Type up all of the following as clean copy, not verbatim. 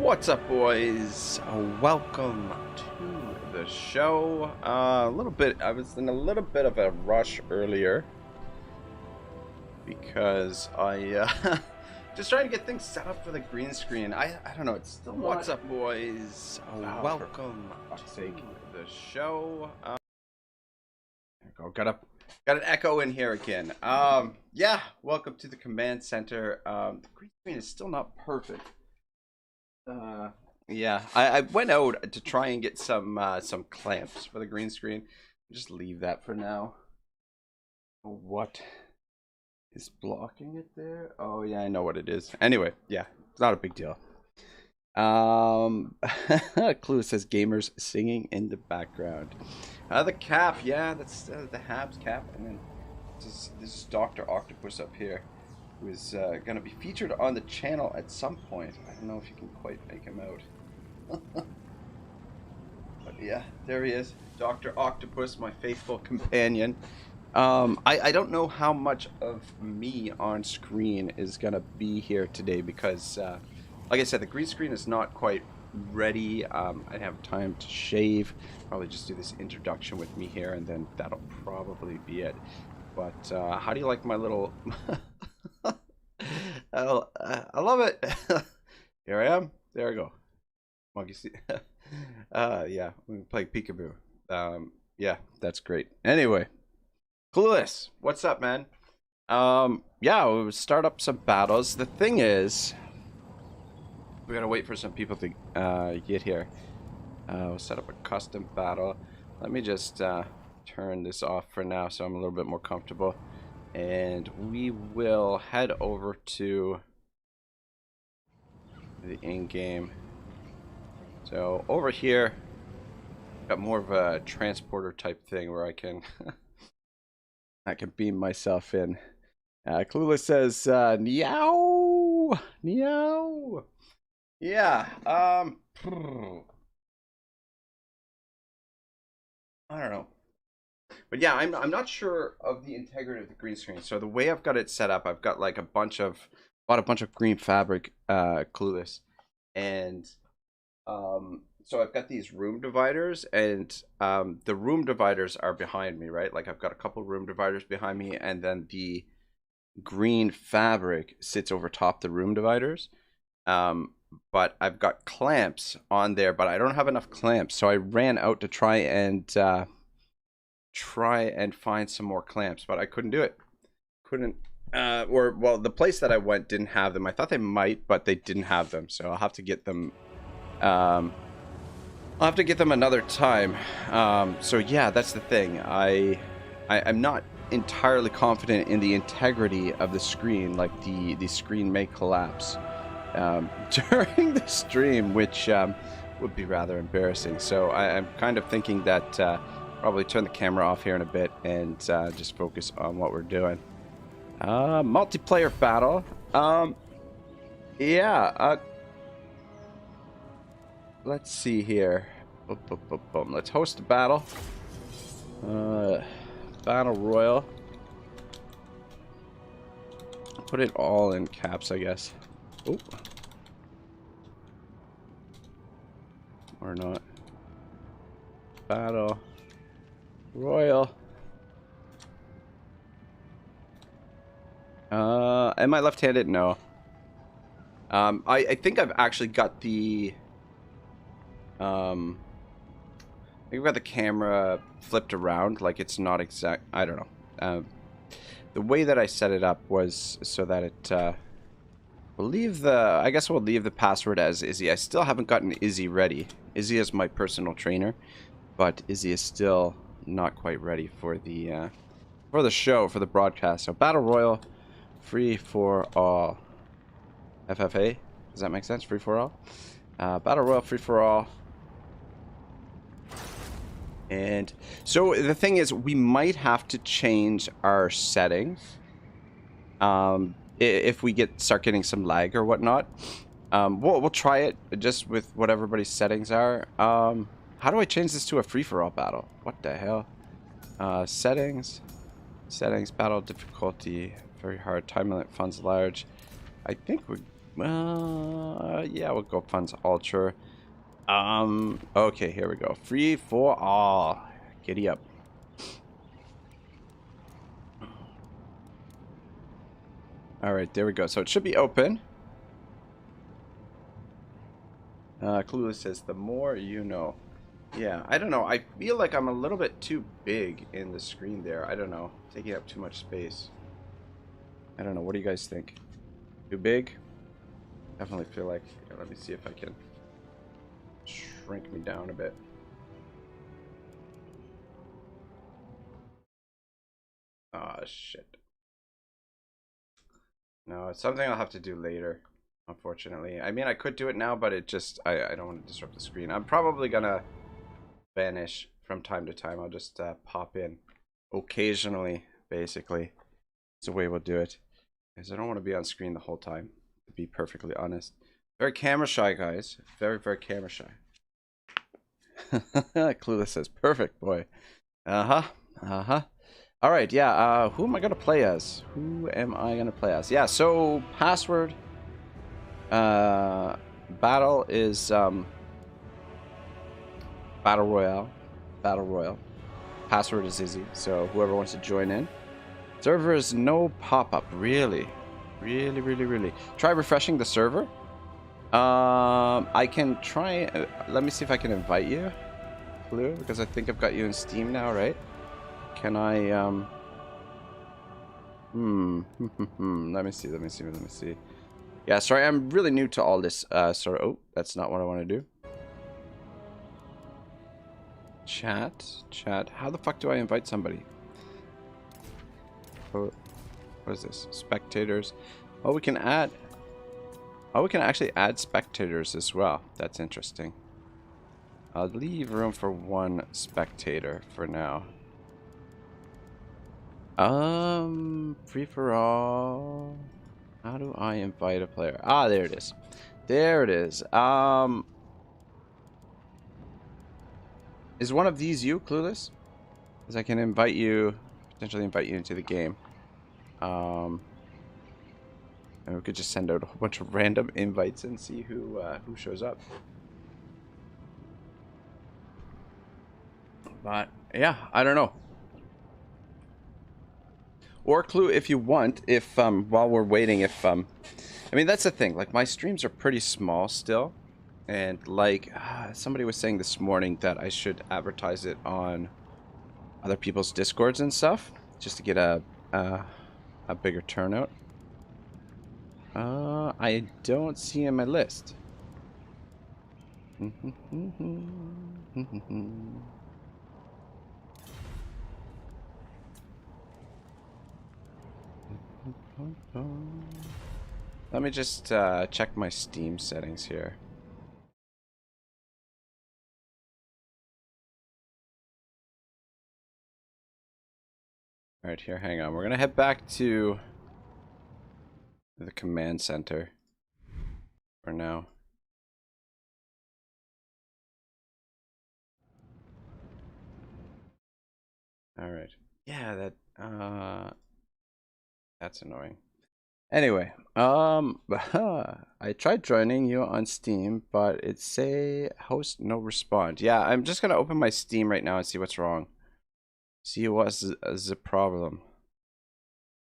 What's up, boys? Welcome to the show. I was in a little bit of a rush earlier because I just trying to get things set up for the green screen. I don't know. It's still. What's up, boys? Welcome to the show. There we go. Got an echo in here again. Yeah. Welcome to the command center. The green screen is still not perfect. Yeah, I went out to try and get some clamps for the green screen. Just leave that for now. What is blocking it there? Oh yeah, I know what it is. Anyway, yeah, it's not a big deal. Clue says gamers singing in the background. The cap, yeah, that's the Habs cap, and then this is Dr. Octopus up here, who is going to be featured on the channel at some point. I don't know if you can quite make him out. But yeah, there he is. Dr. Octopus, my faithful companion. I don't know how much of me on screen is going to be here today because, like I said, the green screen is not quite ready. I have time to shave. Probably just do this introduction with me here, and then that'll probably be it. But how do you like my little... I love it. Here I am. There I go. Monkey see. Yeah, we play peekaboo. Yeah, that's great. Anyway, Clueless, what's up, man? Yeah, we'll start up some battles. The thing is, we gotta wait for some people to get here. We'll set up a custom battle. Let me just turn this off for now so I'm a little bit more comfortable. And we will head over to the in-game. So over here, got more of a transporter type thing where I can I can beam myself in. Clueless says, "Meow, meow." Yeah. I don't know. But yeah, I'm not sure of the integrity of the green screen. So the way I've got it set up, I've got like bought a bunch of green fabric, Clueless, and so I've got these room dividers, and the room dividers are behind me, right? Like I've got a couple room dividers behind me, and then the green fabric sits over top the room dividers. But I've got clamps on there, but I don't have enough clamps, so I ran out to try and find some more clamps, but I couldn't do it. Well, the place that I went didn't have them. I thought they might, but they didn't have them, so I'll have to get them. I'll have to get them another time. So yeah, that's the thing. I'm not entirely confident in the integrity of the screen. Like the screen may collapse during the stream, which would be rather embarrassing. So I'm kind of thinking that probably turn the camera off here in a bit and just focus on what we're doing. Multiplayer battle. Yeah. Let's see here. Boom. Let's host a battle. Battle Royal. Put it all in caps, I guess. Oop. Or not. Battle Royal. Am I left-handed? No. I think I've actually got the I think I've got the camera flipped around, like it's not exact. I don't know. The way that I set it up was so that it I guess we'll leave the password as Izzy. I still haven't gotten Izzy ready. Izzy is my personal trainer, but Izzy is still not quite ready for the show, for the broadcast. So Battle Royal, free for all. FFA, does that make sense? Free for all. Battle Royal, free for all. And so the thing is, we might have to change our settings if we start getting some lag or whatnot. We'll try it just with what everybody's settings are. How do I change this to a free-for-all battle? What the hell? Settings, battle difficulty, very hard, time limit, funds large. I think Yeah, we'll go funds ultra. Okay, here we go. Free for all. Giddy up. All right, there we go. So it should be open. Clueless says, the more you know. Yeah, I don't know. I feel like I'm a little bit too big in the screen there. I don't know. Taking up too much space. I don't know. What do you guys think? Too big? Definitely feel like... Yeah, let me see if I can shrink me down a bit. Ah, shit. No, it's something I'll have to do later, unfortunately. I mean, I could do it now, but it just... I don't want to disrupt the screen. I'm probably gonna vanish from time to time. I'll just pop in occasionally, basically. It's the way we'll do it. Because I don't want to be on screen the whole time, to be perfectly honest. Very camera shy, guys. Very, very camera shy. Clueless says, perfect, boy. Uh-huh. Uh-huh. All right, yeah. Who am I going to play as? Who am I going to play as? Yeah, so password. Battle is Battle Royale. Battle Royale. Password is Izzy, so whoever wants to join in. Server is no pop-up, really. Really. Try refreshing the server. I can try. Let me see if I can invite you, Blue, because I think I've got you in Steam now, right? Can I? Let me see. Yeah, sorry, I'm really new to all this. Sorry. Oh, that's not what I want to do. Chat. How the fuck do I invite somebody? Oh, what is this? Spectators. Oh, we can add. Oh, we can actually add spectators as well. That's interesting. I'll leave room for one spectator for now. Free for all. How do I invite a player? Ah, there it is. There it is. Is one of these you, Clueless? Because I can invite you, potentially invite you into the game. And we could just send out a whole bunch of random invites and see who shows up. But yeah, I don't know. Or Clue, if you want, if while we're waiting, if I mean, that's the thing. Like, my streams are pretty small still, and like somebody was saying this morning that I should advertise it on other people's discords and stuff, just to get a bigger turnout. I don't see in my list. Let me just check my Steam settings here. Alright, here, hang on. We're gonna head back to the command center for now. Alright. Yeah, that's annoying. Anyway, I tried joining you on Steam, but it say host no respond. Yeah, I'm just gonna open my Steam right now and see what's wrong. See what's the problem.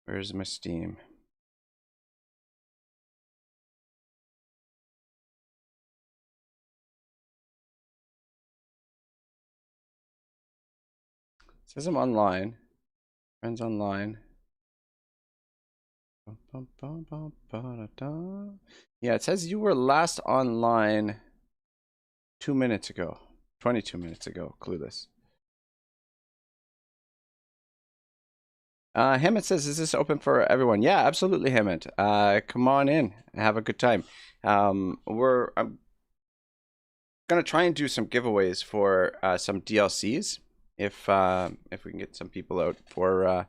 Where's my Steam? It says I'm online. Friends online. Yeah, it says you were last online 2 minutes ago. 22 minutes ago, Clueless. Hammett says, is this open for everyone? Yeah, absolutely, Hammett. Come on in and have a good time. I'm gonna try and do some giveaways for some DLCs if we can get some people out for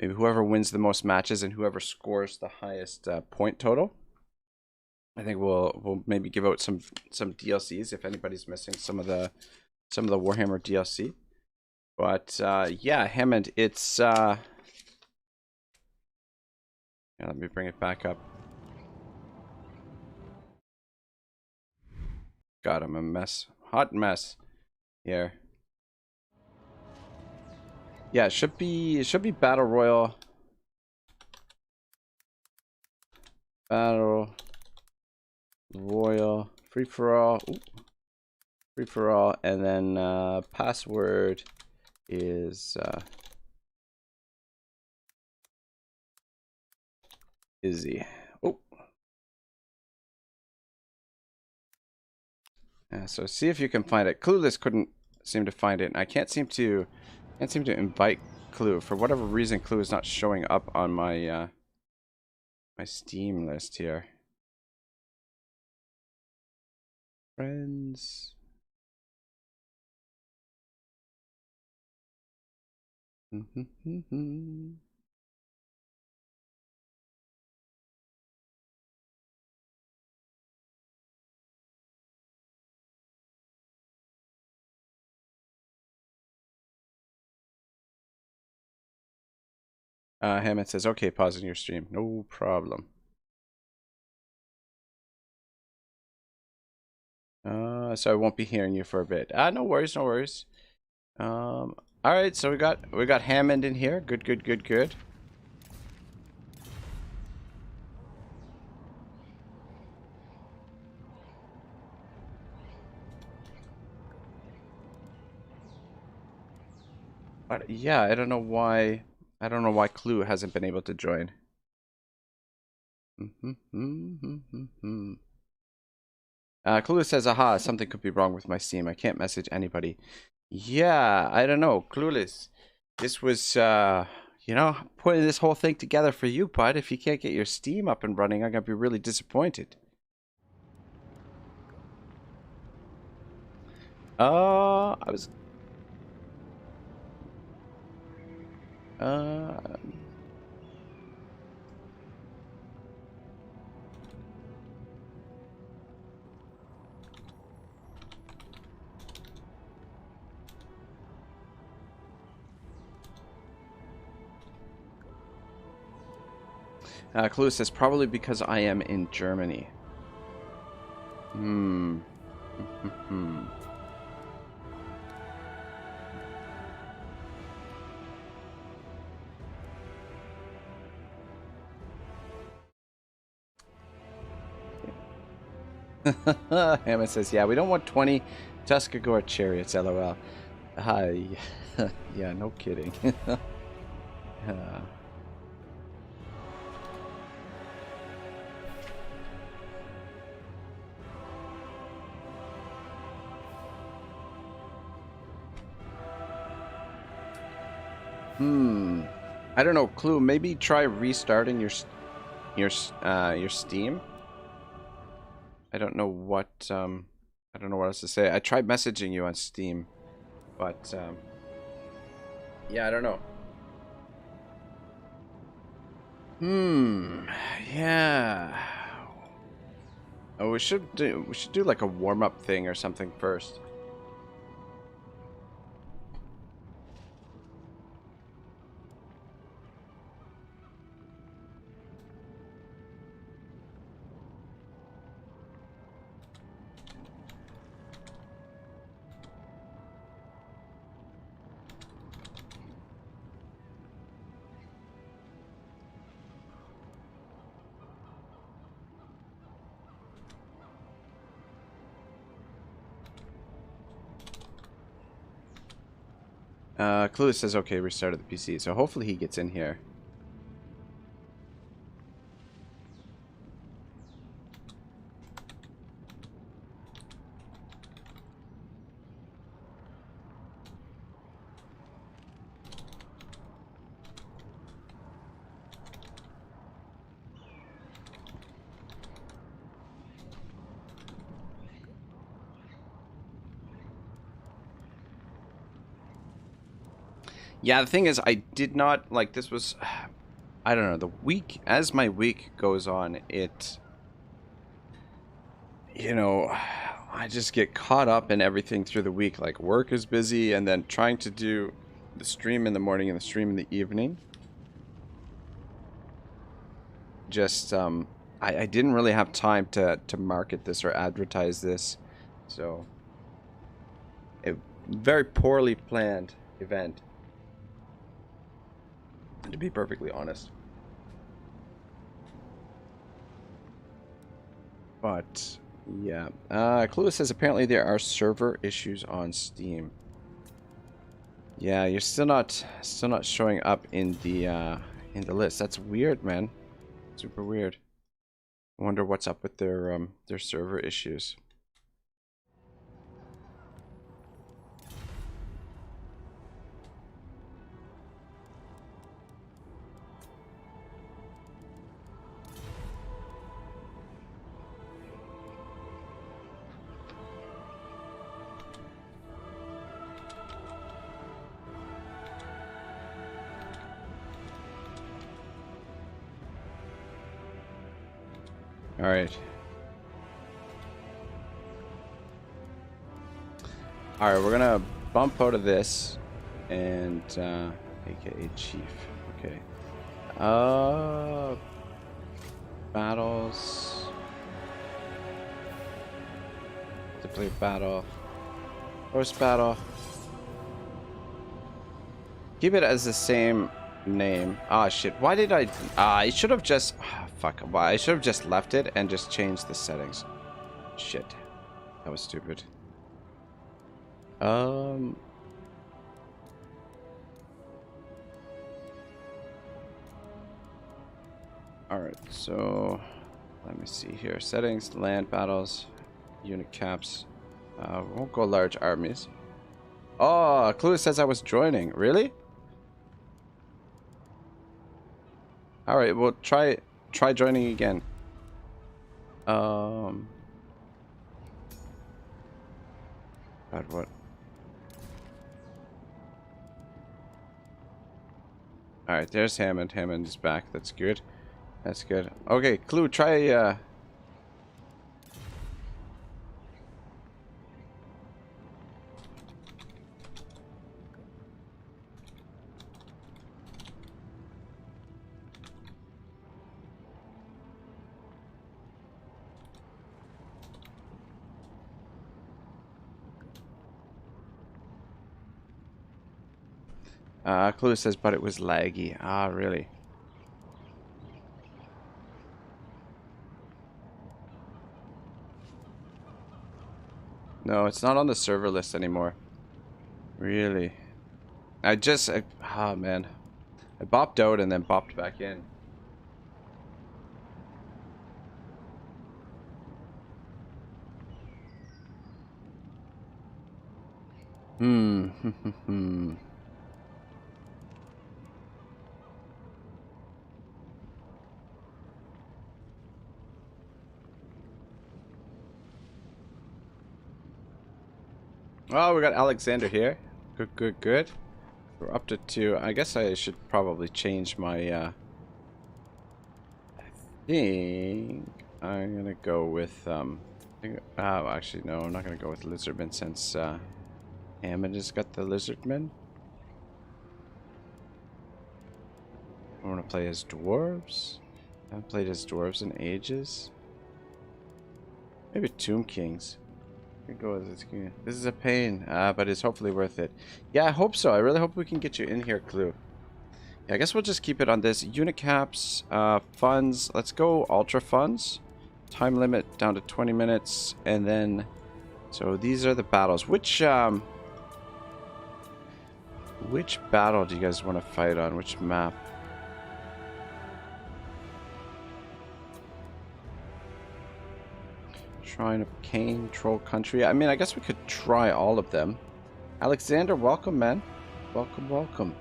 maybe whoever wins the most matches and whoever scores the highest point total. I think we'll maybe give out some DLCs if anybody's missing some of the Warhammer DLC. But yeah, Hammond, it's yeah, let me bring it back up. God, I'm a mess. Hot mess here. Yeah, it should be Battle Royal. Battle Royal free for all. Ooh. Free for all, and then password is Izzy. Oh. Yeah, so see if you can find it. Clueless couldn't seem to find it, and I can't seem to invite Clue. For whatever reason, Clue is not showing up on my my Steam list here. Friends. Hammond says, okay, pausing your stream. No problem. So I won't be hearing you for a bit. No worries, no worries. All right, so we got Hammond in here. Good, good, good, good. But yeah, I don't know why. I don't know why Clue hasn't been able to join. Clue says, aha, something could be wrong with my Steam. I can't message anybody. Yeah, I don't know. Clueless. This was, you know, putting this whole thing together for you, bud. If you can't get your Steam up and running, I'm going to be really disappointed. I was... Clue says, probably because I am in Germany. Hammond says, yeah, we don't want 20 Tuskegore chariots, lol. Hi. Yeah, no kidding. I don't know, Clue, maybe try restarting your Steam. I don't know what else to say. I tried messaging you on Steam, but yeah, I don't know. Yeah. Oh, we should do like a warm-up thing or something first. Clue says, okay, restarted the PC, so hopefully he gets in here. Yeah, the thing is, I did not, like, this was, I don't know, the week, as my week goes on, you know, I just get caught up in everything through the week. Like, work is busy, and then trying to do the stream in the morning and the stream in the evening. Just, I didn't really have time to market this or advertise this. So, a very poorly planned event, to be perfectly honest. But yeah, Clueless says apparently there are server issues on Steam. Yeah, you're still not showing up in the list. That's weird, man. Super weird. I wonder what's up with their server issues. All right. All right, we're gonna bump out of this, and AKA Chief. Okay. Battles. Deploy battle. Post battle. Keep it as the same name. Ah, shit. Why did I? I should have just. Fuck. Why? I should have just left it and just changed the settings. Shit. That was stupid. Alright, so let me see here. Settings, land battles, unit caps. Won't go large armies. Oh, Clue says I was joining. Really? Alright, well try joining again. God, what? Alright, there's Hammond. Hammond is back. That's good. That's good. Okay, Clue, try Clue says, but it was laggy. Ah, really? No, it's not on the server list anymore. Really? Oh man. I bopped out and then bopped back in. Hmm. Oh, we got Alexander here. Good, good, good. We're up to 2. I guess I should probably change my, I think I'm gonna go with, oh, actually, no, I'm not gonna go with Lizardman since, Hammond has got the Lizardman. I want to play as dwarves. I haven't played as dwarves in ages. Maybe Tomb Kings. Go with this. This is a pain, but it's hopefully worth it. Yeah, I hope so. I really hope we can get you in here, Clue. Yeah, I guess we'll just keep it on this. Unit caps, funds. Let's go ultra funds. Time limit down to 20 minutes, and then. So these are the battles. Which battle do you guys want to fight on? Which map? Shrine of Cain, Troll Country. I mean, I guess we could try all of them. Alexander, welcome, man. Welcome, welcome.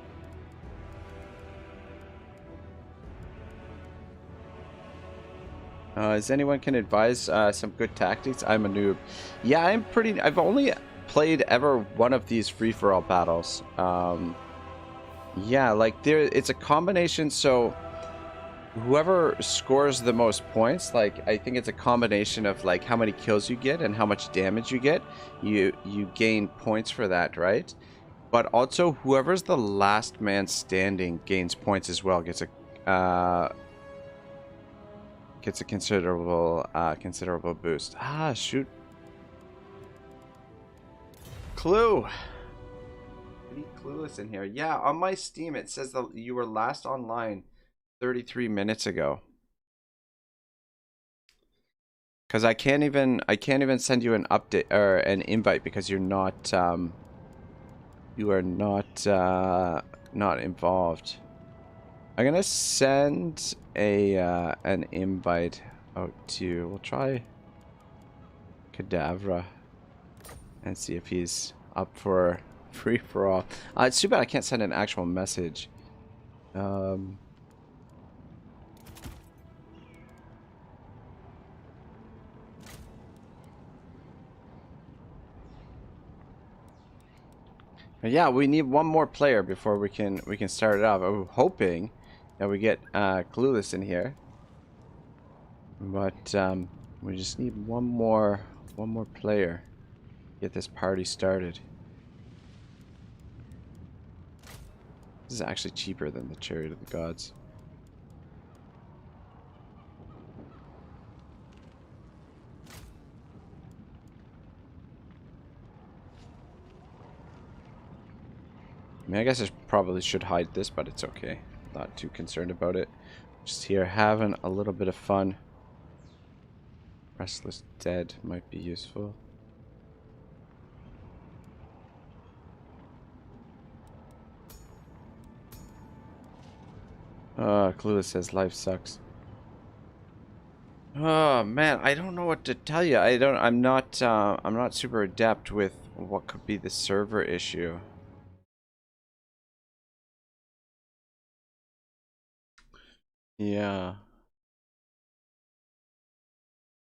Is anyone can advise some good tactics? I'm a noob. Yeah, I've only played ever one of these free-for-all battles. Yeah, like it's a combination, so whoever scores the most points, like I think it's a combination of like how many kills you get and how much damage you get. You gain points for that, right? But also whoever's the last man standing gains points as well. Gets a considerable boost. Ah, shoot. Clue. Pretty clueless in here. Yeah, on my Steam it says that you were last online 33 minutes ago. Because I can't even send you an update or an invite because you're not you are not involved. I'm gonna send a an invite out to, we'll try Cadavra and see if he's up for free for all. It's too bad I can't send an actual message. Yeah, we need one more player before we can start it off. I'm hoping that we get Clueless in here, but we just need one more player to get this party started. This is actually cheaper than the Chariot of the Gods. I mean, I guess I probably should hide this, but it's okay. Not too concerned about it. Just here having a little bit of fun. Restless Dead might be useful. Clueless says life sucks. Oh man, I don't know what to tell you. I'm not super adept with what could be the server issue. Yeah.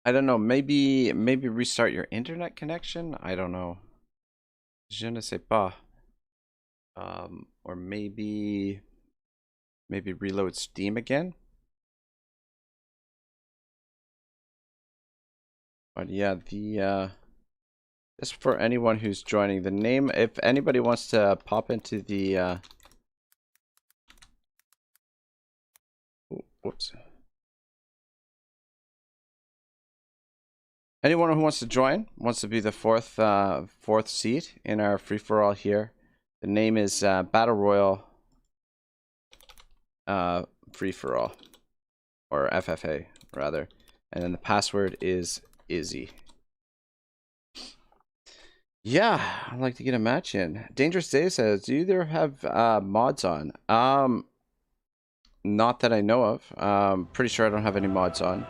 I don't know. Maybe restart your internet connection. I don't know. Je ne sais pas. Or maybe reload Steam again. But yeah, the just for anyone who's joining, the name, if anybody wants to pop into the whoops. Anyone who wants to join, wants to be the fourth seat in our free-for-all here. The name is Battle Royal free-for-all, or FFA rather, and then the password is Izzy. Yeah, I'd like to get a match in. Dangerous Day says, do either have mods on? Not that I know of. Pretty sure I don't have any mods on.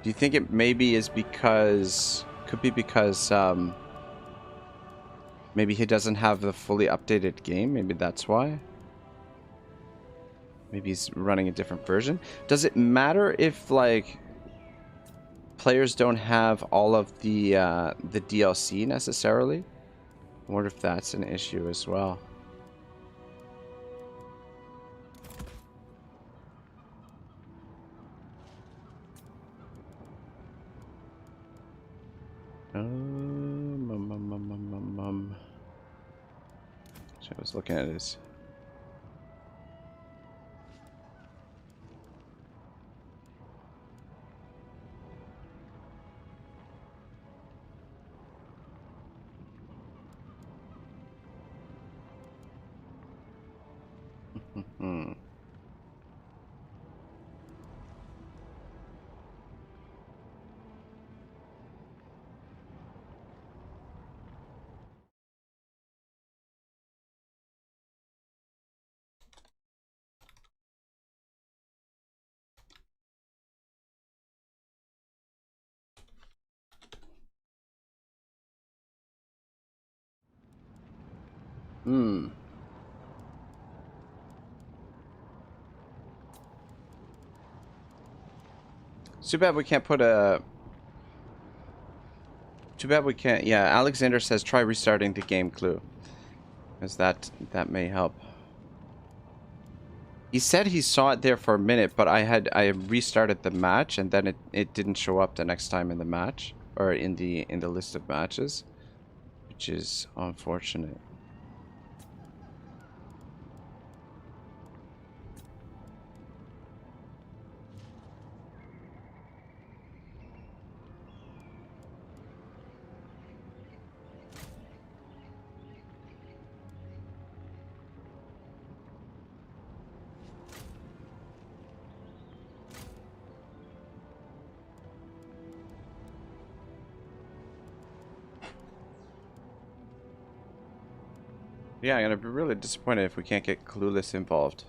Do you think it maybe is because, could be because maybe he doesn't have the fully updated game? Maybe that's why. Maybe he's running a different version. Does it matter if like players don't have all of the DLC necessarily? I wonder if that's an issue as well. So I was looking at his. Too bad we can't put a. Too bad we can't. Yeah, Alexander says try restarting the game, Clue, because that may help. He said he saw it there for a minute, but I restarted the match and then it didn't show up the next time in the match or in the list of matches, which is unfortunate. Yeah, I'm gonna be really disappointed if we can't get Clueless involved.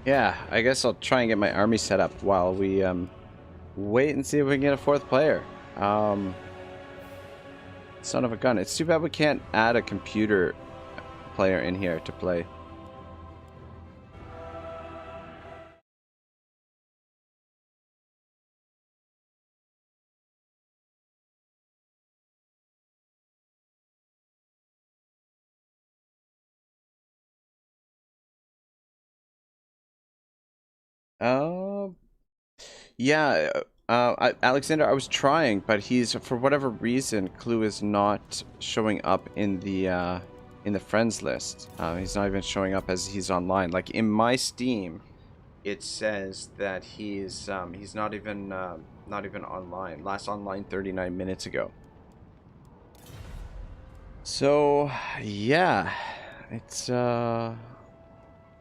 Yeah, I guess I'll try and get my army set up while we wait and see if we can get a fourth player. Son of a gun. It's too bad we can't add a computer player in here to play. Uh, yeah, Alexander, I was trying, but he's, for whatever reason, Clue is not showing up in the friends list. He's not even showing up as he's online. Like in my Steam, it says that he's not even online. Last online 39 minutes ago. So yeah, it's a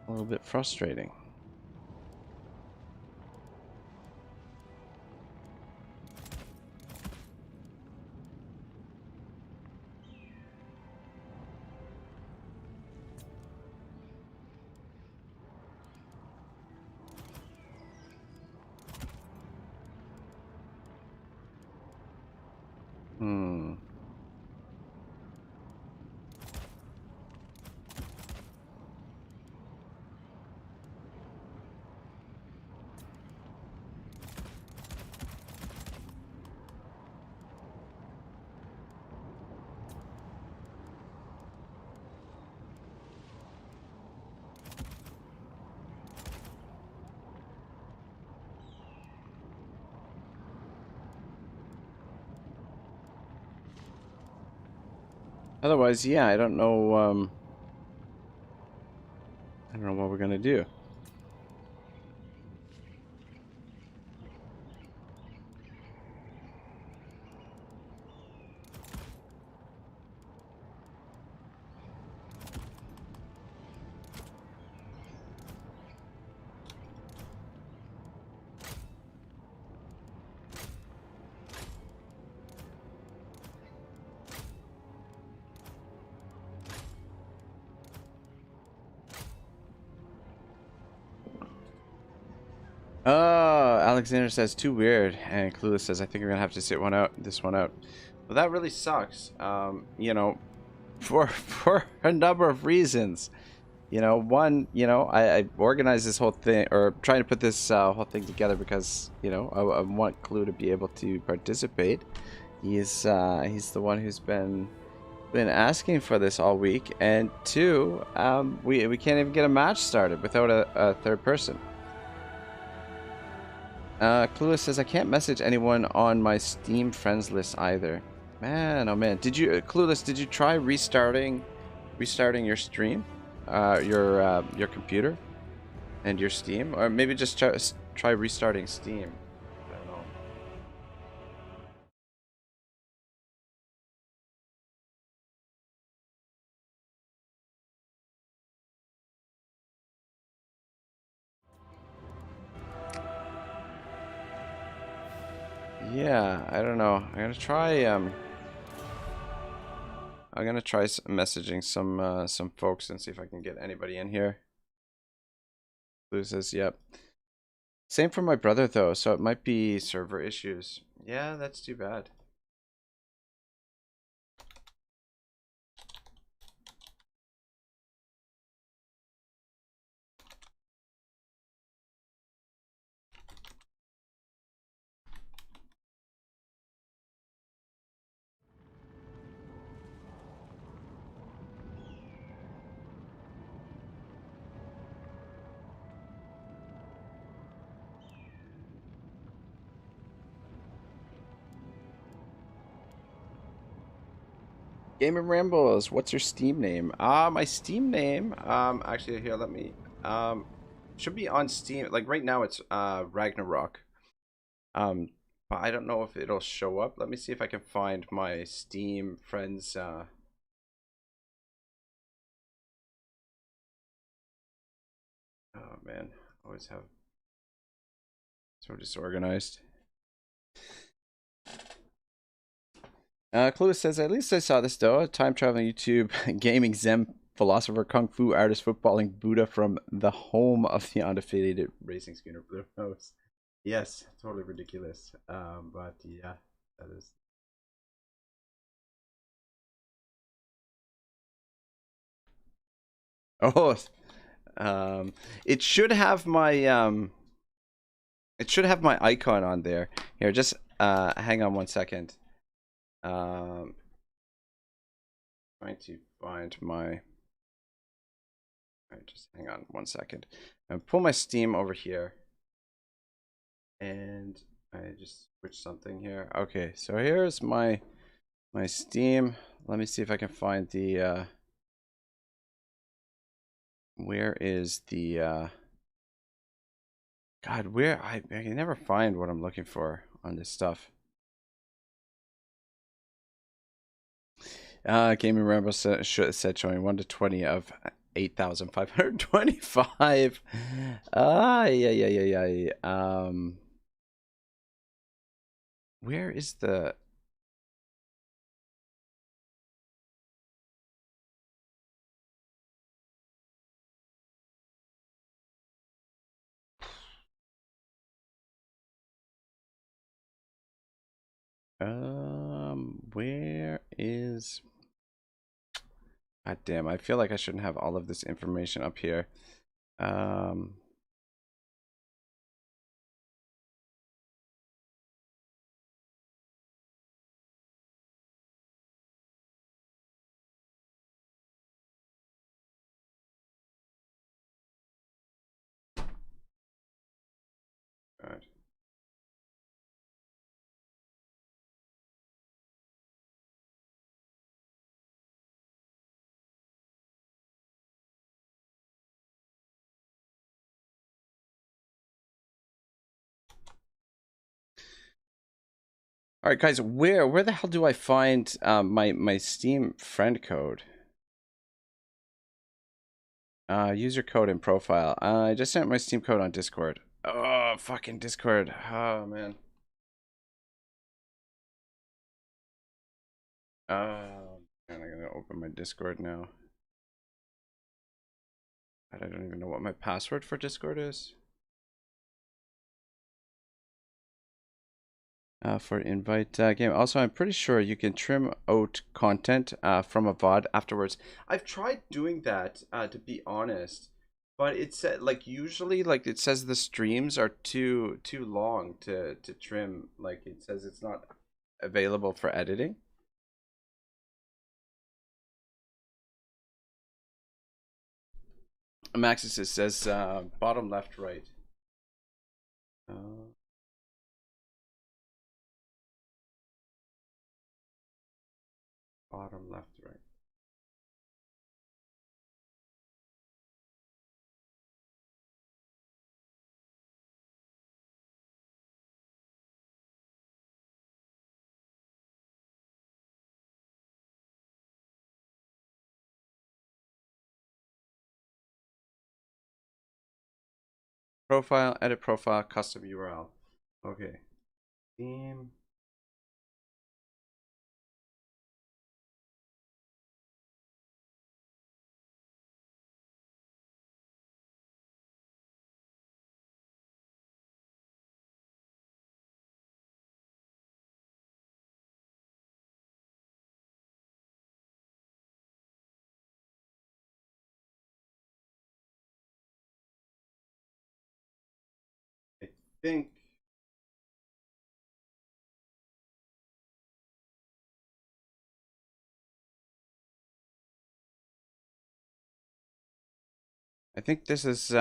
little bit frustrating. Hmm. Otherwise, yeah, I don't know. I don't know what we're gonna do. Oh, Alexander says too weird, and Clueless says I think we're gonna have to sit this one out. Well, that really sucks. You know, for a number of reasons. You know, one, you know, I organized this whole thing, or trying to put this whole thing together because, you know, I want Clue to be able to participate. He's the one who's been asking for this all week, and two, we can't even get a match started without a third person. Clueless says I can't message anyone on my Steam friends list either. Man, oh man, did you Clueless? Did you try restarting your stream, your computer, and your Steam, or maybe just try restarting Steam? I don't know. Yeah, I don't know. I'm gonna try messaging some folks and see if I can get anybody in here. Blue says, "Yep." Same for my brother though, so it might be server issues. Yeah, that's too bad. Game of Rambles, what's your Steam name? My Steam name, actually here, let me, um, should be on Steam. Like right now it's, Ragnarok. Um, but I don't know if it'll show up. Let me see if I can find my Steam friends, oh man, always have so disorganized. Clueless says, at least I saw this though. Time traveling YouTube, gaming Zen, philosopher, kung fu artist, footballing Buddha from the home of the undefeated racing schooner Blue Nose. Yes, totally ridiculous. But yeah, that is. Oh, um, it should have my it should have my icon on there. Here, just hang on 1 second. Um, trying to find my. All right, just hang on 1 second. And pull my Steam over here. And I just switched something here. Okay, so here's my Steam. Let me see if I can find the where is the God, where I can never find what I'm looking for on this stuff. Gaming Rambo said showing 1 to 20 of 8,525. Yeah. Where is the where is God damn, I feel like I shouldn't have all of this information up here. Um God. All right, guys, where the hell do I find my Steam friend code? User code and profile. I just sent my Steam code on Discord. Oh, fucking Discord. Oh man. Man, I'm gonna open my Discord now. I don't even know what my password for Discord is. For invite game. Also, I'm pretty sure you can trim out content from a VOD afterwards. I've tried doing that, to be honest, but it said like usually like it says the streams are too long to trim. Like it says it's not available for editing. Maxis says bottom left right. Uh, bottom left right. Profile, edit profile, custom URL. Okay. Theme. I think I think this is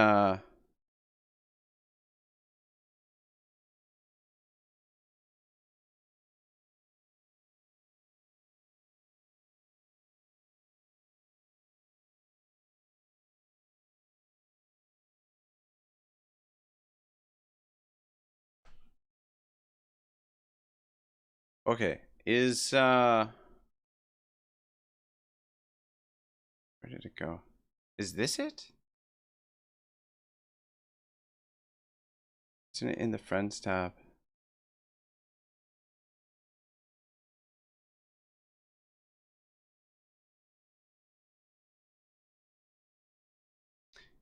Okay, where did it go? Is this it? Isn't it in the Friends tab?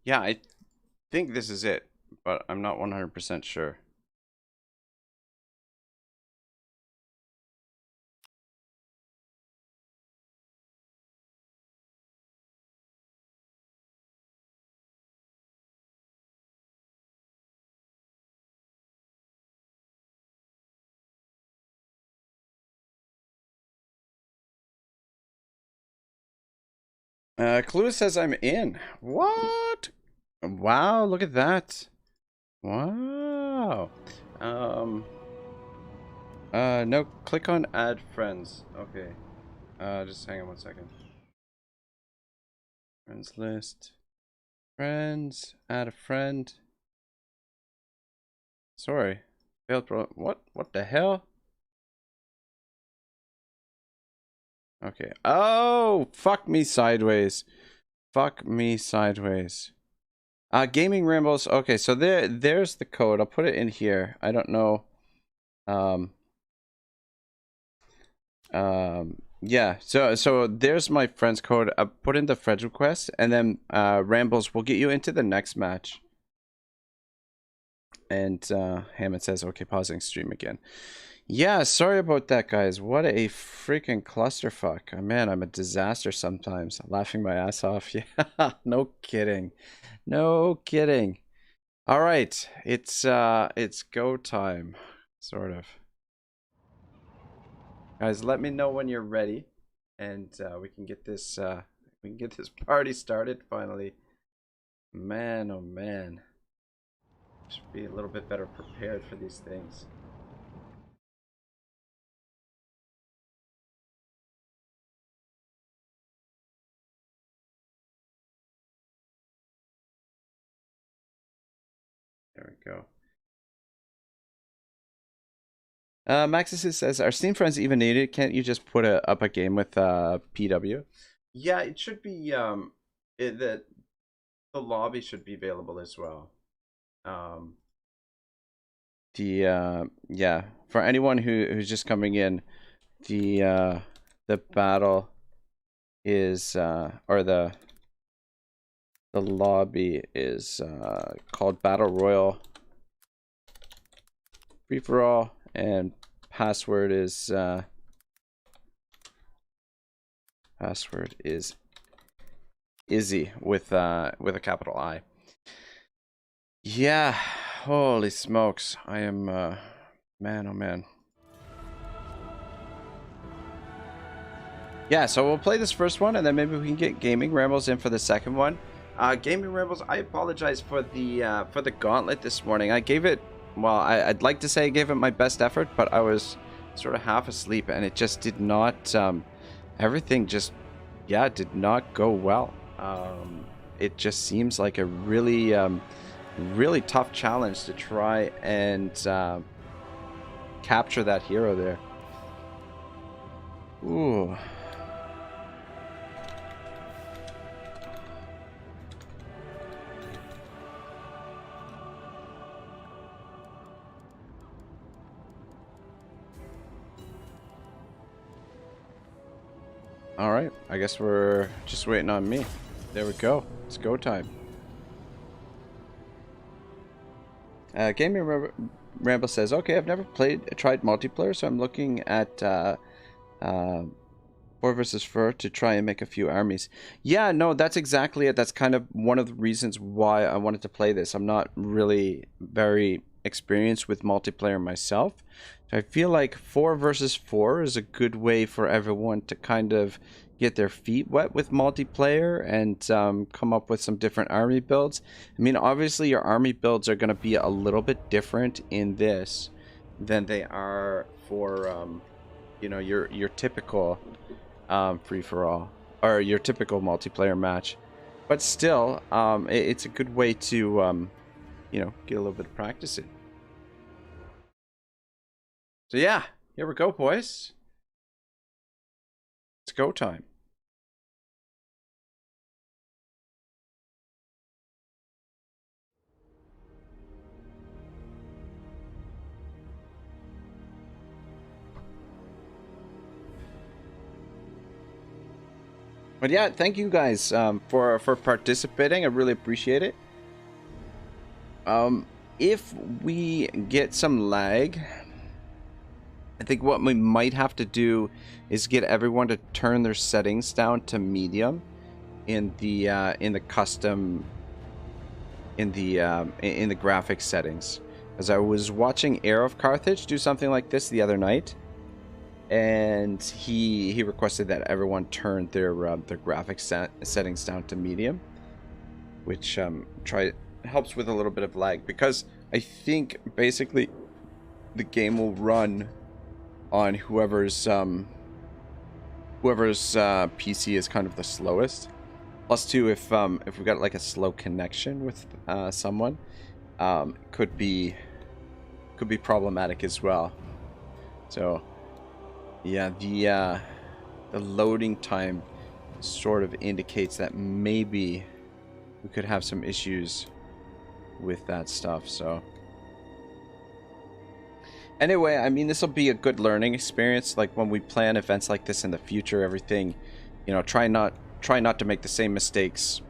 Yeah, I think this is it, but I'm not 100% sure. Clue says I'm in. What? Wow, look at that. Wow. Um, no, click on add friends. Okay. Just hang on 1 second. Friends list. Friends, add a friend. Sorry. Failed pro. What the hell? Okay. Oh, fuck me sideways. Fuck me sideways. Gaming rambles. Okay, so there's the code. I'll put it in here. I don't know. Um, yeah. So there's my friend's code. I put in the friend request, and then rambles will get you into the next match. And Hammond says, "Okay, pausing stream again." Yeah, sorry about that, guys. What a freaking clusterfuck. Oh, man, I'm a disaster sometimes. I'm laughing my ass off. Yeah, no kidding. No kidding. All right, it's go time, sort of. Guys, let me know when you're ready, and we can get this party started finally. Man, oh man, should be a little bit better prepared for these things. There we go. Maxis says, "Are Steam friends even needed? Can't you just put up a game with PW?" Yeah, it should be. The lobby should be available as well. Um, yeah, for anyone who's just coming in, the battle is or the lobby is called Battle Royal Free for All, and password is Izzy with a capital I. Yeah, holy smokes. I am man, oh man. Yeah, so we'll play this first one, and then maybe we can get Gaming Rambles in for the second one. Gaming Rambles, I apologize for the gauntlet this morning. I gave it, well, I'd like to say I gave it my best effort, but I was sort of half asleep, and it just did not, everything just, yeah, did not go well. It just seems like a really, really tough challenge to try and capture that hero there. Ooh. All right, I guess we're just waiting on me. There we go. It's go time. Gaming Ramble says, "Okay, I've never tried multiplayer, so I'm looking at 4 versus 4 to try and make a few armies." Yeah, no, that's exactly it. That's kind of one of the reasons why I wanted to play this. I'm not really very experienced with multiplayer myself. So I feel like 4 versus 4 is a good way for everyone to kind of get their feet wet with multiplayer and come up with some different army builds. I mean, obviously your army builds are going to be a little bit different in this than they are for you know, your typical free-for-all or your typical multiplayer match, but still it's a good way to you know, get a little bit of practice in. So yeah, Here we go, boys. It's go time. But yeah, thank you guys for participating. I really appreciate it. If we get some lag, I think what we might have to do is get everyone to turn their settings down to medium in the custom in the graphics settings. As I was watching Air of Carthage do something like this the other night, and he requested that everyone turn their graphics settings down to medium, which helps with a little bit of lag, because I think basically the game will run on whoever's PC is kind of the slowest. Plus, too, if we've got like a slow connection with someone, could be problematic as well. So yeah, the loading time sort of indicates that maybe we could have some issues with that stuff. So anyway, I mean, this will be a good learning experience. Like when we plan events like this in the future, everything, you know, try not to make the same mistakes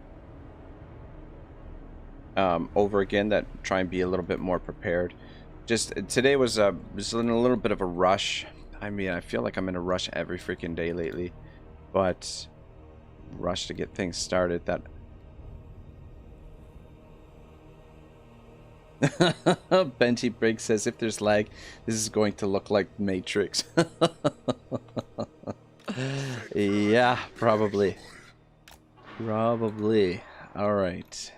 over again. That try and be a little bit more prepared. Just today was in a little bit of a rush. I mean, I feel like I'm in a rush every freaking day lately, but rush to get things started. That Benji Briggs says, if there's lag, this is going to look like Matrix. Yeah, probably. Probably. All right.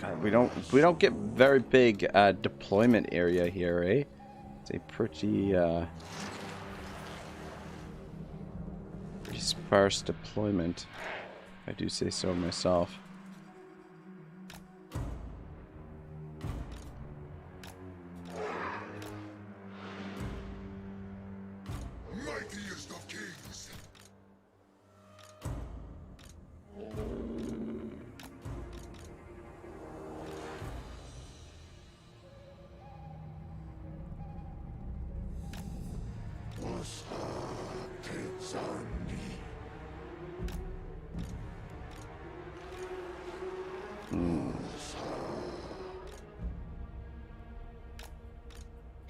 God, we don't get very big deployment area here, eh? It's a pretty sparse deployment, if I do say so myself.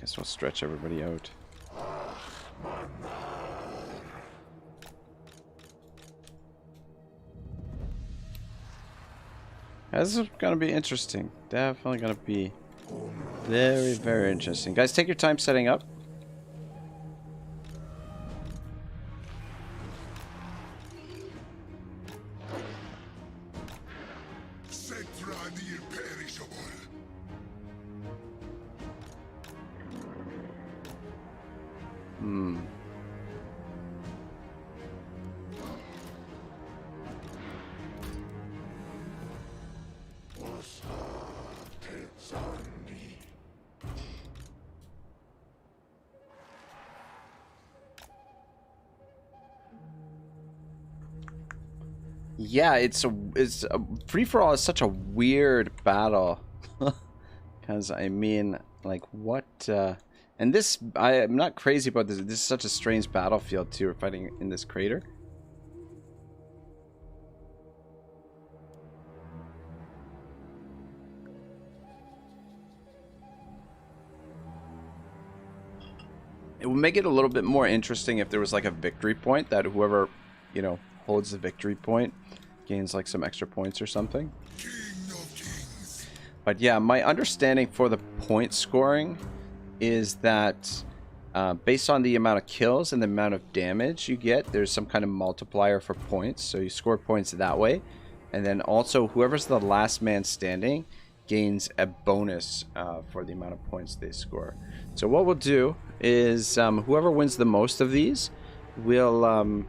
Guess we'll stretch everybody out. This is gonna be interesting. Definitely gonna be very, very interesting. Guys, take your time setting up. Yeah, it's a free-for-all is such a weird battle. Because, I mean, like, what, and this, I'm not crazy about this. This is such a strange battlefield, too. We're fighting in this crater. It would make it a little bit more interesting if there was, like, a victory point that whoever, you know, holds the victory point gains like some extra points or something. But yeah, my understanding for the point scoring is that based on the amount of kills and the amount of damage you get, there's some kind of multiplier for points, so you score points that way. And then also whoever's the last man standing gains a bonus for the amount of points they score. So what we'll do is whoever wins the most of these will,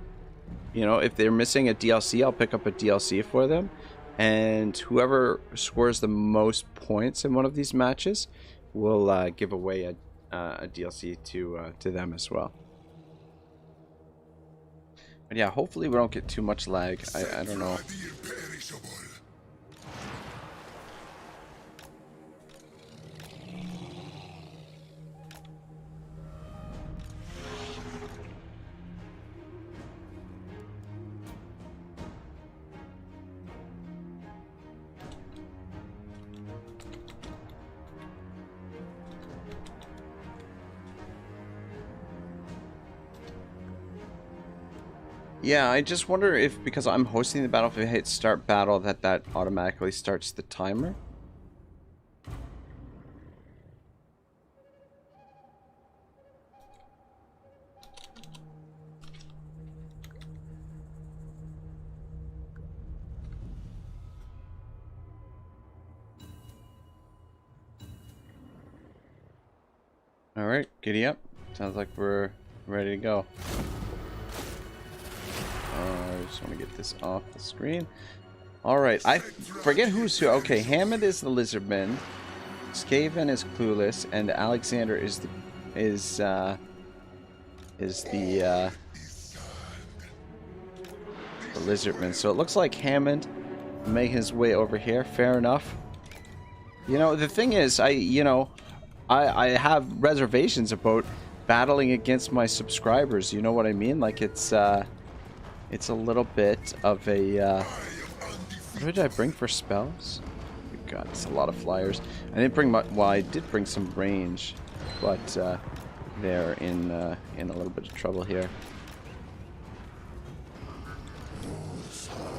you know, if they're missing a DLC, I'll pick up a DLC for them. And whoever scores the most points in one of these matches will give away a DLC to them as well. But yeah, hopefully we don't get too much lag. I don't know. Yeah, I just wonder if, because I'm hosting the battle, if I hit start battle, that automatically starts the timer. Alright, giddy up. Sounds like we're ready to go. I just want to get this off the screen. Alright, I forget who's who. Okay, Hammond is the Lizardman, Skaven is Clueless, and Alexander is the Lizardman. So it looks like Hammond made his way over here. Fair enough. You know, the thing is, I have reservations about battling against my subscribers. You know what I mean? Like, it's a little bit of a, what did I bring for spells? God, it's a lot of flyers. I didn't bring much, well, I did bring some range, but they're in a little bit of trouble here.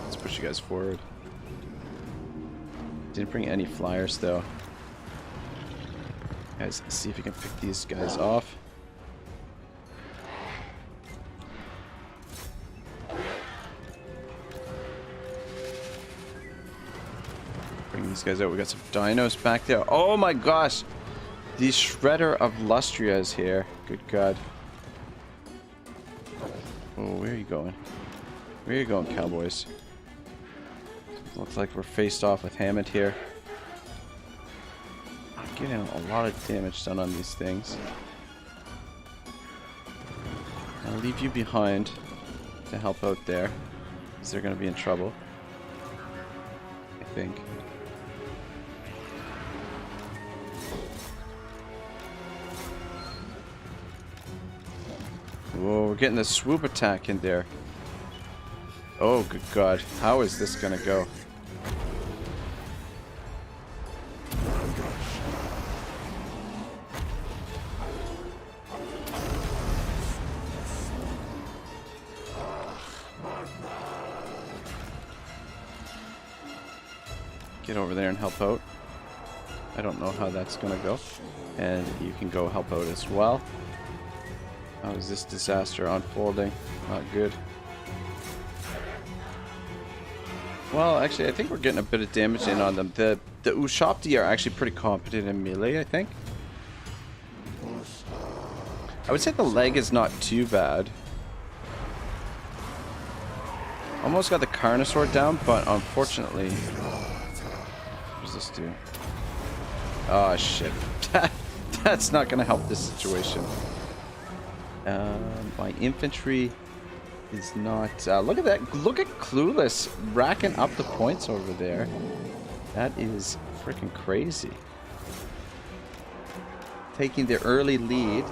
Let's push you guys forward. Didn't bring any flyers though. Guys, see if you can pick these guys off. Bring these guys out. We got some dinos back there. Oh my gosh! The Shredder of Lustria is here. Good God. Oh, where are you going? Where are you going, cowboys? Looks like we're faced off with Hammond here. I'm getting a lot of damage done on these things. I'll leave you behind to help out there, because they're going to be in trouble, I think. Whoa, we're getting the swoop attack in there. Oh, good God. How is this going to go? Get over there and help out. I don't know how that's going to go. And you can go help out as well. How is this disaster unfolding? Not good. Well, actually, I think we're getting a bit of damage in on them. The Ushopti are actually pretty competent in melee, I think. I would say the leg is not too bad. Almost got the Carnosaur down, but unfortunately... What does this do? Oh, shit. That's not going to help this situation. My infantry is not... look at that. Look at Clueless racking up the points over there. That is freaking crazy. Taking the early lead.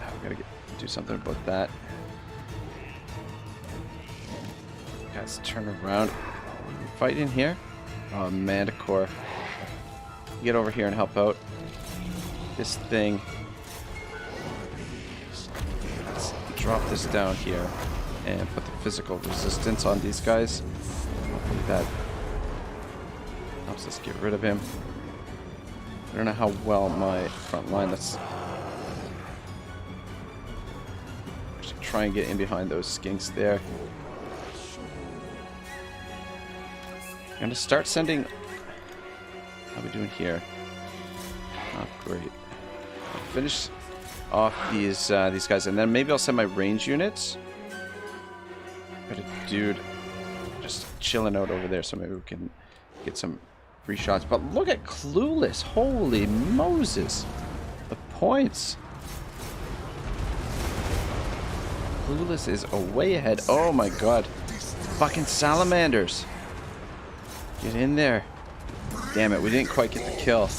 I've got to do something about that. Guys, turn around. Fighting here? Oh, Manticore. Get over here and help out. This thing. Let's drop this down here and put the physical resistance on these guys. Hopefully that helps us get rid of him. I don't know how well my front line. Let's actually try and get in behind those skinks there. gonna start sending. How are we doing here? Oh, great. I'll finish off these guys, and then maybe I'll send my range units. Got a dude just chilling out over there, so maybe we can get some free shots. But look at Clueless! Holy Moses! The points. Clueless is way ahead. Oh my god! Fucking salamanders! Get in there! Damn it! We didn't quite get the kill.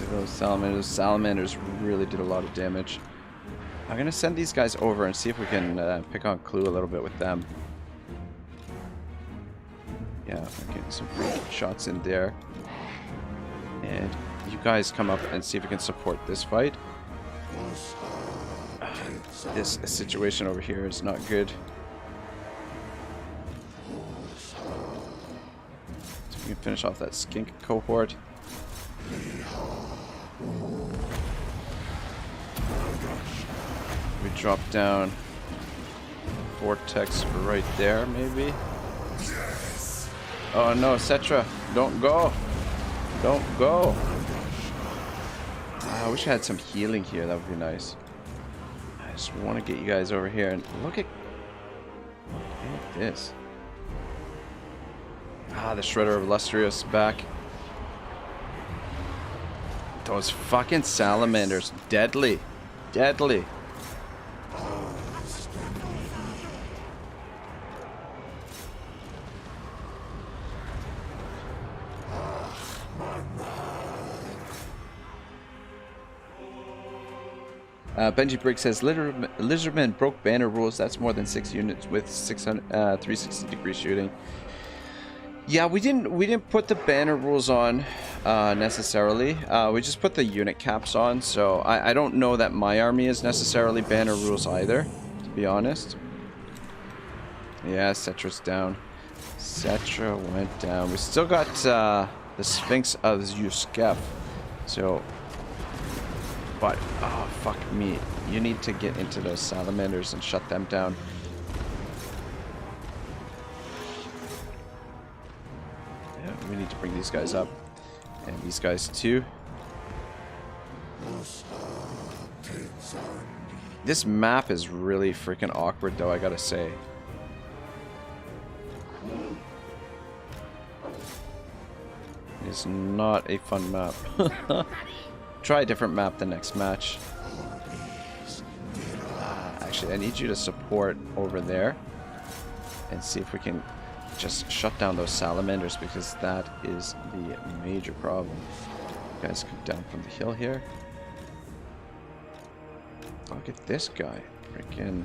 Those salamanders really did a lot of damage. I'm gonna send these guys over and see if we can pick on Clue a little bit with them. Yeah, I'm getting some free shots in there. And you guys come up and see if we can support this fight. This situation over here is not good. So we can finish off that skink cohort. We drop down vortex right there, maybe. Oh no, Cetra, don't go! Don't go! I wish I had some healing here. That would be nice. I just want to get you guys over here and look at this. Ah, the Shredder of Illustrious back. Those fucking salamanders, deadly, deadly. Benji Briggs says Lizardman broke banner rules. That's more than 6 units with 360-degree shooting. Yeah, we didn't put the banner rules on necessarily. We just put the unit caps on. So I don't know that my army is necessarily banner rules either, to be honest. Yeah, Cetra's down. Cetra went down. We still got the Sphinx of Yuskef. So. But, oh, fuck me. You need to get into those salamanders and shut them down. Yeah, we need to bring these guys up. And these guys too. This map is really freaking awkward though, I gotta say. It's not a fun map. Try a different map the next match. Actually, I need you to support over there and see if we can just shut down those salamanders, because that is the major problem. You guys come down from the hill here. Look at this guy. Freaking.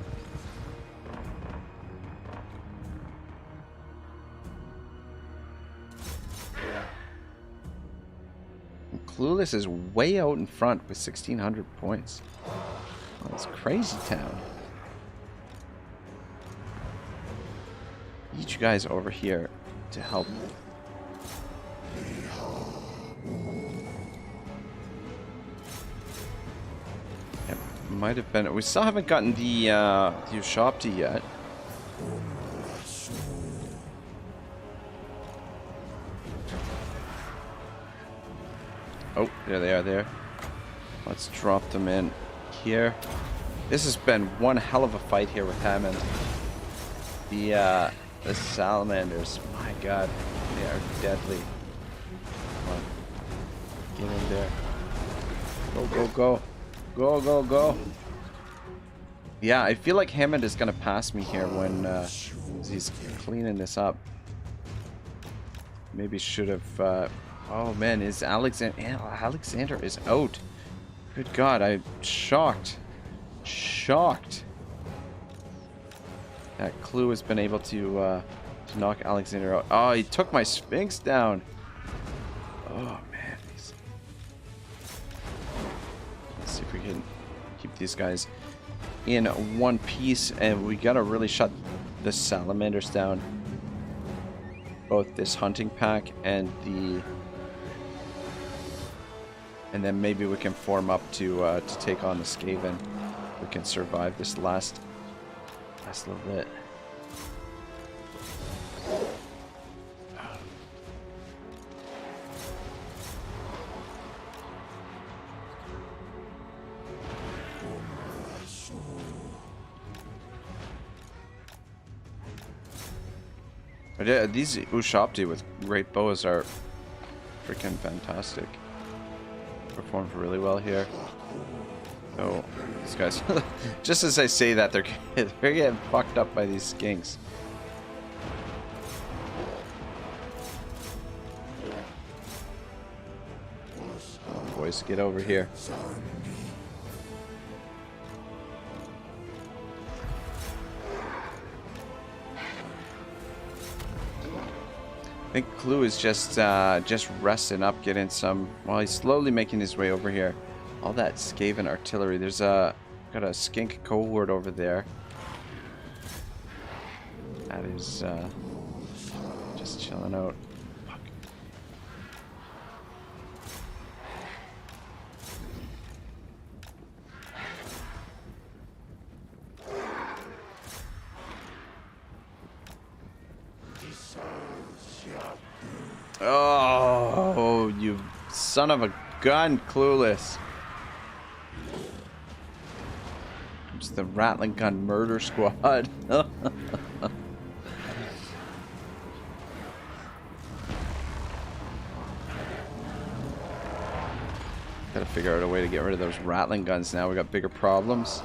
Clueless is way out in front with 1,600 points. Oh, that's crazy town. Need you guys over here to help. It might have been. We still haven't gotten the Ushopti yet. Oh, there they are there. Let's drop them in here. This has been one hell of a fight here with Hammond. The salamanders, my god, they are deadly. Come on. Get in there. Go, go, go. Go, go, go. Yeah, I feel like Hammond is going to pass me here when he's cleaning this up. Maybe should have... oh man, is Alexander is out. Good god, I'm shocked. Shocked. That Clue has been able to knock Alexander out. Oh, he took my Sphinx down. Oh man. Let's see if we can keep these guys in one piece, and we gotta really shut the salamanders down. Both this hunting pack and the And then maybe we can form up to take on the Skaven. We can survive this last little bit. But yeah, these Ushabti with great bows are freaking fantastic. Performed really well here. Oh, these guys. Just as I say that, they're getting fucked up by these skinks. Come on, boys, get over here. I think Clue is just resting up, getting some. Well, he's slowly making his way over here. All that Skaven artillery. There's got a skink cohort over there. That is just chilling out. Fuck. Oh, you son of a gun, Clueless. It's the Rattling Gun Murder Squad. Gotta figure out a way to get rid of those Rattling Guns now. We got bigger problems.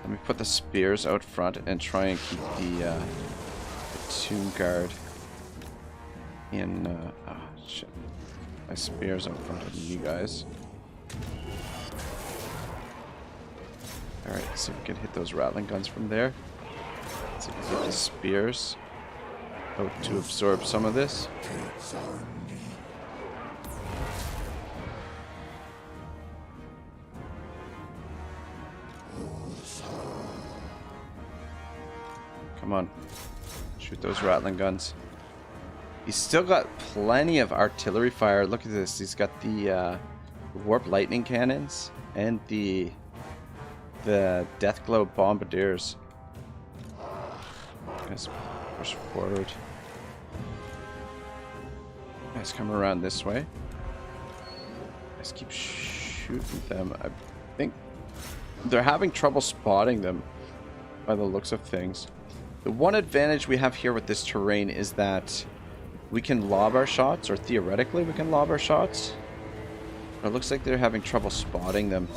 Let me put the spears out front and try and keep the Tomb Guard in. Oh, shit. My spears out front of you guys. Alright, let's see if we can hit those Rattling Guns from there. Let's see if we can get the spears out to absorb some of this. Come on. Shoot those Rattling Guns. He's still got plenty of artillery fire. Look at this. He's got the Warp Lightning Cannons and the Deathglow Bombardiers. Let's push forward. Let's come around this way. Let's keep shooting them. I think they're having trouble spotting them by the looks of things. The one advantage we have here with this terrain is that we can lob our shots, or theoretically we can lob our shots. But it looks like they're having trouble spotting them.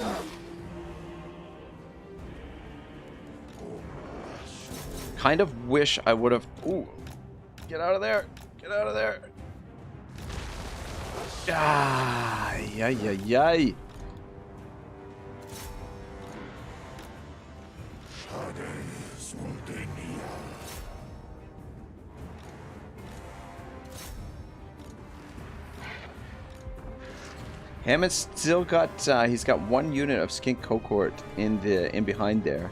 Kind of wish I would have... Ooh! Get out of there! Get out of there! Ah! Yay, yay, yay! Hammond's still got, he's got one unit of skink cohort in behind there.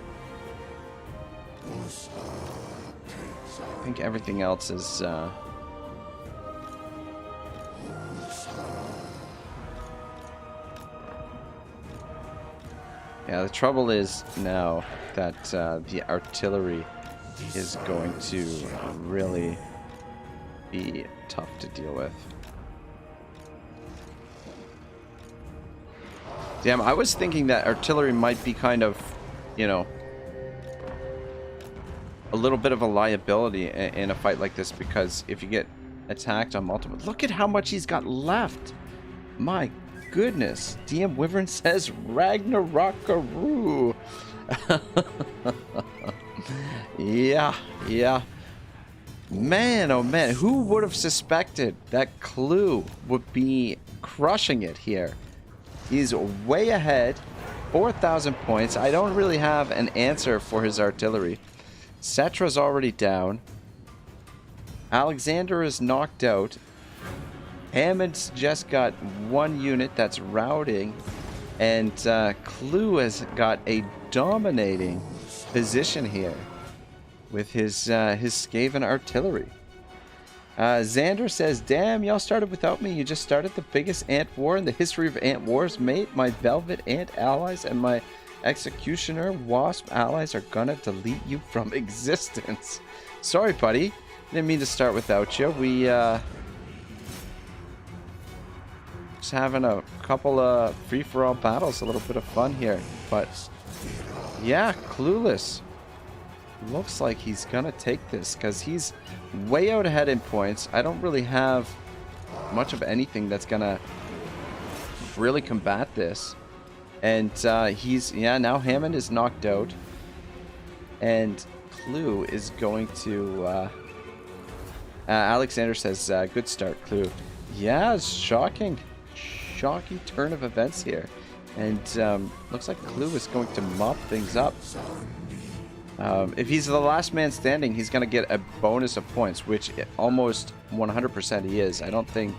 I think everything else is, yeah, the trouble is now that the artillery is going to really be tough to deal with. Damn, I was thinking that artillery might be kind of, you know, a little bit of a liability in a fight like this, because if you get attacked on multiple... Look at how much he's got left! My goodness. DM Wyvern says Ragnarockaroo. Yeah, yeah. Man, oh man, who would have suspected that Clue would be crushing it here? He's way ahead, 4,000 points. I don't really have an answer for his artillery. Cetra's already down. Alexander is knocked out. Hammond's just got one unit that's routing. And Clue has got a dominating position here with his Skaven artillery. Xander says, damn, y'all started without me. You just started the biggest ant war in the history of ant wars, mate. My velvet ant allies and my executioner wasp allies are gonna delete you from existence. Sorry, buddy. Didn't mean to start without you. We, just having a couple of free-for-all battles. A little bit of fun here. But, yeah, Clueless. Looks like he's gonna take this because he's way out ahead in points. I don't really have much of anything that's gonna really combat this. And he's, yeah, now Hammond is knocked out. And Clue is going to, Alexander says, good start, Clue. Yeah, it's shocking. Shocking turn of events here. And looks like Clue is going to mop things up. If he's the last man standing, he's going to get a bonus of points, which almost 100% he is. I don't think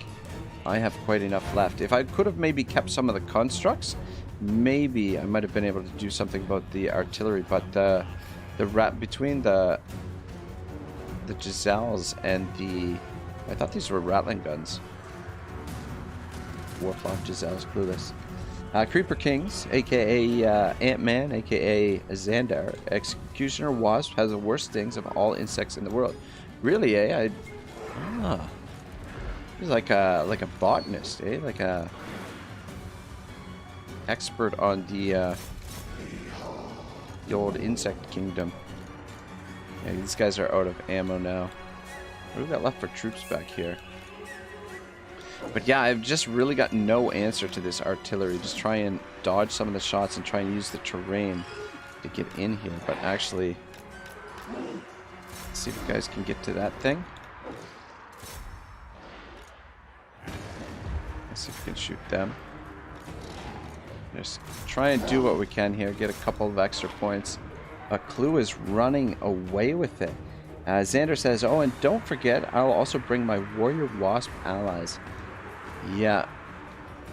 I have quite enough left. If I could have maybe kept some of the constructs, maybe I might have been able to do something about the artillery. But the between the Giselles and the... I thought these were Rattling guns. Warflock, Giselles, Clueless. Creeper Kings, aka Ant-Man, aka Xandar. Executioner Wasp has the worst stings of all insects in the world. Really, eh? He's like a botanist, eh? Like a expert on the old insect kingdom. Yeah, these guys are out of ammo now. What do we got left for troops back here? But yeah, I've just really got no answer to this artillery. Just try and dodge some of the shots and try and use the terrain to get in here. But actually, let's see if you guys can get to that thing. Let's see if we can shoot them. Just try and do what we can here. Get a couple of extra points. Clue is running away with it. Xander says, oh, and don't forget, I'll also bring my Warrior Wasp allies. Yeah,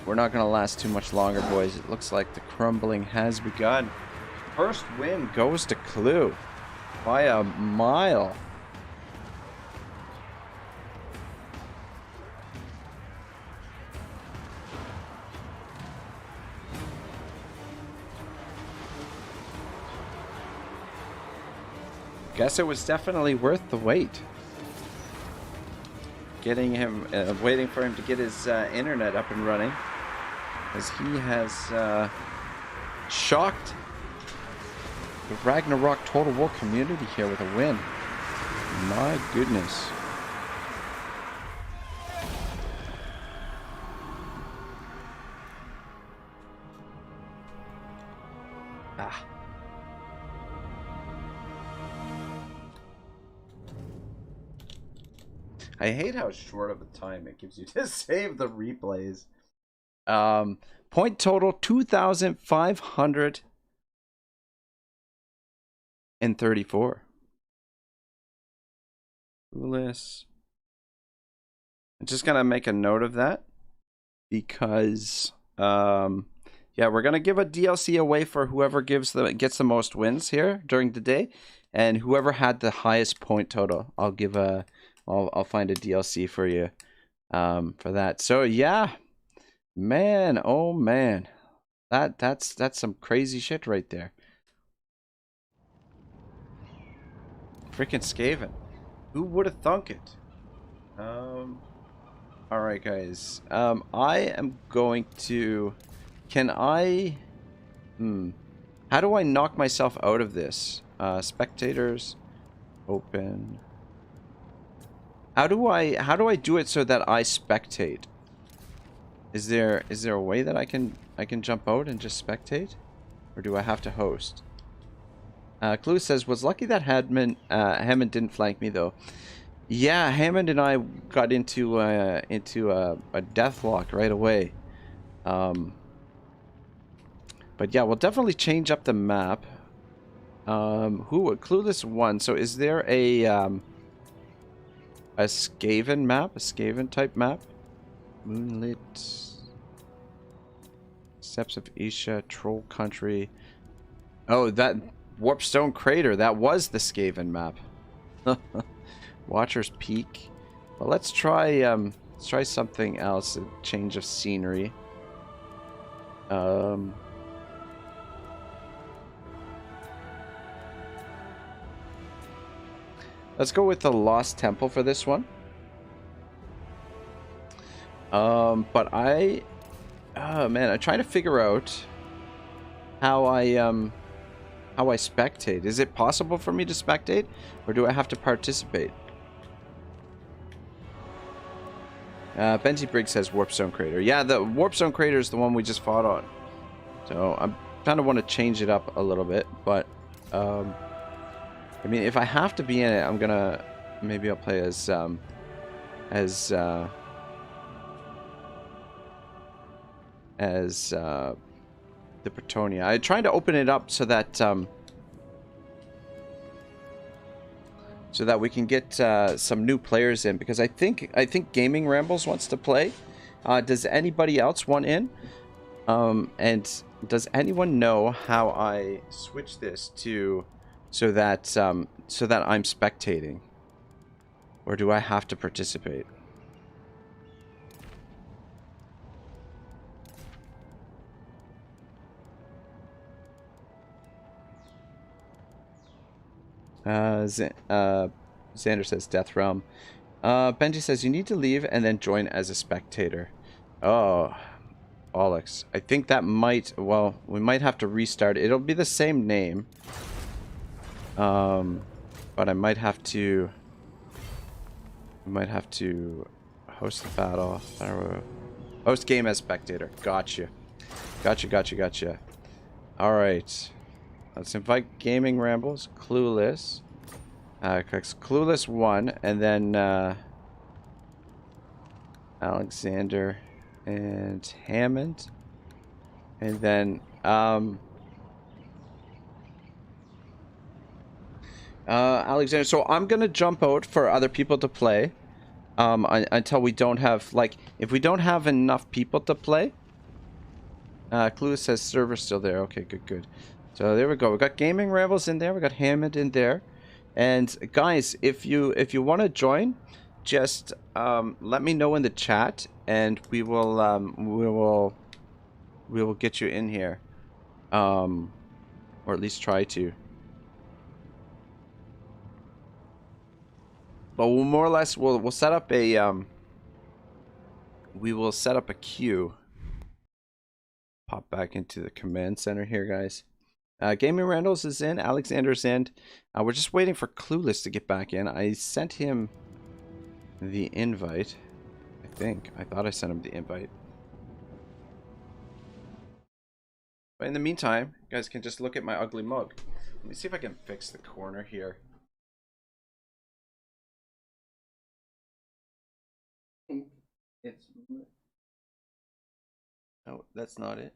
we're not going to last too much longer, boys. It looks like the crumbling has begun. First win goes to Clue by a mile. Guess it was definitely worth the wait. Getting him, waiting for him to get his internet up and running, as he has shocked the Ragnarok Total War community here with a win. My goodness. Ah. I hate how short of a time it gives you to save the replays. Point total 2,534. Clueless. I'm just gonna make a note of that because yeah, we're gonna give a DLC away for whoever gets the most wins here during the day, and whoever had the highest point total, I'll give a I'll find a DLC for you for that. So yeah, man, oh man, that's some crazy shit right there. Freaking Skaven, who would have thunk it? All right, guys. I am going to. Can I? How do I knock myself out of this? Spectators, open. How do I do it so that I spectate? Is there a way that I can jump out and just spectate, or do I have to host? Clue says, was lucky that Hammond didn't flank me though. Yeah, Hammond and I got into a deathlock right away. But yeah, we'll definitely change up the map. Clueless won. So is there a Skaven map? A Skaven type map? Moonlit. Steps of Isha, Troll Country. Oh, that Warpstone Crater. That was the Skaven map. Watcher's Peak. Well, let's try something else, a change of scenery. Let's go with the Lost Temple for this one. But oh man, I'm trying to figure out how I spectate. Is it possible for me to spectate, or do I have to participate? Benji Briggs says Warpstone Crater. Yeah, the Warpstone Crater is the one we just fought on. So I kind of want to change it up a little bit, but I mean, if I have to be in it, I'm gonna maybe I'll play as the Bretonia. I tried to open it up so that we can get some new players in, because I think Gaming Rambles wants to play. Does anybody else want in? And does anyone know how I switch this to so that I'm spectating, or do I have to participate? Xander says Death Realm. Benji says you need to leave and then join as a spectator. Oh, Alex. I think that might... Well, we might have to restart. It'll be the same name. But I might have to... host the battle. Host game as spectator. Gotcha. Gotcha. Alright. Let's invite Gaming Rambles. Clueless. Clueless 1. And then Alexander and Hammond. And then Alexander. So I'm gonna jump out for other people to play until we don't have, like, if we don't have enough people to play. Clueless says server's still there. Okay, good. So there we go. We got Gaming Rambles in there. We got Hammond in there. And guys, if you want to join, just let me know in the chat, and we will get you in here, or at least try to. But we'll more or less we'll set up a we will set up a queue. Pop back into the command center here, guys. Gaming Randalls is in. Alexander's in. We're just waiting for Clueless to get back in. I sent him the invite. I thought I sent him the invite. But in the meantime, you guys can just look at my ugly mug. Let me see if I can fix the corner here. It's... No, that's not it.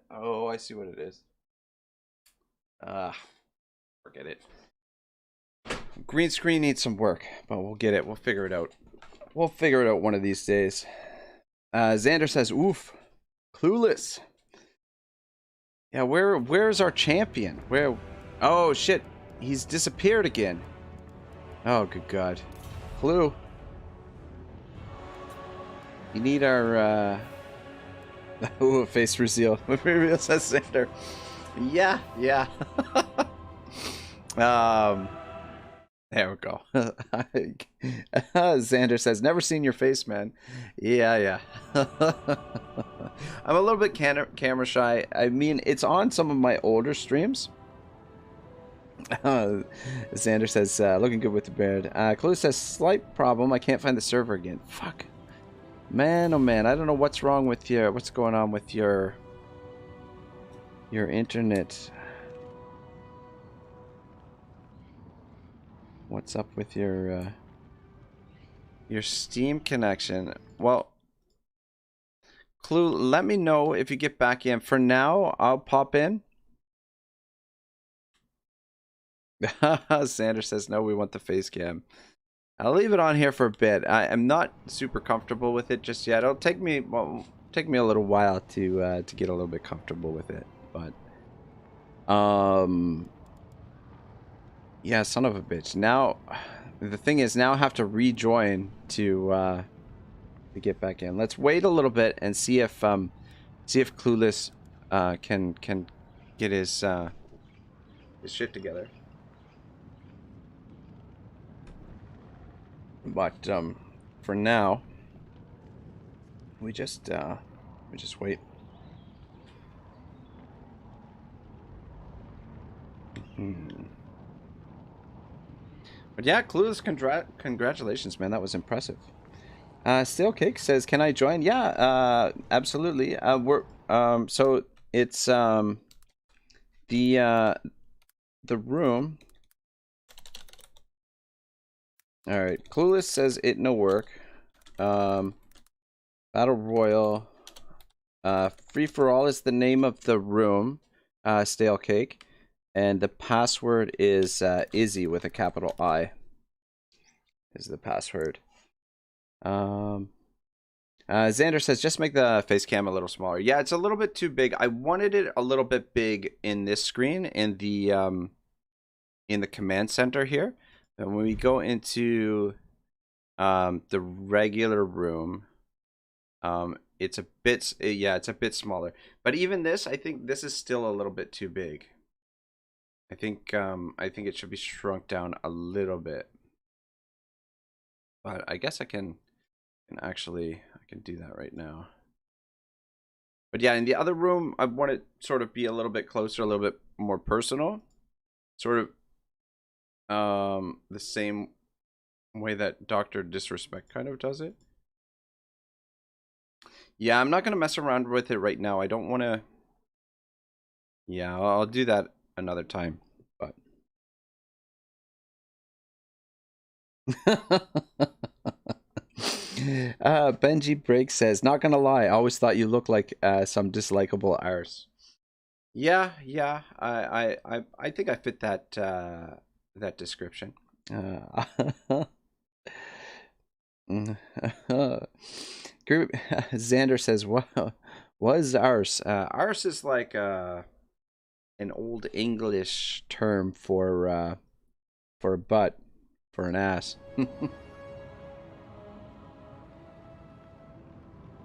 Oh, I see what it is. Forget it. Green screen needs some work, but we'll get it. We'll figure it out. We'll figure it out one of these days. Xander says, oof. Clueless. Yeah, where's our champion? Where? Oh, shit. He's disappeared again. Oh, good God. Clue. You need our, ooh, face reveal. Reveal says Xander. Yeah. There we go. Xander says, never seen your face, man. Yeah. I'm a little bit camera shy. I mean, it's on some of my older streams. Xander says, looking good with the beard. Clue says, slight problem. I can't find the server again. Fuck. Man, oh man, I don't know what's wrong with what's going on with your internet. What's up with your Steam connection? Well, Clue, let me know if you get back in. For now, I'll pop in. Sanders says, no, we want the face cam. I'll leave it on here for a bit. I am not super comfortable with it just yet. It'll take me a little while to get a little bit comfortable with it, but yeah, son of a bitch. Now the thing is, now I have to rejoin to get back in. Let's wait a little bit and see if Clueless can get his shit together. But for now, we just wait. But yeah, Clueless, congratulations, man. That was impressive. Stale Cake says, "Can I join?" Yeah, absolutely. So it's the room. All right. Clueless says it no work. Battle Royal. Free for all is the name of the room. Stale Cake, and the password is Izzy with a capital I. Is the password. Xander says, just make the face cam a little smaller. Yeah, it's a little bit too big. I wanted it a little bit big in this screen, in the command center here. And when we go into the regular room, it's a bit smaller. But even this, I think this is still a little bit too big. I think it should be shrunk down a little bit. But I guess I can do that right now. But yeah, in the other room, I want it sort of be a little bit closer, a little bit more personal. Sort of the same way that Dr. Disrespect kind of does it. Yeah, I'm not going to mess around with it right now. I don't want to... Yeah, I'll do that another time. But... Benji Break says, not gonna lie, I always thought you looked like some dislikable arse. Yeah, I think I fit that that description. Xander says, what is arse? Arse is like an old English term for a butt, for an ass.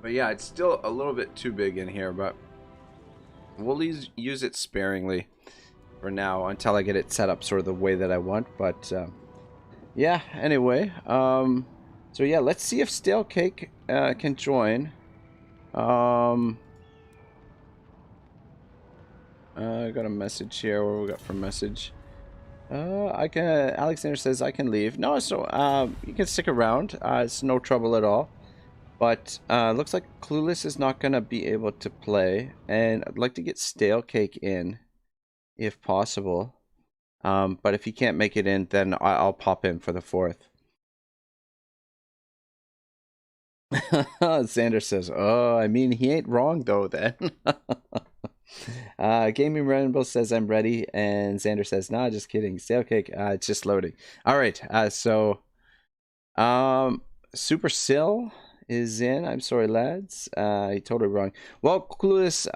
But yeah, it's still a little bit too big in here, but we'll use it sparingly for now until I get it set up sort of the way that I want. But yeah, anyway, so yeah, let's see if Stale Cake can join. I got a message here. What do we got for message? Alexander says I can leave. No, so you can stick around. It's no trouble at all. But looks like Clueless is not going to be able to play. And I'd like to get Stale Cake in, if possible. But if he can't make it in, then I'll pop in for the 4th. Xander says, oh, I mean, he ain't wrong, though, then. Gaming Rainbow says, I'm ready. And Xander says, nah, just kidding. Stale Cake, it's just loading. All right, so... Super Sill is in. I'm sorry, lads. I totally wrong. Well, Clueless,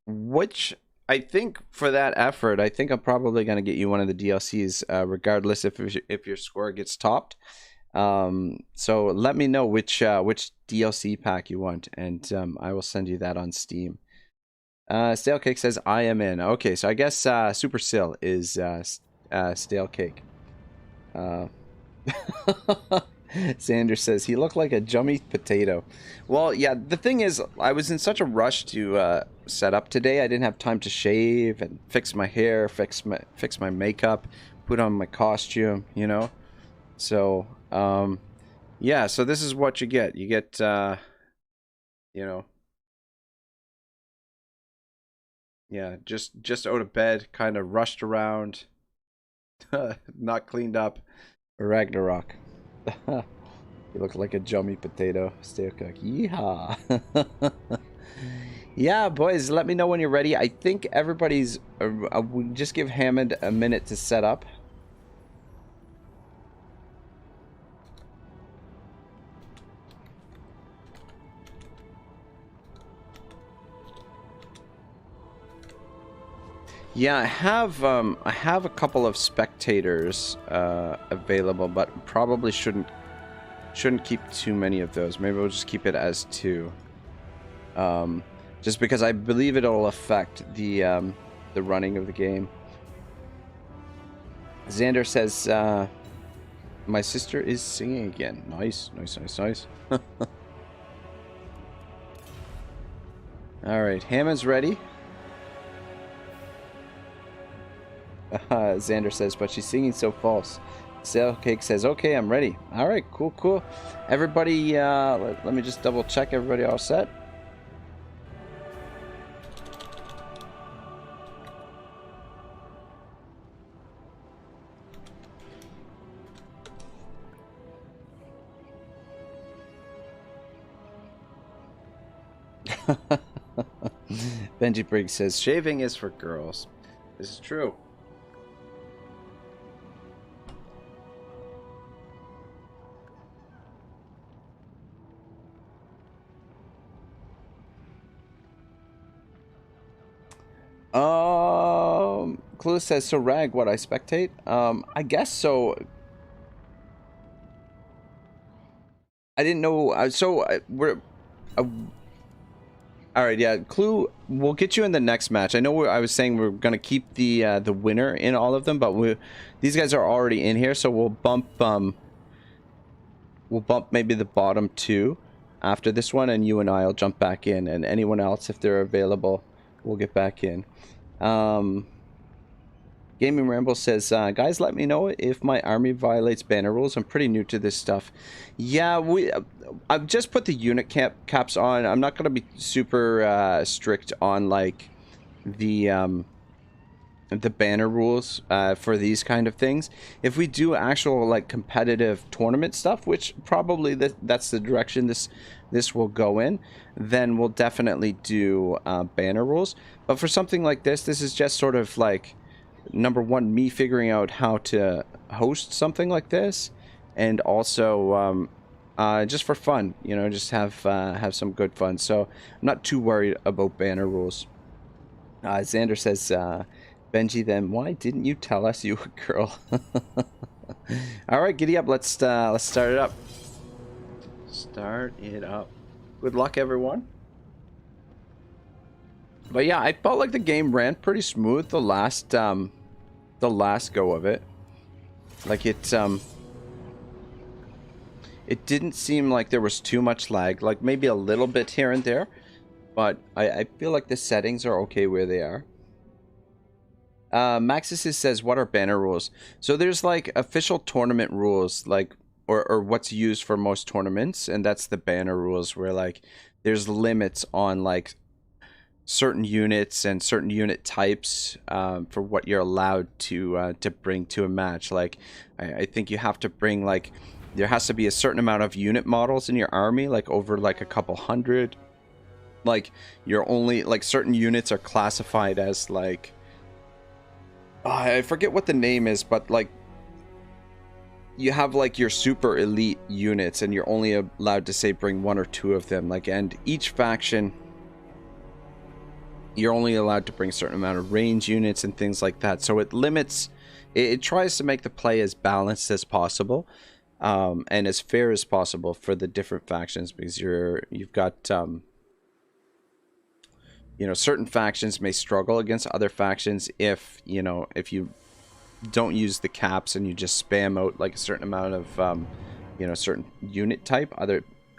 which I think for that effort, I think I'm probably gonna get you one of the DLCs, regardless if your score gets topped. So let me know which DLC pack you want, and I will send you that on Steam. Stale Cake says I am in. Okay, so I guess Super Sill is Stale Cake. Xander says he looked like a jummy potato. Well, yeah, the thing is, I was in such a rush to set up today. I didn't have time to shave and fix my hair, fix my makeup, put on my costume, you know. So, yeah, so this is what you get. You get, you know, yeah, just out of bed, kind of rushed around, not cleaned up. Ragnarok. You look like a jummy potato. Stale Cook. Yeehaw. Yeah, boys, let me know when you're ready. I think everybody's... we'll just give Hammond a minute to set up. Yeah, I have a couple of spectators available, but probably shouldn't keep too many of those. Maybe we'll just keep it as 2. Just because I believe it'll affect the running of the game. Xander says, my sister is singing again. Nice, nice, nice, nice. Alright, Hammond's ready. Xander says, but she's singing so false. Sailcake says, okay, I'm ready. Alright, cool, cool. Everybody, let me just double check. Everybody all set? Benji Briggs says, shaving is for girls. This is true. Clue says, so Rag, what, I spectate? I guess so. I didn't know. We're... Alright, yeah, Clue, we'll get you in the next match. I know I was saying we're going to keep the winner in all of them, but these guys are already in here, so we'll bump maybe the bottom 2 after this one, and you and I will jump back in, and anyone else, if they're available, we'll get back in. Gaming Ramble says, guys, let me know if my army violates banner rules. I'm pretty new to this stuff. Yeah, I've just put the unit caps on. I'm not going to be super strict on, like, the banner rules for these kind of things. If we do actual, like, competitive tournament stuff, which probably that's the direction this will go in, then we'll definitely do banner rules. But for something like this is just sort of like, number one, me figuring out how to host something like this, and also just for fun, you know, just have some good fun. So I'm not too worried about banner rules. Xander says, Benji, then why didn't you tell us you were a girl? All right, giddy up. Let's start it up. Start it up. Good luck, everyone. But yeah, I felt like the game ran pretty smooth the last go of it. Like it didn't seem like there was too much lag, like maybe a little bit here and there, but I feel like the settings are okay where they are. Maxis says, what are banner rules? So there's like official tournament rules, like or what's used for most tournaments, and that's the banner rules, where like there's limits on like certain units and certain unit types for what you're allowed to bring to a match. Like I think you have to bring, like, there has to be a certain amount of unit models in your army, like over like a couple hundred. Like you're only, like, certain units are classified as like, I forget what the name is, but like you have like your super elite units, and you're only allowed to say bring 1 or 2 of them. Like, and each faction, you're only allowed to bring a certain amount of range units and things like that. So it limits, it tries to make the play as balanced as possible, and as fair as possible for the different factions, because you've got you know, certain factions may struggle against other factions if, you know, if you don't use the caps and you just spam out like a certain amount of you know, certain unit type.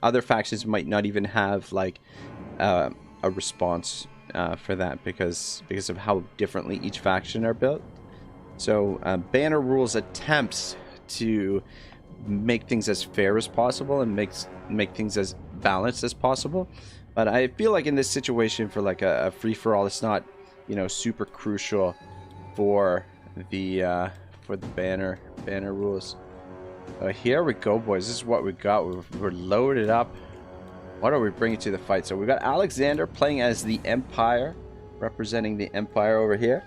Other factions might not even have like a response for that, because of how differently each faction are built. So banner rules attempts to make things as fair as possible and make things as balanced as possible. But I feel like in this situation, for like a free-for-all, it's not, you know, super crucial for the banner rules. Here we go, boys. This is what we got. We're loaded up. What are we bringing to the fight? So we got Alexander playing as the Empire, representing the Empire over here.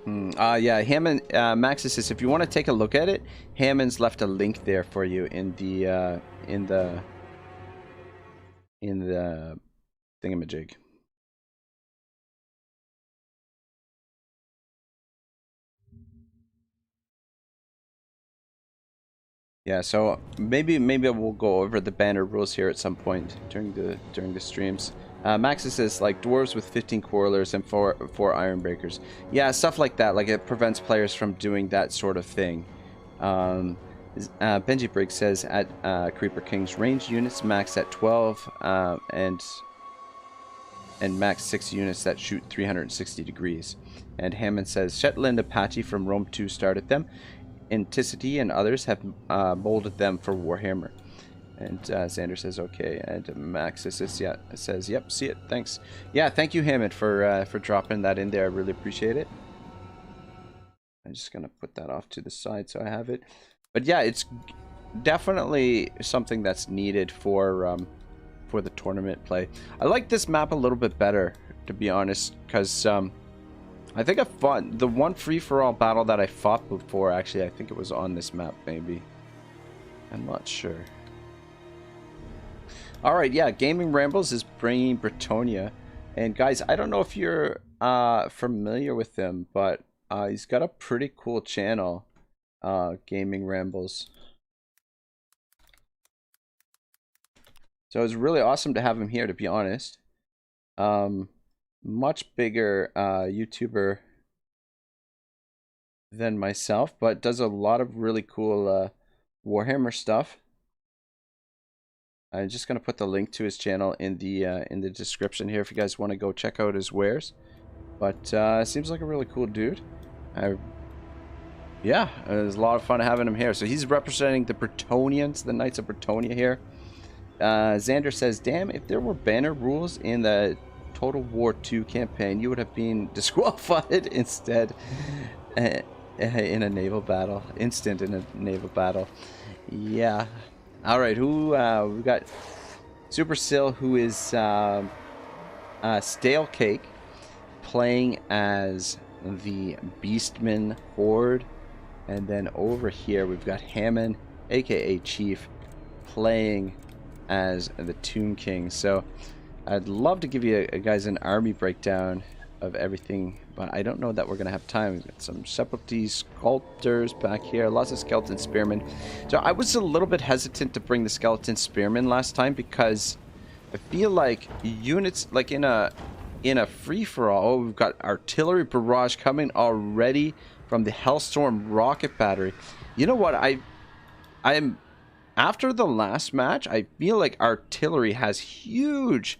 Yeah, Hammond, Maxis says, if you want to take a look at it, Hammond's left a link there for you in the thingamajig. Yeah, so maybe we'll go over the banner rules here at some point during the streams. Max says like dwarves with 15 quarrelers and four iron breakers. Yeah, stuff like that. Like it prevents players from doing that sort of thing. Benji Briggs says at Creeper Kings, ranged units max at 12 and max 6 units that shoot 360 degrees. And Hammond says Shetland Apache from Rome 2 started them. Anticity and others have molded them for Warhammer. And Xander says okay, and Max says yep, see it, thanks. Yeah, thank you, Hammond, for dropping that in there. I really appreciate it. I'm just gonna put that off to the side so I have it. But yeah, it's definitely something that's needed for the tournament play. I like this map a little bit better, to be honest, because I think I fought the one free-for-all battle that I fought before. Actually, I think it was on this map, maybe. I'm not sure. All right, yeah, Gaming Rambles is bringing Bretonia, and guys, I don't know if you're familiar with him, but he's got a pretty cool channel, Gaming Rambles. So it's really awesome to have him here, to be honest. Much bigger YouTuber than myself, but does a lot of really cool Warhammer stuff. I'm just gonna put the link to his channel in the description here if you guys want to go check out his wares. But seems like a really cool dude. Yeah, it was a lot of fun having him here. So he's representing the Bretonians, the Knights of Bretonia here. Xander says, damn, if there were banner rules in the Total War 2 campaign, you would have been disqualified instead in a naval battle. Instant in a naval battle. Yeah. Alright, who we got Super Sill, who is Stale Cake, playing as the Beastman Horde. And then over here we've got Hammond, aka Chief, playing as the Tomb King. So I'd love to give you guys an army breakdown of everything, but I don't know that we're gonna have time. We've got some Sepulty Sculptors back here, lots of Skeleton Spearmen. So I was a little bit hesitant to bring the Skeleton Spearmen last time because I feel like units like in a free-for-all, we've got artillery barrage coming already from the Hellstorm rocket battery. You know what, I'm after the last match, I feel like artillery has huge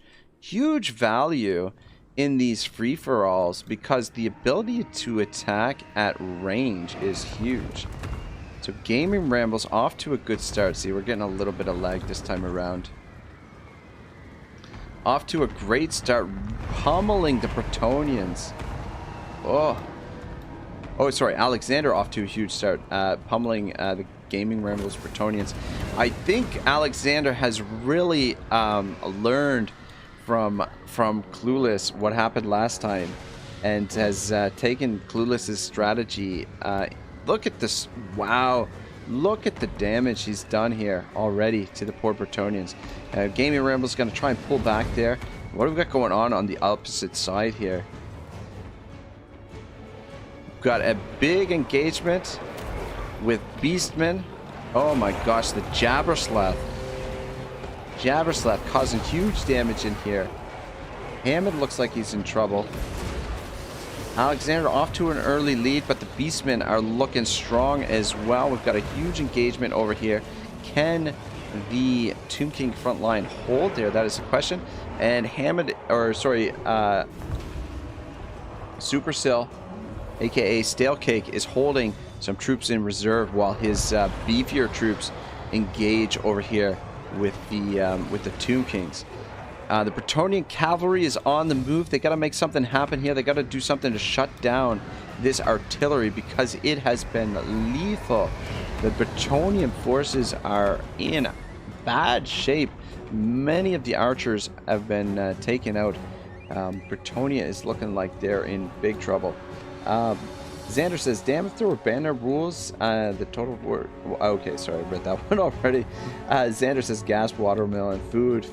value in these free-for-alls because the ability to attack at range is huge. So Gaming Rambles off to a good start. See, we're getting a little bit of lag this time around. Off to a great start, pummeling the Bretonians. Oh, sorry, Alexander off to a huge start, pummeling the Gaming Rambles Bretonians. I think Alexander has really learned from Clueless what happened last time, and has taken Clueless's strategy. Look at this! Wow, look at the damage he's done here already to the poor Bretonians. Gaming Ramble's going to try and pull back there. What have we got going on the opposite side here? We've got a big engagement with Beastmen. Oh my gosh, the Jabberslath causing huge damage in here. Hammond looks like he's in trouble. Alexander off to an early lead, but the Beastmen are looking strong as well. We've got a huge engagement over here. Can the Tomb King front line hold there? That is the question. And Hammond, or sorry, Super Sill, aka Stale Cake, is holding some troops in reserve while his beefier troops engage over here with the Tomb Kings. The Bretonian cavalry is on the move. They got to make something happen here. They got to do something to shut down this artillery because it has been lethal. The Bretonian forces are in bad shape. Many of the archers have been taken out. Bretonia is looking like they're in big trouble. Xander says, damn, if there were banner rules, the total word. Okay, sorry, I read that one already. Xander says, gas, watermelon, food.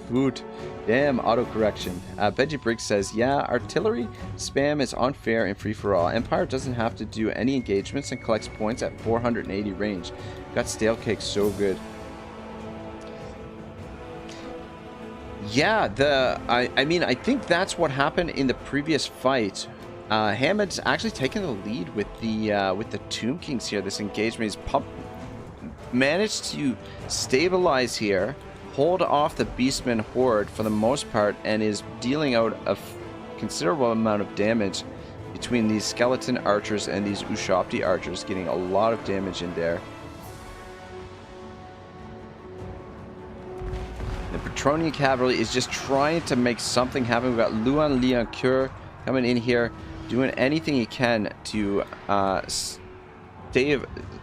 Damn, autocorrection. Benji Briggs says, yeah, artillery spam is unfair and free for all. Empire doesn't have to do any engagements and collects points at 480 range. Got stale cake so good. Yeah, I mean, I think that's what happened in the previous fight. Hammond's actually taken the lead with the Tomb Kings here. This engagement, he's managed to stabilize here, hold off the Beastman horde for the most part, and is dealing out a considerable amount of damage between these skeleton archers and these Ushabti archers, getting a lot of damage in there. The Petronian cavalry is just trying to make something happen. We've got Luan Liancourt coming in here, doing anything he can to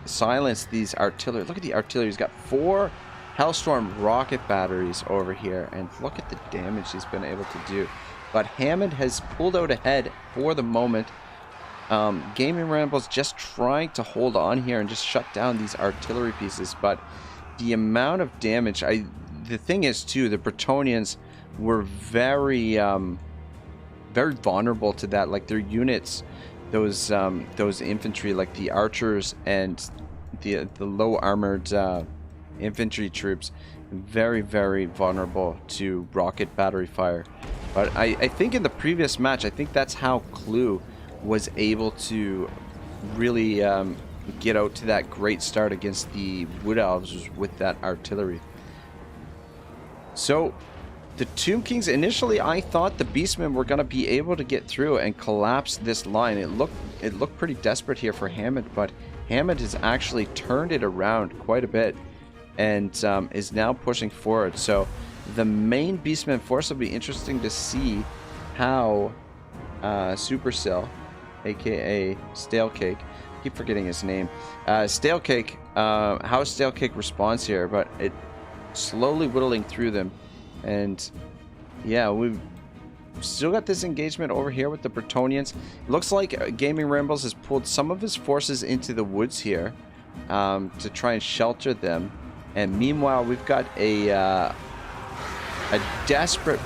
silence these artillery. Look at the artillery. He's got 4 Hellstorm rocket batteries over here, and look at the damage he's been able to do. But Hammond has pulled out ahead for the moment. Gaming Ramble's just trying to hold on here and just shut down these artillery pieces, but the amount of damage, the thing is too, the Bretonians were very vulnerable to that. Like their units, those infantry, like the archers and the low armored infantry troops, very vulnerable to rocket battery fire. But I think in the previous match, I think that's how Clue was able to really get out to that great start against the Wood Elves with that artillery. So the Tomb Kings, initially I thought the Beastmen were going to be able to get through and collapse this line. It looked pretty desperate here for Hammond, but Hammond has actually turned it around quite a bit and is now pushing forward. So the main Beastman force will be interesting to see how Supercell, aka Stale Cake, I keep forgetting his name, Stale Cake, how Stale Cake responds here, but it slowly whittling through them. And yeah, we've still got this engagement over here with the Bretonians. Looks like Gaming Rambles has pulled some of his forces into the woods here to try and shelter them. And meanwhile, we've got a desperate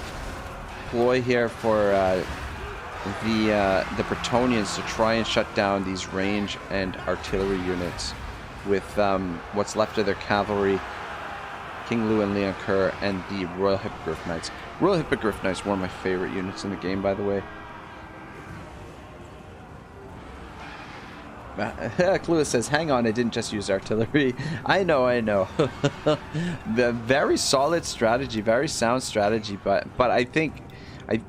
ploy here for the Bretonians to try and shut down these range and artillery units with what's left of their cavalry, King Lu and Liancourt, and the Royal Hippogriff Knights. Royal Hippogriff Knights, one of my favorite units in the game, by the way. Clueless says, hang on, I didn't just use artillery. I know. Very solid strategy, very sound strategy, but I think,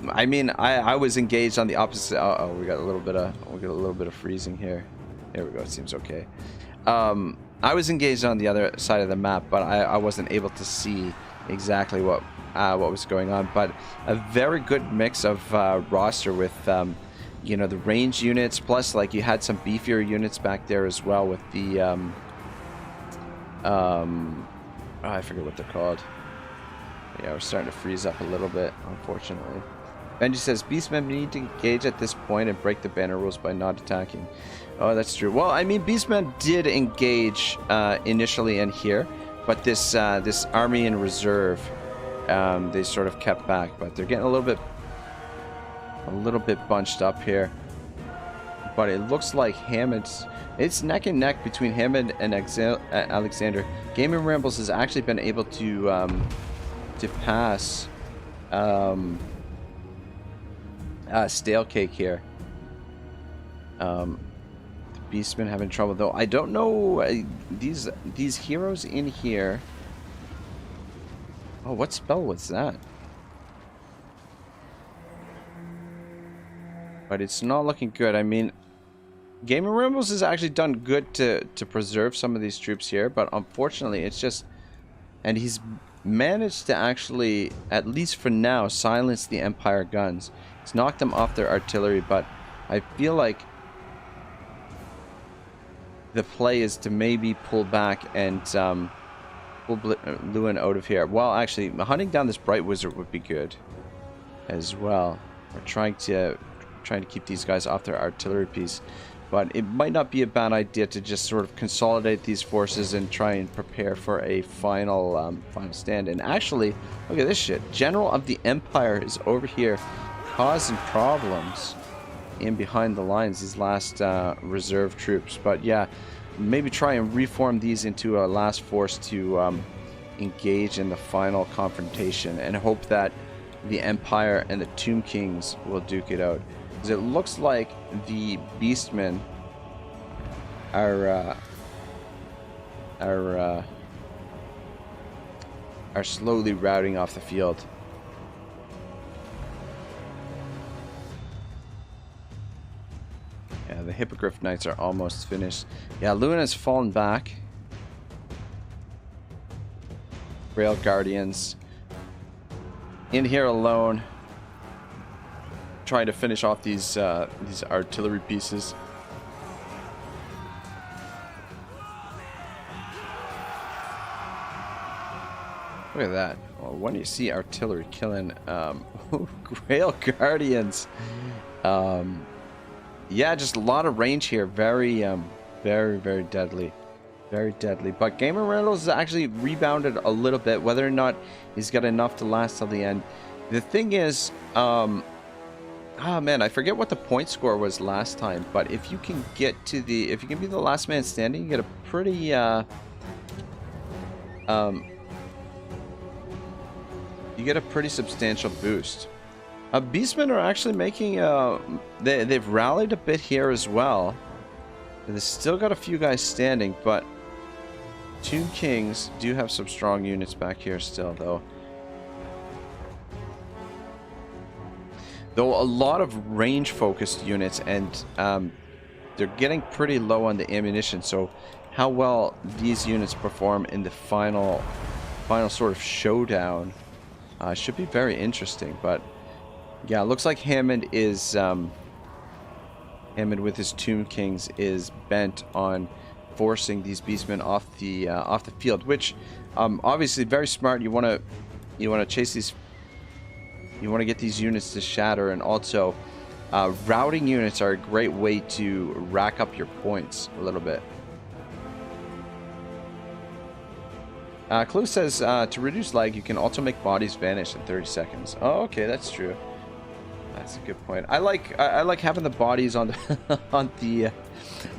I mean, I was engaged on the opposite. Oh, we got a little bit of freezing here. There we go. It seems okay. I was engaged on the other side of the map, but I wasn't able to see exactly what was going on. But a very good mix of roster with you know, the range units, plus like you had some beefier units back there as well with the I forget what they're called. Yeah, we're starting to freeze up a little bit, unfortunately. Benji says, Beastmen need to engage at this point and break the banner rules by not attacking. Oh, that's true. Well, I mean, Beastmen did engage initially in here, but this army in reserve, they sort of kept back, but they're getting a little bit bunched up here. But it looks like Hammond's, it's neck and neck between Hammond and Alexander. Gaming Rambles has actually been able to pass Stale Cake here. The Beastmen having trouble though. I don't know these heroes in here. Oh, what spell was that? But it's not looking good. I mean, Gaming Rambles has actually done good to preserve some of these troops here, but unfortunately it's just, and he's managed to actually, at least for now, silence the Empire guns. He's knocked them off their artillery, but I feel like the play is to maybe pull back and pull Lewin out of here. Well, actually, hunting down this Bright Wizard would be good as well. We're trying to keep these guys off their artillery piece. But it might not be a bad idea to just sort of consolidate these forces and try and prepare for a final stand. And actually, look at this shit. General of the Empire is over here causing problems in behind the lines, these last reserve troops. But yeah, maybe try and reform these into a last force to engage in the final confrontation and hope that the Empire and the Tomb Kings will duke it out. Because it looks like the Beastmen are slowly routing off the field. Yeah, the Hippogriff Knights are almost finished. Yeah, Luna has fallen back. Rail Guardians in here alone, trying to finish off these artillery pieces. Look at that. Well, when you see artillery killing Rail Guardians, yeah, just a lot of range here. Very, very deadly. Very deadly. But Gamer Reynolds has actually rebounded a little bit. Whether or not he's got enough to last till the end. The thing is, man, I forget what the point score was last time. But if you can get to the, if you can be the last man standing, you get a pretty, you get a pretty substantial boost. Beastmen are actually making, they've rallied a bit here as well. They've still got a few guys standing, but Tomb Kings do have some strong units back here still, though. Though a lot of range-focused units, and they're getting pretty low on the ammunition, so how well these units perform in the final sort of showdown should be very interesting. But yeah, it looks like Hammond is Hammond with his Tomb Kings is bent on forcing these Beastmen off the field, which obviously very smart. You want to chase these. You want to get these units to shatter, and also routing units are a great way to rack up your points a little bit. Clue says to reduce lag, you can also make bodies vanish in 30 seconds. Oh, okay, that's true. That's a good point. I like having the bodies on the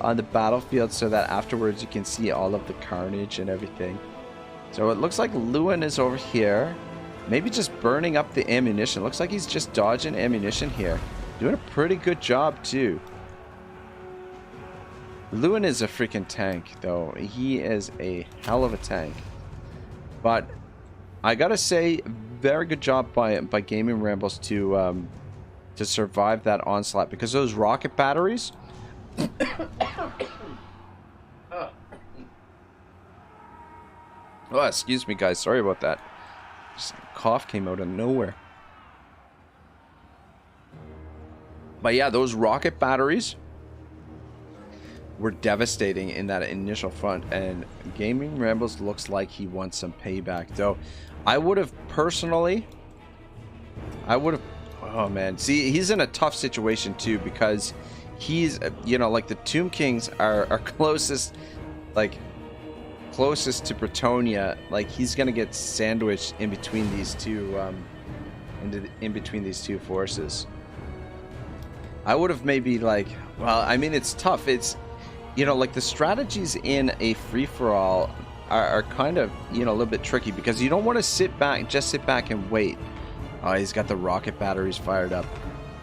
on the battlefield so that afterwards you can see all of the carnage and everything. So it looks like Lewin is over here, maybe just burning up the ammunition. Looks like he's just dodging ammunition here, doing a pretty good job too. Lewin is a freaking tank, though. He is a hell of a tank. But I gotta say, very good job by Gaming Rambles to survive that onslaught, because those rocket batteries. Oh, excuse me, guys. Sorry about that. Just a cough came out of nowhere. But yeah, those rocket batteries were devastating in that initial front, and Gaming Rambles looks like he wants some payback. Though I would have personally, oh man, see, he's in a tough situation too, because he's, you know, like the Tomb Kings are closest, like closest to Bretonia. Like he's gonna get sandwiched in between these two, in between these two forces. I would have maybe like, well, I mean, it's tough. It's, you know, like the strategies in a free-for-all are kind of, you know, a little bit tricky, because you don't want to sit back and wait. Oh, he's got the rocket batteries fired up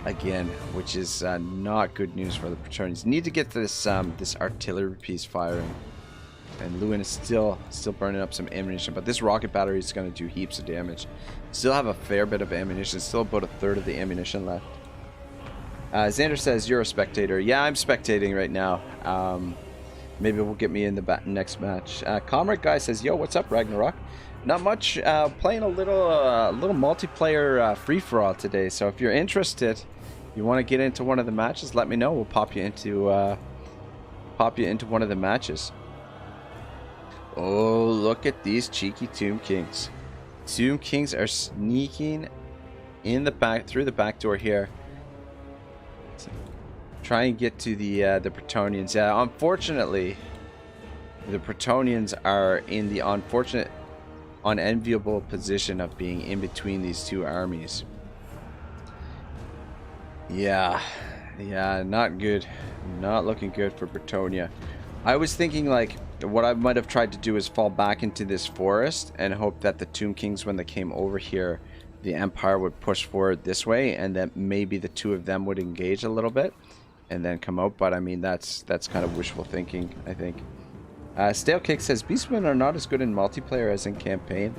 again, which is not good news for the Praetorians. Need to get this this artillery piece firing, and Lewin is still burning up some ammunition, but this rocket battery is going to do heaps of damage. Still have a fair bit of ammunition, still about a third of the ammunition left. Xander says, you're a spectator. Yeah, I'm spectating right now. Maybe we'll get me in the next match. Comrade Guy says, yo, what's up, Ragnarok? Not much. Playing a little multiplayer free-for-all today. So if you're interested, you want to get into one of the matches, let me know. We'll pop you into one of the matches. Oh, look at these cheeky Tomb Kings. Tomb Kings are sneaking in the back, through the back door here. Try and get to the Bretonnians. Yeah, unfortunately, the Bretonnians are in the unenviable position of being in between these two armies. Yeah, not good. Not looking good for Bretonia. I was thinking, like, what I might have tried to do is fall back into this forest and hope that the Tomb Kings, when they came over here, the Empire would push forward this way, and that maybe the two of them would engage a little bit and then come out. But I mean, that's kind of wishful thinking, I think. Stale Cake says Beastmen are not as good in multiplayer as in campaign.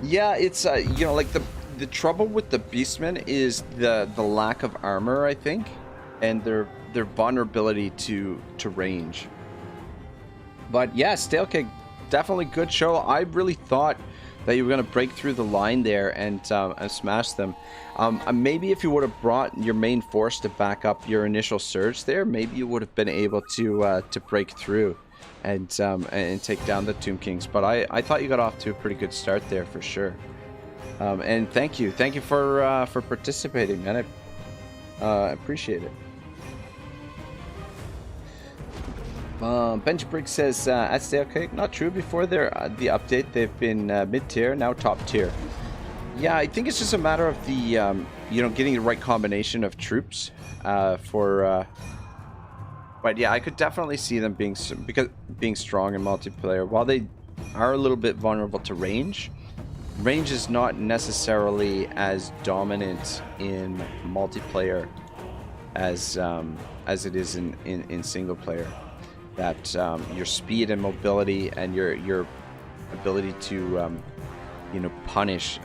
Yeah, it's you know, like the trouble with the Beastmen is the lack of armor, I think, and their vulnerability to range. But yeah, Stale Cake, definitely good show. I really thought that you were going to break through the line there and smash them. Maybe if you would have brought your main force to back up your initial surge there, maybe you would have been able to break through and take down the Tomb Kings. But I thought you got off to a pretty good start there for sure. And thank you for participating, man. I appreciate it. Benji Briggs says at Stale Cake, not true. Before the update, they've been mid-tier, now top tier. Yeah, I think it's just a matter of the you know, getting the right combination of troops for. But yeah, I could definitely see them being strong in multiplayer. While they are a little bit vulnerable to range, range is not necessarily as dominant in multiplayer as it is in single player. That your speed and mobility and your ability to you know, punish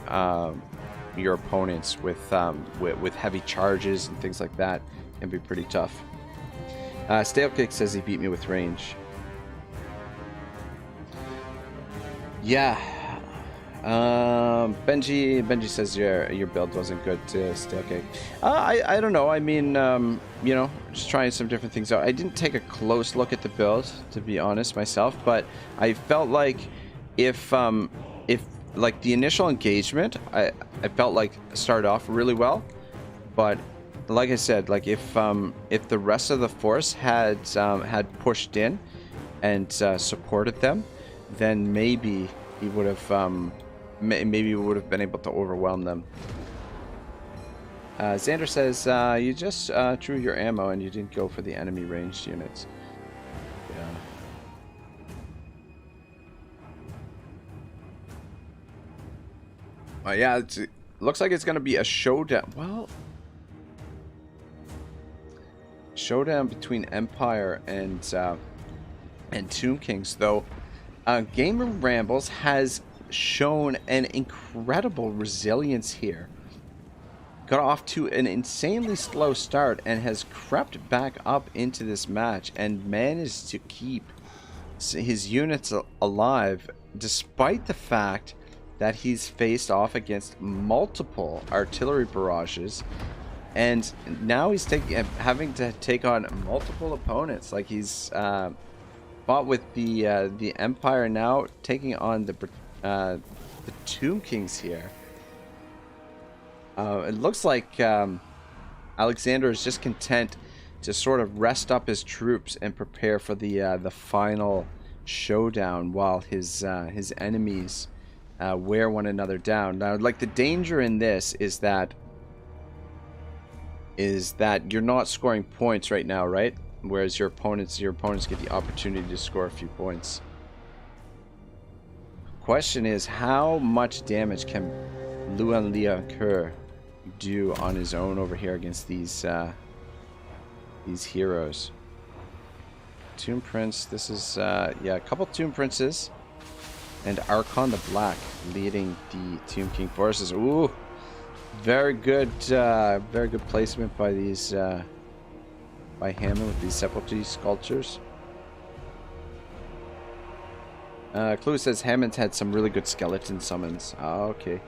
your opponents with heavy charges and things like that can be pretty tough. Stale Cake says he beat me with range. Yeah. Benji says your build wasn't good to Stale Cake. I don't know. I mean, you know, just trying some different things out. I didn't take a close look at the build, to be honest myself, but I felt like if like the initial engagement, I felt like started off really well, but like I said, like if the rest of the force had pushed in and supported them, then maybe he would have maybe we would have been able to overwhelm them. Xander says you just drew your ammo and you didn't go for the enemy ranged units. Yeah. Yeah, it looks like it's going to be a showdown. Well, showdown between Empire and Tomb Kings, though. Gamer Rambles has shown an incredible resilience here. Got off to an insanely slow start and has crept back up into this match and managed to keep his units alive despite the fact that he's faced off against multiple artillery barrages, and now he's having to take on multiple opponents. Like he's fought with the Empire, now taking on the Tomb Kings here. It looks like Alexander is just content to sort of rest up his troops and prepare for the final showdown while his enemies wear one another down. Now, like, the danger in this is that you're not scoring points right now, right? Whereas your opponents get the opportunity to score a few points. Question is, how much damage can Luan Liancourt do on his own over here against these heroes? Tomb Prince, this is yeah, a couple Tomb Princes and Archon the Black leading the Tomb King forces. Ooh, very good placement by these by Hammond with these Sepulchre sculptures. Clue says Hammond's had some really good skeleton summons. Oh, okay.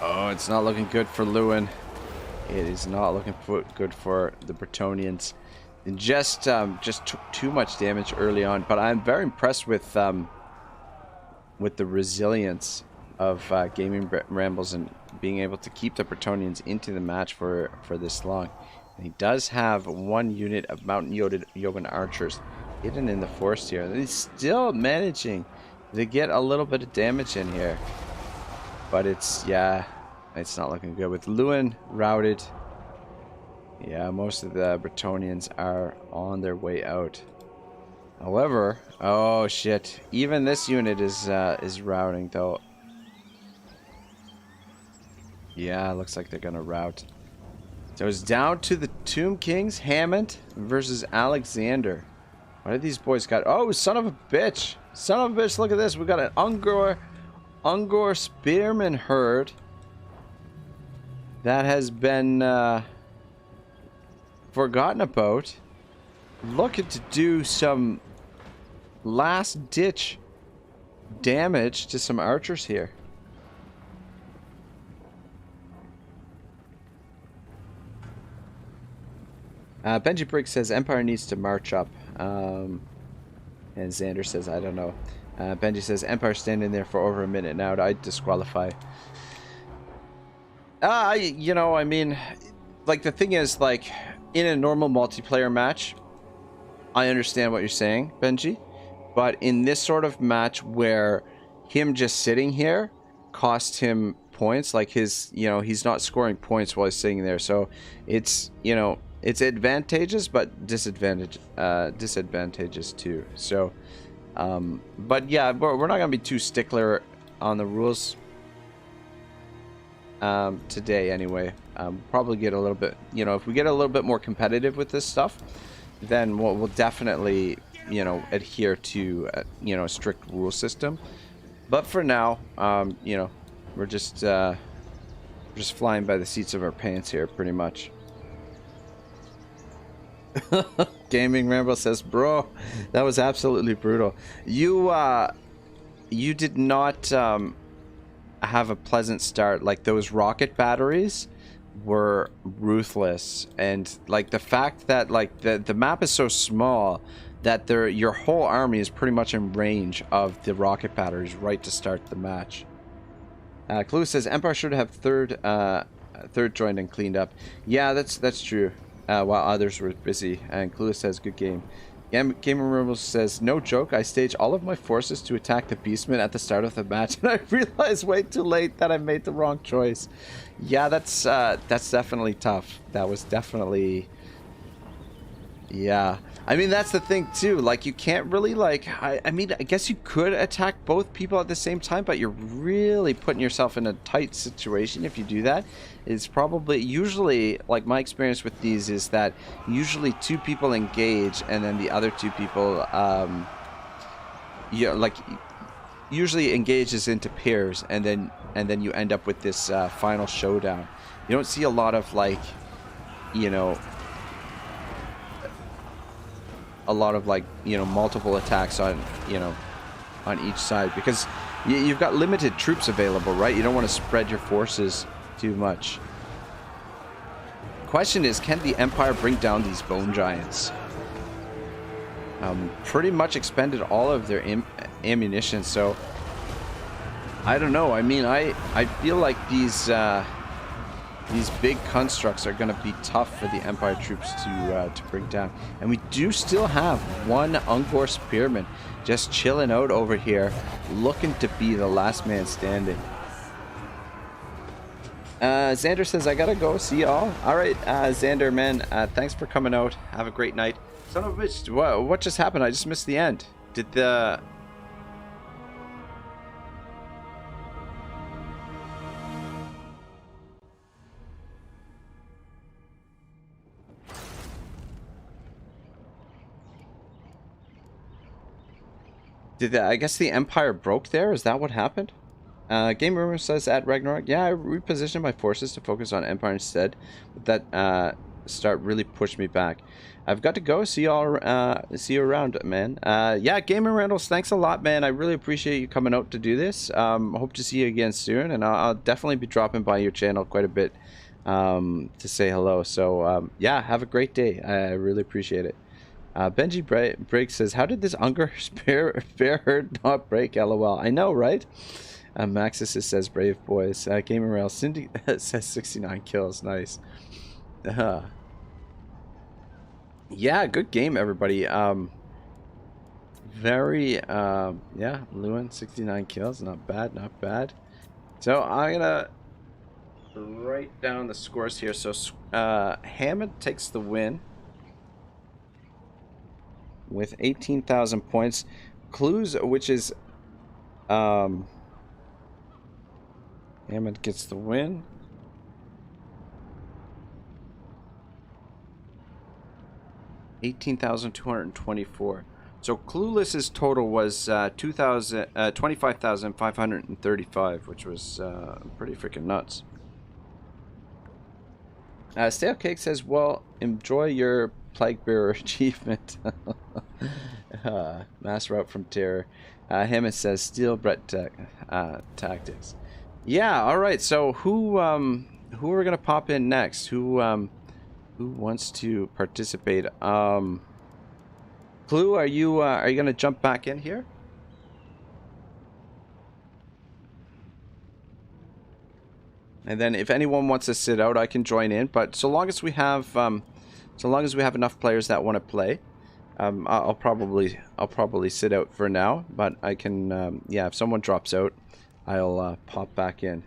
Oh, it's not looking good for Lewin. It is not looking good for the Bretonnians. And just took too much damage early on. But I'm very impressed with the resilience of gaming rambles and being able to keep the Bretonians into the match for this long. And he does have one unit of Mountain Yeoman archers hidden in the forest here. And he's still managing to get a little bit of damage in here. But it's, yeah, it's not looking good. With Lewin routed, yeah, most of the Bretonians are on their way out. However, oh shit, even this unit is routing though. Yeah, looks like they're gonna rout. So it's down to the Tomb Kings, Hammond versus Alexander. What have these boys got? Oh, son of a bitch! Son of a bitch! Look at this. We got an Ungor Spearman herd that has been forgotten about. Looking to do some last-ditch damage to some archers here. Benji Briggs says Empire needs to march up. And Xander says, I don't know. Benji says Empire standing there for over a minute now. I'd disqualify. You know, I mean, like the thing is, like in a normal multiplayer match, I understand what you're saying, Benji. But in this sort of match where him just sitting here cost him points, like his, you know, he's not scoring points while he's sitting there. So it's, you know, it's advantageous, but disadvantageous too. So, but yeah, we're not gonna be too stickler on the rules today anyway. Probably get a little bit, you know, if we get a little bit more competitive with this stuff, then we'll definitely, you know, adhere to you know, a strict rule system. But for now, you know, we're just flying by the seats of our pants here, pretty much. Gaming Rambo says, bro, that was absolutely brutal. You did not have a pleasant start. Like, those rocket batteries were ruthless, and like the fact that like the map is so small that your whole army is pretty much in range of the rocket batteries right to start the match. Clue says Empire should have third joined and cleaned up. Yeah, that's true. While others were busy. And Clue says good game. Gamer Rumbles says, no joke, I staged all of my forces to attack the Beastmen at the start of the match, and I realized way too late that I made the wrong choice. Yeah, that's definitely tough. That was definitely... Yeah. I mean, that's the thing, too. Like, you can't really, like... I mean, I guess you could attack both people at the same time, but you're really putting yourself in a tight situation if you do that. It's probably... Usually, like, my experience with these is that usually two people engage, and then the other two people, yeah, like, usually engages into pairs, and then you end up with this final showdown. You don't see a lot of, like, you know... a lot of, like, you know, multiple attacks on, you know, on each side, because you've got limited troops available, right? You don't want to spread your forces too much. Question is, can the Empire bring down these bone giants? Pretty much expended all of their ammunition, so I don't know. I mean, I feel like these big constructs are going to be tough for the Empire troops to bring down. And we do still have one Ungor Spearman just chilling out over here, looking to be the last man standing. Xander says, I gotta go. See y'all. Alright, Xander, man, thanks for coming out. Have a great night. Son of a bitch, what just happened? I just missed the end. Did the... I guess the Empire broke there? Is that what happened? Game Rumor says at Ragnarok, yeah, I repositioned my forces to focus on Empire instead. But that start really pushed me back. I've got to go. See you around, man. Yeah, Gamer Randalls, thanks a lot, man. I really appreciate you coming out to do this. Hope to see you again soon, and I'll definitely be dropping by your channel quite a bit to say hello. So yeah, have a great day. I really appreciate it. Benji Briggs says, how did this Ungor bear herd not break? LOL. I know, right? Maxis says brave boys. Gamer Rail Cindy says 69 kills. Nice. Yeah, good game, everybody. Yeah, Lewin 69 kills. Not bad, not bad. So I'm gonna write down the scores here. So Hammond takes the win with 18,000 points. Clues, which is Hammond gets the win. $18,224. So Clueless's total was 25,535, which was pretty freaking nuts. Stale Cake says, "Well, enjoy your Plague Bearer achievement." Mass route from Terror. Hammond says, "Steel Brett tactics." Yeah. All right. So who are we gonna pop in next? Who wants to participate? Clue, are you gonna jump back in here? And then if anyone wants to sit out, I can join in. But so long as we have enough players that want to play, I'll probably sit out for now. But I can, yeah, if someone drops out, I'll pop back in.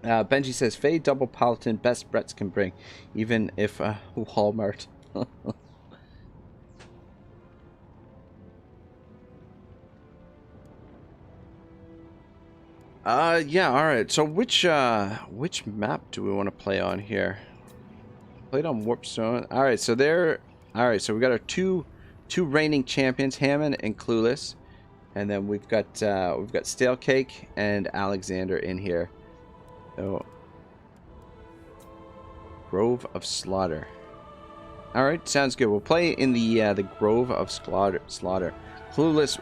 Benji says, "Faye double Paladin, best Bretts can bring, even if Walmart." Yeah, all right. So which map do we want to play on here? Played on Warpstone. All right, so so we got our two reigning champions, Hammond and Clueless, and then we've got Stale Cake and Alexander in here. So Grove of Slaughter. All right, sounds good. We'll play in the Grove of Slaughter. Clueless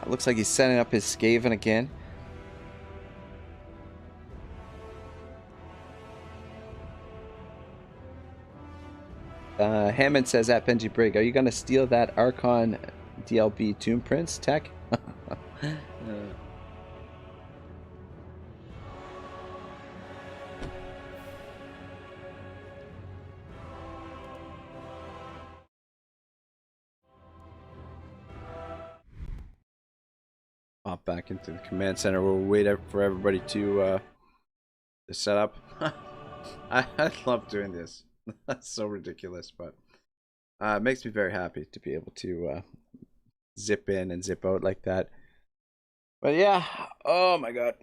looks like he's setting up his Skaven again. Hammond says at Benji Brig, "Are you gonna steal that Archon DLB Tomb Prince tech?" Hop back into the command center. We'll wait for everybody to set up. I love doing this. That's so ridiculous, but it makes me very happy to be able to zip in and zip out like that. But yeah, oh my god.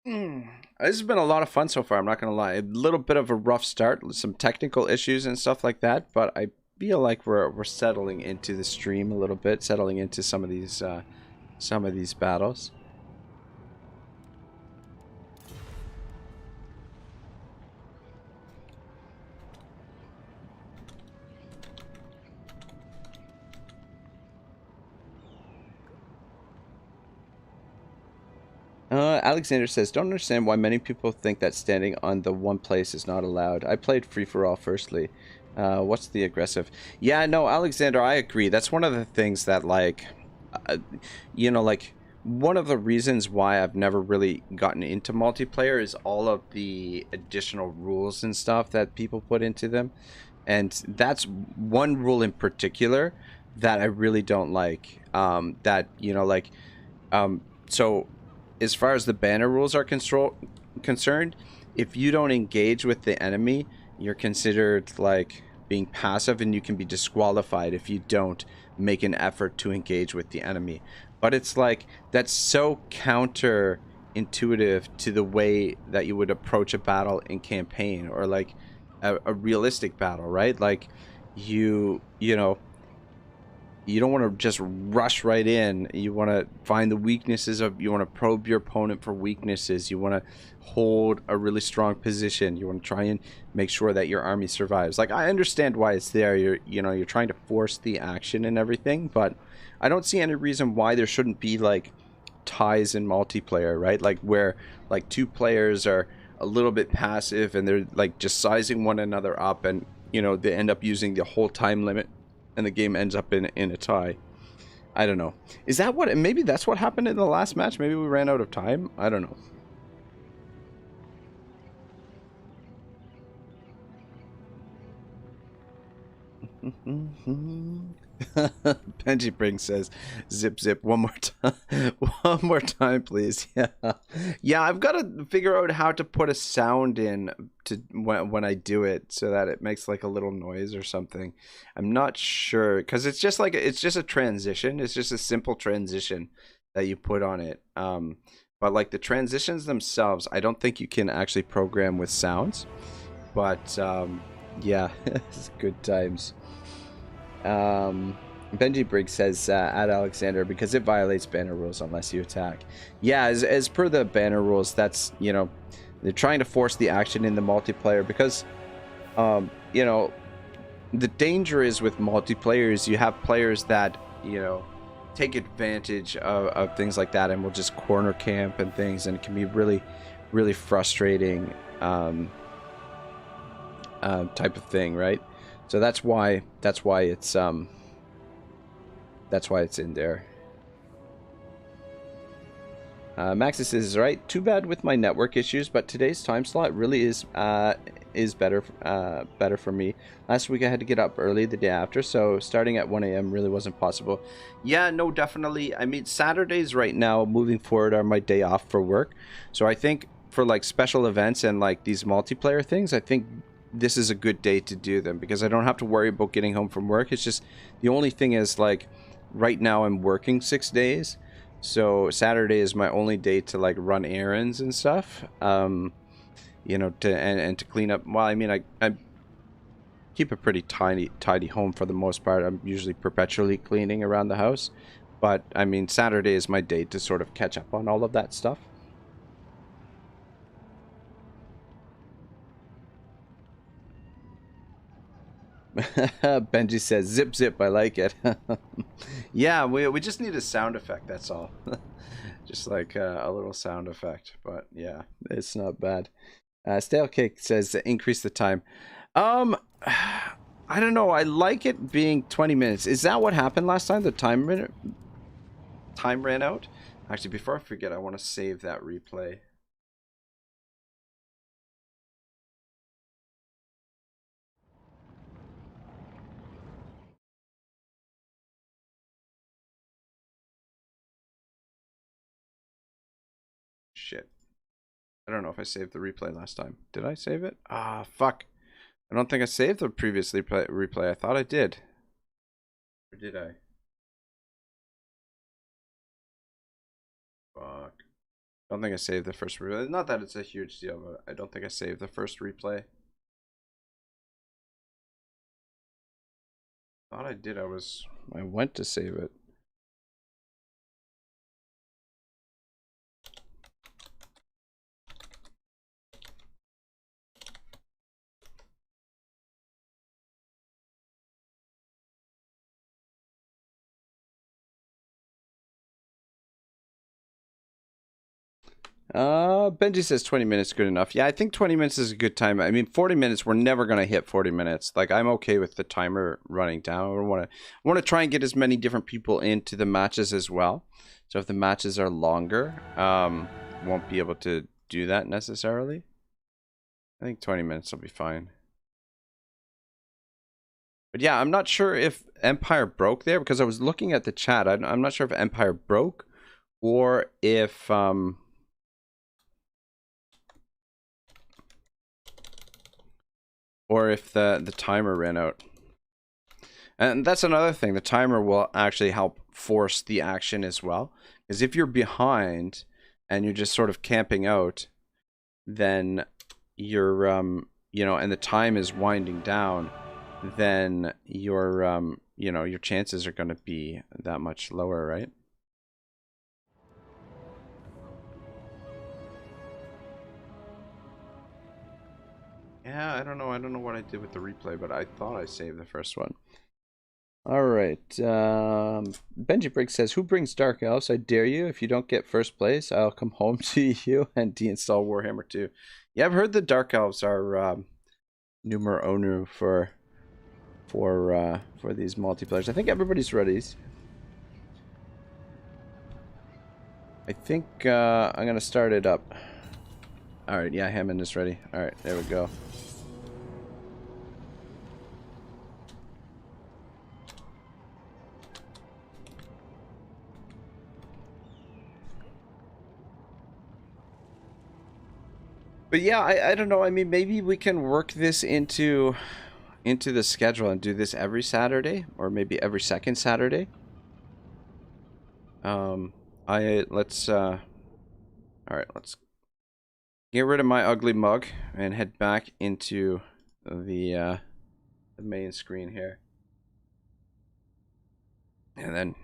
This has been a lot of fun so far, I'm not gonna lie. A little bit of a rough start, some technical issues and stuff like that, but I feel like we're settling into the stream a little bit, settling into some of these battles. Alexander says, "Don't understand why many people think that standing on the one place is not allowed. I played free-for-all firstly. What's the aggressive?" Yeah, no, Alexander, I agree. That's one of the things that, like, you know, like, one of the reasons why I've never really gotten into multiplayer is all of the additional rules and stuff that people put into them. And that's one rule in particular that I really don't like. So as far as the banner rules are concerned, if you don't engage with the enemy, you're considered like being passive, and you can be disqualified if you don't make an effort to engage with the enemy. But it's like, that's so counterintuitive to the way that you would approach a battle in campaign, or like a realistic battle, right? Like you know, you don't want to just rush right in. You want to find the weaknesses you want to probe your opponent for weaknesses. You want to hold a really strong position. You want to try and make sure that your army survives. Like, I understand why it's there. You're trying to force the action and everything, but I don't see any reason why there shouldn't be like ties in multiplayer, right? Like where like two players are a little bit passive and they're like just sizing one another up, and they end up using the whole time limit and the game ends up in a tie. I don't know. Is that what? Maybe that's what happened in the last match. Maybe we ran out of time. I don't know. Benji Brink says, "Zip zip one more time, one more time, please." Yeah, yeah. I've got to figure out how to put a sound in to when I do it so that it makes like a little noise or something. I'm not sure because it's just like it's just a transition. It's just a simple transition that you put on it. But like the transitions themselves, I don't think you can actually program with sounds. But yeah, it's good times. Benji Briggs says, at Alexander, because it violates banner rules unless you attack. Yeah, as per the banner rules, that's, you know, they're trying to force the action in the multiplayer because, you know, the danger is with multiplayer is you have players that, you know, take advantage of things like that and will just corner camp and things, and it can be really, really frustrating type of thing, right? So that's why it's in there. Maxis is right. Too bad with my network issues, but today's time slot really is better for me. Last week I had to get up early the day after, so starting at 1 a.m. really wasn't possible. Yeah, no, definitely. I mean, Saturdays right now, moving forward, are my day off for work. So I think for like special events and like these multiplayer things, I think this is a good day to do them because I don't have to worry about getting home from work. It's just the only thing is like right now I'm working 6 days, so Saturday is my only day to like run errands and stuff, you know, and to clean up. Well, I mean, I keep a pretty tidy home for the most part. I'm usually perpetually cleaning around the house, but I mean, Saturday is my day to sort of catch up on all of that stuff. Benji says, "Zip zip, I like it." Yeah, we just need a sound effect. That's all. Just like a little sound effect. But yeah, it's not bad. Stale Cake says, "Increase the time." I don't know. I like it being 20 minutes. Is that what happened last time? The time ran out. Actually, before I forget, I want to save that replay. Shit. I don't know if I saved the replay last time. Did I save it? Ah, fuck. I don't think I saved the previous replay. I thought I did. Or did I? Fuck. I don't think I saved the first replay. Not that it's a huge deal, but I don't think I saved the first replay. Thought I did. I went to save it. Benji says 20 minutes good enough. Yeah, I think 20 minutes is a good time. I mean, 40 minutes, we're never going to hit 40 minutes. Like, I'm okay with the timer running down. I want to try and get as many different people into the matches as well. So if the matches are longer, won't be able to do that necessarily. I think 20 minutes will be fine. But yeah, I'm not sure if Empire broke there because I was looking at the chat. I'm not sure if Empire broke or if the timer ran out. And that's another thing. The timer will actually help force the action as well. Because if you're behind and you're just sort of camping out, then you're you know, and the time is winding down, then your you know, your chances are going to be that much lower, right? Yeah, I don't know what I did with the replay, but I thought I saved the first one. All right. Benji Briggs says, "Who brings Dark Elves? I dare you. If you don't get first place, I'll come home to you and deinstall Warhammer 2. Yeah, I've heard the Dark Elves are numero uno for these multiplayers. I think everybody's ready. I think I'm going to start it up. Alright, yeah, Hammond is ready. Alright, there we go. But yeah, I don't know. I mean, maybe we can work this into the schedule and do this every Saturday, or maybe every second Saturday. Let's all right, let's get rid of my ugly mug and head back into the main screen here. And then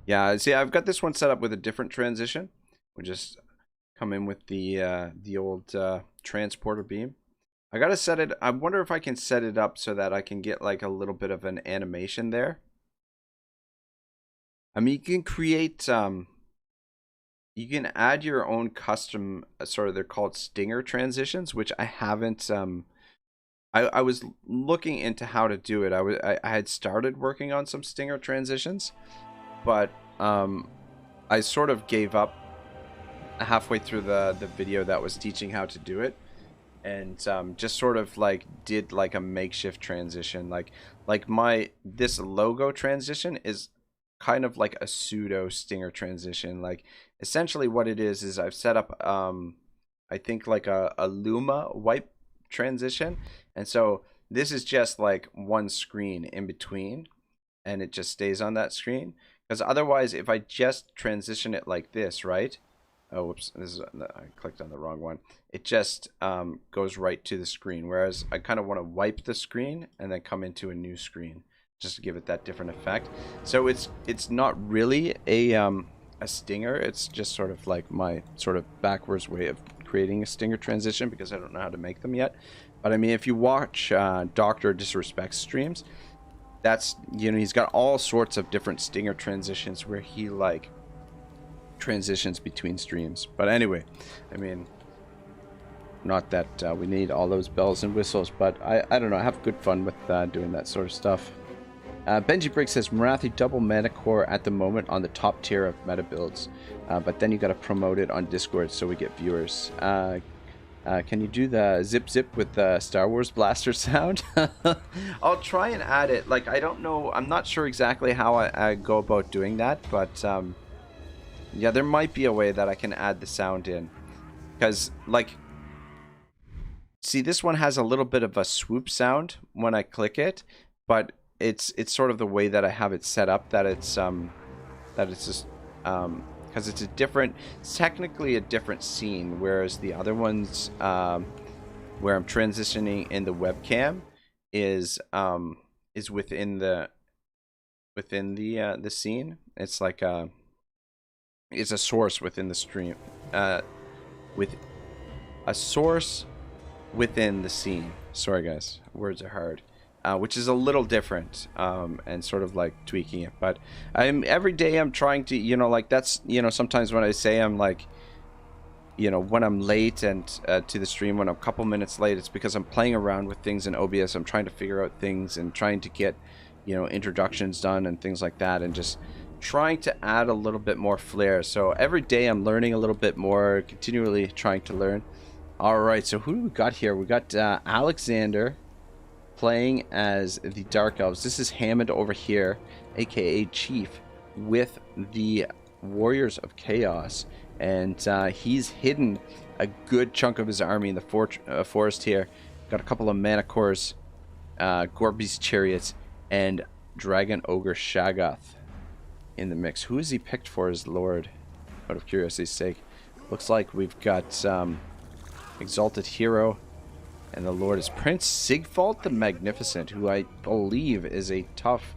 yeah, see, I've got this one set up with a different transition. We'll just come in with the old transporter beam. I gotta set it. I wonder if I can set it up so that I can get like a little bit of an animation there. I mean, you can create you can add your own custom sort of, they're called stinger transitions, which I haven't I was looking into how to do it. I had started working on some stinger transitions, but I sort of gave up halfway through the video that was teaching how to do it, and just sort of like did like a makeshift transition. Like this logo transition is kind of like a pseudo stinger transition. Like essentially what it is I've set up I think like a Luma wipe transition, and so this is just like one screen in between, and it just stays on that screen. Because otherwise, if I just transition it like this, right? Oh, whoops! I clicked on the wrong one. It just goes right to the screen. Whereas I kind of want to wipe the screen and then come into a new screen, just to give it that different effect. So it's not really a stinger. It's just sort of like my sort of backwards way of creating a stinger transition, because I don't know how to make them yet. But I mean, if you watch Dr. Disrespect streams, that's, you know, he's got all sorts of different stinger transitions where he like transitions between streams. But anyway, I mean, not that we need all those bells and whistles, but I don't know, I have good fun with doing that sort of stuff. Benji Briggs says Marathi double meta core at the moment on the top tier of meta builds, but then you got to promote it on Discord so we get viewers. Can you do the zip zip with the Star Wars blaster sound? I'll try and add it. Like, I don't know, I'm not sure exactly how I go about doing that, but yeah, there might be a way that I can add the sound in, because like, see, this one has a little bit of a swoop sound when I click it, but it's sort of the way that I have it set up, that it's just because it's technically a different scene, whereas the other ones where I'm transitioning in the webcam is within the scene. It's like it's a source within the stream, with a source within the scene. Sorry guys, words are hard. Which is a little different, and sort of like tweaking it. But every day I'm trying to, you know, like that's, you know, sometimes when I say I'm like, you know, when I'm late and to the stream, when I'm a couple minutes late, it's because I'm playing around with things in OBS. I'm trying to figure out things and trying to get, you know, introductions done and things like that, and just trying to add a little bit more flair. So every day I'm learning a little bit more, continually trying to learn. All right, so who do we got here? We got Alexander playing as the Dark Elves. This is Hammond over here, aka Chief, with the Warriors of Chaos, and he's hidden a good chunk of his army in the forest here. Got a couple of Mana Cores, Gorby's Chariots, and Dragon Ogre Shaggoth in the mix. Who is he picked for as Lord, out of curiosity's sake? Looks like we've got Exalted Hero, and the Lord is Prince Sigvald the Magnificent, who I believe is a tough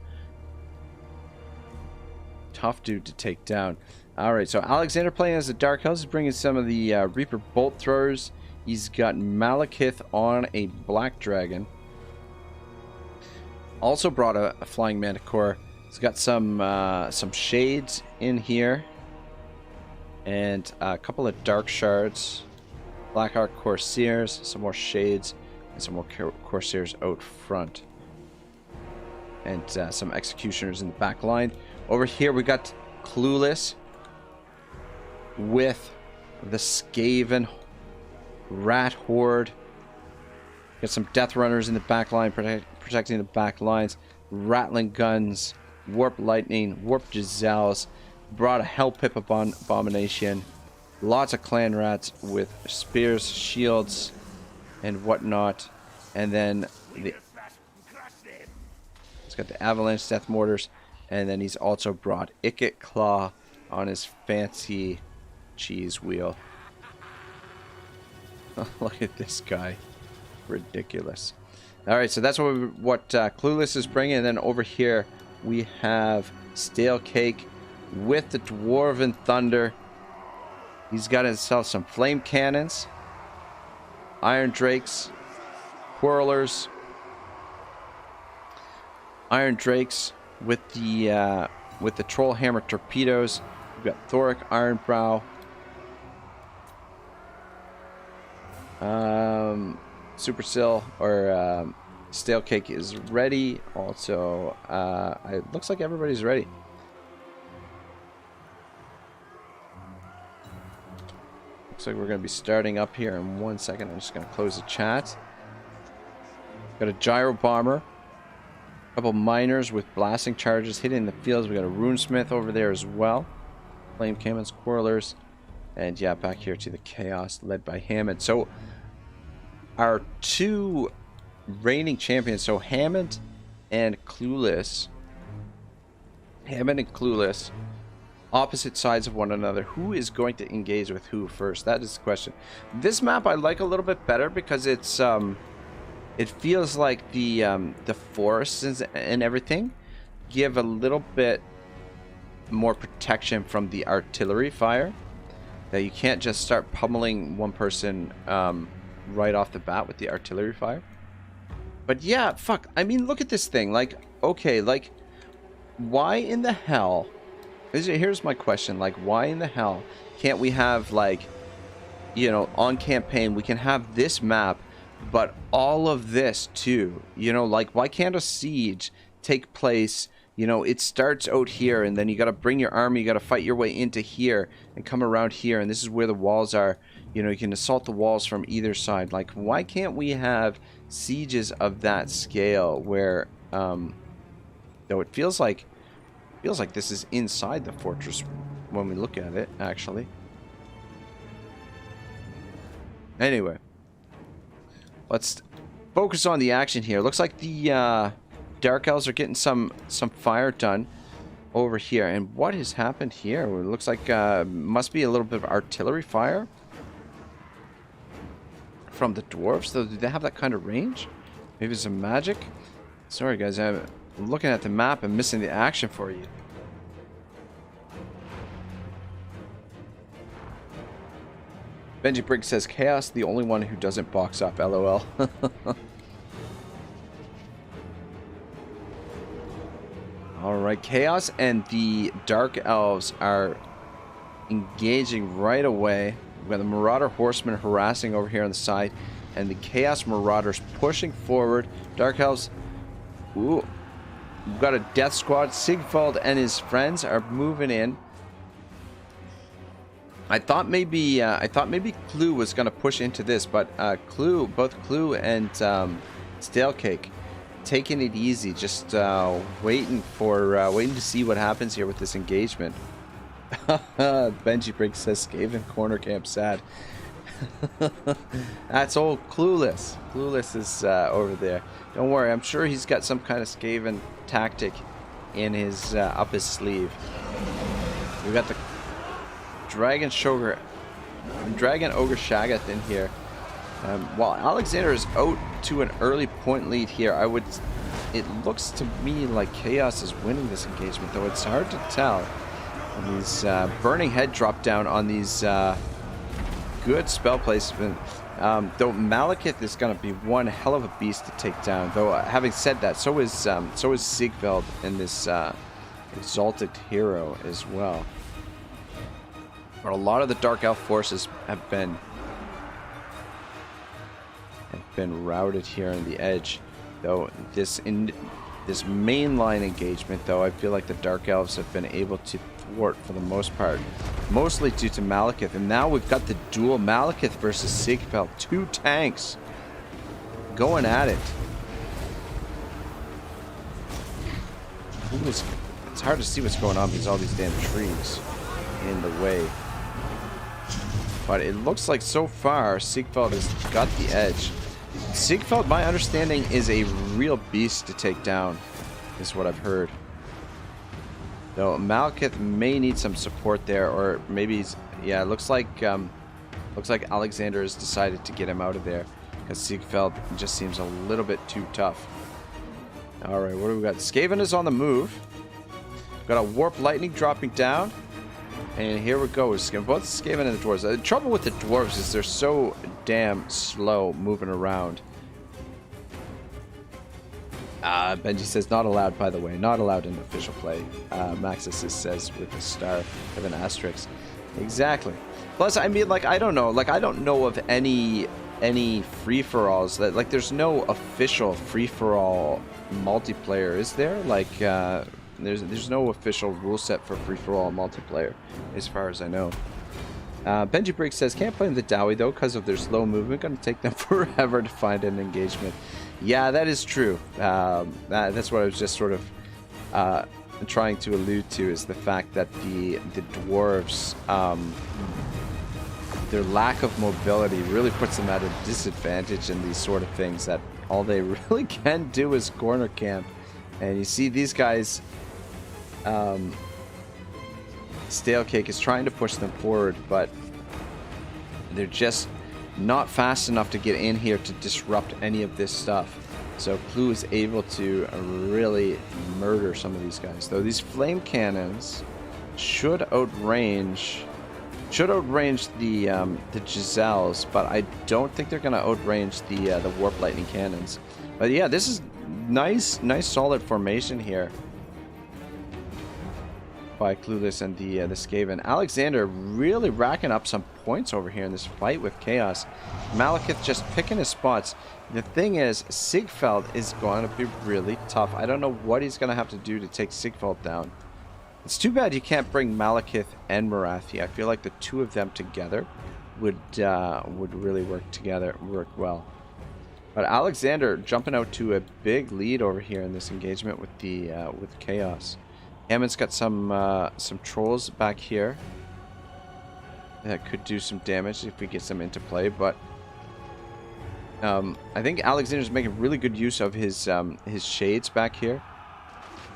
dude to take down. Alright, so Alexander playing as the Dark Elves is bringing some of the Reaper Bolt Throwers. He's got Malekith on a Black Dragon. Also brought a Flying Manticore. He's got some Shades in here, and a couple of Dark Shards. Blackheart Corsairs, some more Shades, and some more Corsairs out front. And some Executioners in the back line. Over here we got Clueless. with the Skaven rat horde. Got some death runners in the back line protecting the back lines. Rattling guns, warp lightning, warp Giselles. Brought a hell pip abomination. Lots of clan rats with spears, shields, and whatnot. And then he's got the avalanche death mortars. And then he's also brought Icket Claw on his fancy cheese wheel. Look at this guy. Ridiculous. Alright, so that's what Clueless is bringing. And then over here we have Stale Cake with the Dwarven Thunder. He's got himself some flame cannons, Iron Drakes, Whirlers, Iron Drakes with the Troll Hammer torpedoes. We've got Thoric Ironbrow, Supercell or Stale Cake is ready. Also, it looks like everybody's ready. Looks like we're going to be starting up here in 1 second. I'm just going to close the chat. Got a gyro bomber, a couple miners with blasting charges hitting the fields. We got a runesmith over there as well. Flame cannons, quarrelers, and yeah, back here to the chaos led by Hammond. So our two reigning champions, so Hammond and Clueless, opposite sides of one another. Who is going to engage with who first? That is the question. This map I like a little bit better because it's it feels like the forests and everything give a little bit more protection from the artillery fire. That you can't just start pummeling one person right off the bat with the artillery fire. But yeah, fuck. I mean, look at this thing. Like, okay, like, why in the hell? Here's my question. Like, why in the hell can't we have, like, you know, on campaign, we can have this map, but all of this too? You know, like, why can't a siege take place? You know, it starts out here, and then you got to bring your army, you got to fight your way into here and come around here, and this is where the walls are. You know, you can assault the walls from either side. Like, why can't we have sieges of that scale where, though it feels like this is inside the fortress when we look at it, actually. Anyway, let's focus on the action here. Looks like the Dark Elves are getting some fire done over here. And what has happened here? It looks like must be a little bit of artillery fire from the dwarves. So do they have that kind of range? Maybe some magic? Sorry guys, I'm looking at the map and missing the action for you. Benji Briggs says, Chaos, the only one who doesn't box up, LOL. Alright, Chaos and the Dark Elves are engaging right away. We've got the Marauder Horsemen harassing over here on the side, and the Chaos Marauders pushing forward. Dark Elves, ooh, we've got a death squad. Sigvald and his friends are moving in. I thought maybe Clue was gonna push into this, but both Clue and Stale Cake taking it easy, just waiting to see what happens here with this engagement. Benji Briggs says Skaven corner camp sad. That's old Clueless. Clueless is over there. Don't worry, I'm sure he's got some kind of Skaven tactic in his up his sleeve. We got the Dragon Ogre Shagath in here. While Alexander is out to an early point lead here, it looks to me like Chaos is winning this engagement, though it's hard to tell. And these burning head drop down on these good spell placement. Though Malekith is going to be one hell of a beast to take down. Though having said that, so is Sigvald in this exalted hero as well. But a lot of the Dark Elf forces have been routed here on the edge. Though this mainline engagement, though, I feel like the Dark Elves have been able to thwart for the most part. mostly due to Malekith. And now we've got the duel Malekith versus Sigfeld. 2 tanks going at it. Ooh, it's hard to see what's going on because all these damn trees in the way. But it looks like so far Sigfeld has got the edge. Sigfeld, my understanding, is a real beast to take down, is what I've heard. Though Malekith may need some support there, or maybe he's... Yeah, it looks like Alexander has decided to get him out of there, because Sigfeld just seems a little bit too tough. Alright, what do we got? Skaven is on the move. Got a Warp Lightning dropping down. And here we go. Both Skaven and the Dwarves. The trouble with the Dwarves is they're so damn slow moving around. Benji says, not allowed, by the way. Not allowed in official play. Maxis says with a star of an asterisk. Exactly. Plus, I mean, like, I don't know. Like, I don't know of any free-for-alls. Like, there's no official free-for-all multiplayer, is there? Like, there's no official rule set for free-for-all multiplayer, as far as I know. Benji Briggs says, can't blame the Dowie, though, because of their slow movement. Going to take them forever to find an engagement. Yeah, that is true. That's what I was just sort of trying to allude to, is the fact that the dwarves, their lack of mobility really puts them at a disadvantage in these sort of things, that all they really can do is corner camp. And you see these guys, Stale Cake is trying to push them forward, but they're just not fast enough to get in here to disrupt any of this stuff. So Clue is able to really murder some of these guys. Though these flame cannons should outrange the Giselles, but I don't think they're going to outrange the Warp Lightning cannons. But yeah, this is nice solid formation here by Clueless and the Skaven. Alexander really racking up some points over here in this fight with Chaos. Malekith just picking his spots. The thing is, Sigfeld is going to be really tough. I don't know what he's going to have to do to take Sigfeld down. It's too bad you can't bring Malekith and Marathi. I feel like the two of them together would really work well. But Alexander jumping out to a big lead over here in this engagement with the with Chaos. Hammond's got some trolls back here that could do some damage if we get them into play, but I think Alexander's making really good use of his shades back here.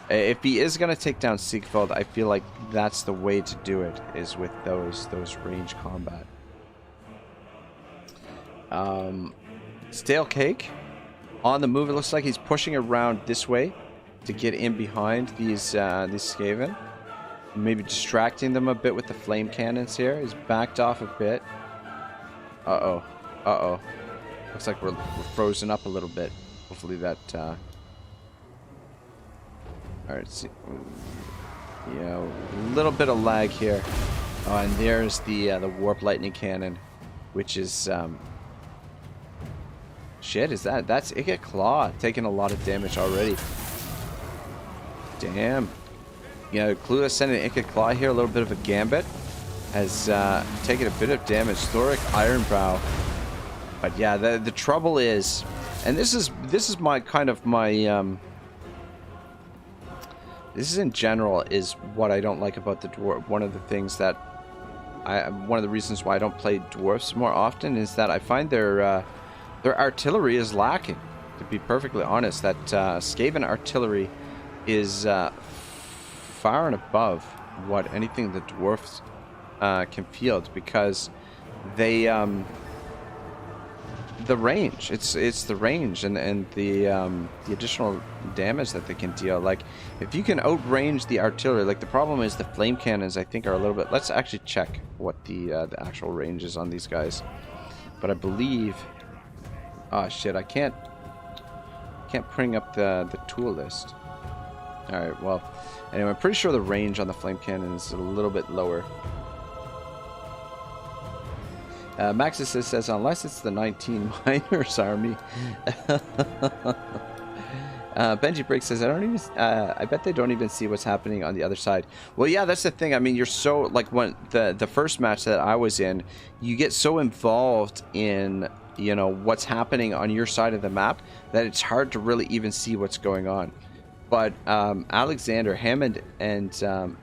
If he is going to take down Sigfeld, I feel like that's the way to do it, is with those range combat. Stale Cake on the move. It looks like he's pushing around this way to get in behind these Skaven. Maybe distracting them a bit with the flame cannons here. He's backed off a bit. Uh-oh. Looks like we're frozen up a little bit. Hopefully that... Alright, see. Yeah, a little bit of lag here. Oh, and there's the Warp Lightning Cannon, which is... Shit, that's Icket Claw taking a lot of damage already. Damn. Yeah, Clueless sending Icket Claw here, a little bit of a gambit. Has taken a bit of damage. Thoric Ironbow. But yeah, the trouble is, and this is my kind of my this is in general is what I don't like about the dwarf. One of the things that one of the reasons why I don't play dwarfs more often is that I find their artillery is lacking. To be perfectly honest, that Skaven artillery is far and above what anything the dwarfs can field, because they the range. It's the range and the additional damage that they can deal. Like, if you can outrange the artillery, like the problem is the flame cannons, I think, are a little bit. Let's actually check what the actual range is on these guys. But I believe. Oh shit! I can't bring up the tool list. All right. Well, anyway, I'm pretty sure the range on the flame cannon is a little bit lower. Maxis says, unless it's the 19 Miners Army. Benji Briggs says, I bet they don't even see what's happening on the other side. Well, yeah, that's the thing. I mean, you're so, like, when the first match that I was in, you get so involved in, you know, what's happening on your side of the map that it's hard to really even see what's going on. But Alexander, Hammond and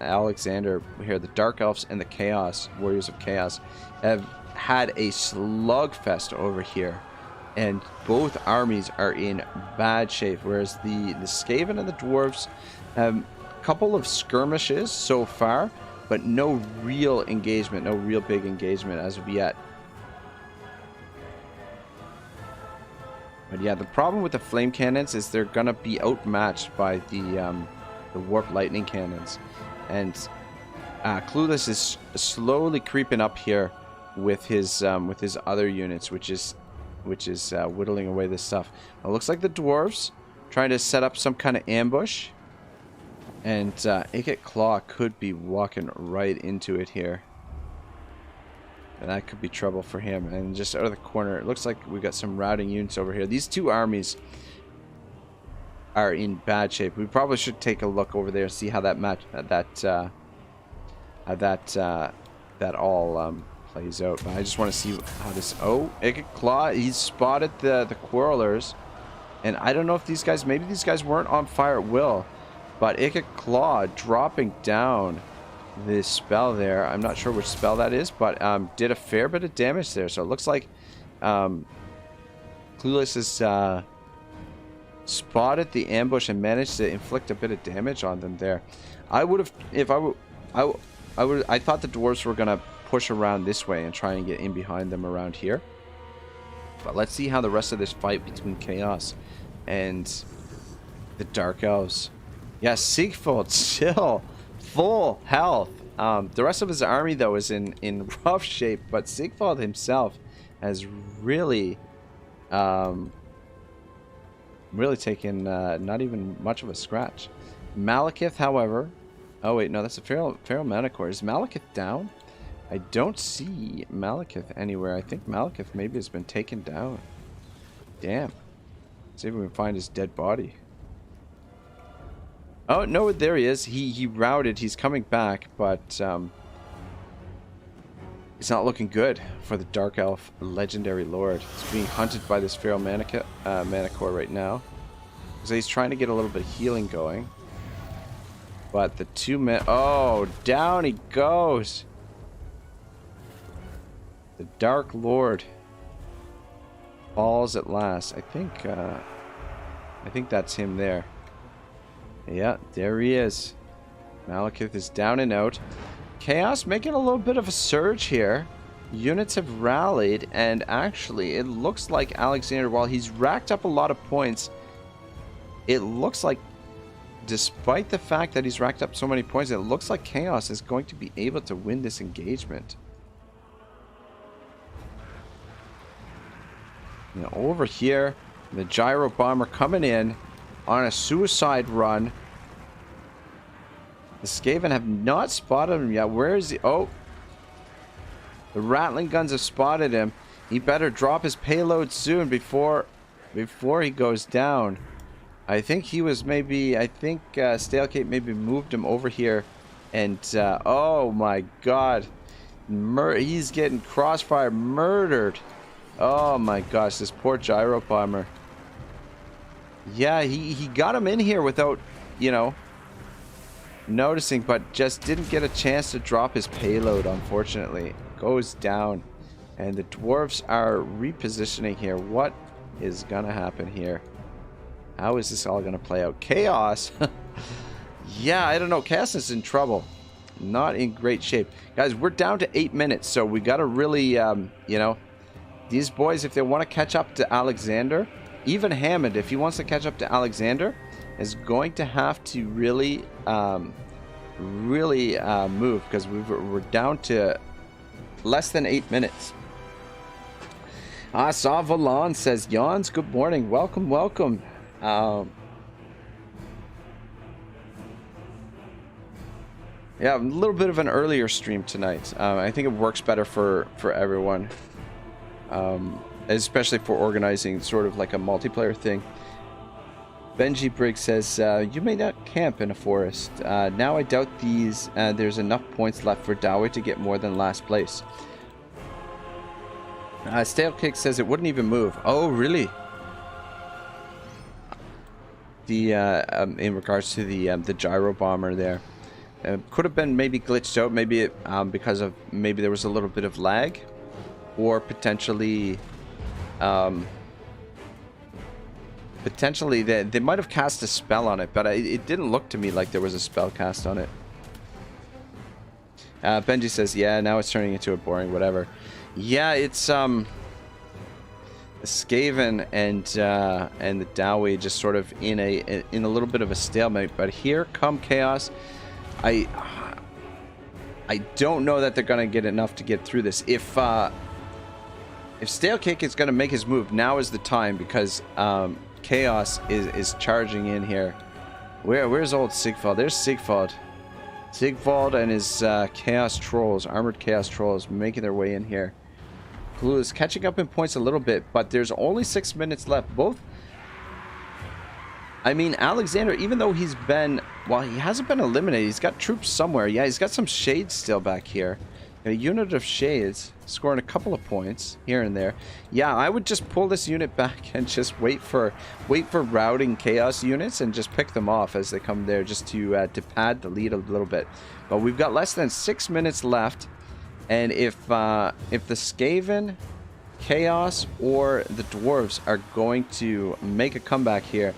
Alexander here, the Dark Elves and the Chaos, Warriors of Chaos, have had a slugfest over here. And both armies are in bad shape, whereas the Skaven and the Dwarves have a couple of skirmishes so far, but no real engagement, no real big engagement as of yet. But yeah, the problem with the flame cannons is they're gonna be outmatched by the warp lightning cannons, and Clueless is slowly creeping up here with his other units, which is whittling away this stuff. It looks like the dwarves trying to set up some kind of ambush, and Ikit Claw could be walking right into it here, and that could be trouble for him. And just out of the corner, it looks like we got some routing units over here. These two armies are in bad shape. We probably should take a look over there and see how that that all plays out. But I just want to see how this... Oh, Ikit Claw, he's spotted the Quarrelers. And I don't know if these guys... Maybe these guys weren't on fire at will. But Ikit Claw dropping down this spell there. I'm not sure which spell that is, but did a fair bit of damage there. So it looks like Clueless has spotted the ambush and managed to inflict a bit of damage on them there. I would have... If I thought the dwarves were going to push around this way and try and get in behind them around here. But let's see how the rest of this fight between Chaos and the Dark Elves. Yeah, Siegfried still full health. The rest of his army, though, is in rough shape, but Siegfried himself has really taken not even much of a scratch. Malekith, however... Oh, wait, no, that's a Feral Manticore. Is Malekith down? I don't see Malekith anywhere. I think Malekith maybe has been taken down. Damn. Let's see if we can find his dead body. Oh, no, there he is. He routed. He's coming back, but it's not looking good for the Dark Elf Legendary Lord. He's being hunted by this Feral Manticore right now. So he's trying to get a little bit of healing going. But the two men... Oh, down he goes. The Dark Lord falls at last. I think that's him there. Yeah, there he is. Malekith is down and out. Chaos making a little bit of a surge here. Units have rallied, and actually it looks like Alexander, while he's racked up a lot of points, it looks like, despite the fact that he's racked up so many points, it looks like Chaos is going to be able to win this engagement. Now over here, the Gyro Bomber coming in on a suicide run. The Skaven have not spotted him yet. Where is he? Oh, the Rattling Guns have spotted him. He better drop his payload soon before he goes down. I think he was maybe... I think Stalekate maybe moved him over here. And, oh my god. He's getting crossfire murdered. Oh my gosh, this poor Gyro Bomber. Yeah, he got him in here without, you know, noticing, but just didn't get a chance to drop his payload, unfortunately. Goes down. And the dwarves are repositioning here. What is going to happen here? How is this all going to play out? Chaos. Yeah, I don't know. Chaos is in trouble. Not in great shape. Guys, we're down to 8 minutes, so we got to really, you know, these boys, if they want to catch up to Alexander, even Hammond, if he wants to catch up to Alexander, is going to have to really, move, because we're down to less than 8 minutes. Savalan says, Yawns, good morning. Welcome, welcome. Yeah, a little bit of an earlier stream tonight. I think it works better for everyone, especially for organizing sort of like a multiplayer thing. Benji Briggs says, you may not camp in a forest. Now I doubt there's enough points left for Dawei to get more than last place. Stale Kick says it wouldn't even move. Oh, really? In regards to the gyro bomber there. Could have been maybe glitched out, maybe because of maybe there was a little bit of lag, or potentially they might have cast a spell on it, but it didn't look to me like there was a spell cast on it. Benji says, yeah, now it's turning into a boring whatever. Yeah, it's Skaven and the Dawei just sort of in a little bit of a stalemate. But here come Chaos. I don't know that they're gonna get enough to get through this. If Stale Kick is gonna make his move, now is the time, because Chaos is charging in here. Where's old Sigvald? There's Sigvald. Sigvald and his Chaos Trolls, armored Chaos Trolls, making their way in here. Blue is catching up in points a little bit, but there's only 6 minutes left. I mean, Alexander, even though he's been, well, he hasn't been eliminated. He's got troops somewhere. Yeah, he's got some shades still back here. A unit of shades, scoring a couple of points here and there. Yeah, I would just pull this unit back and just wait for routing Chaos units and just pick them off as they come there, just to pad the lead a little bit. But we've got less than 6 minutes left. And if the Skaven, Chaos, or the Dwarves are going to make a comeback here,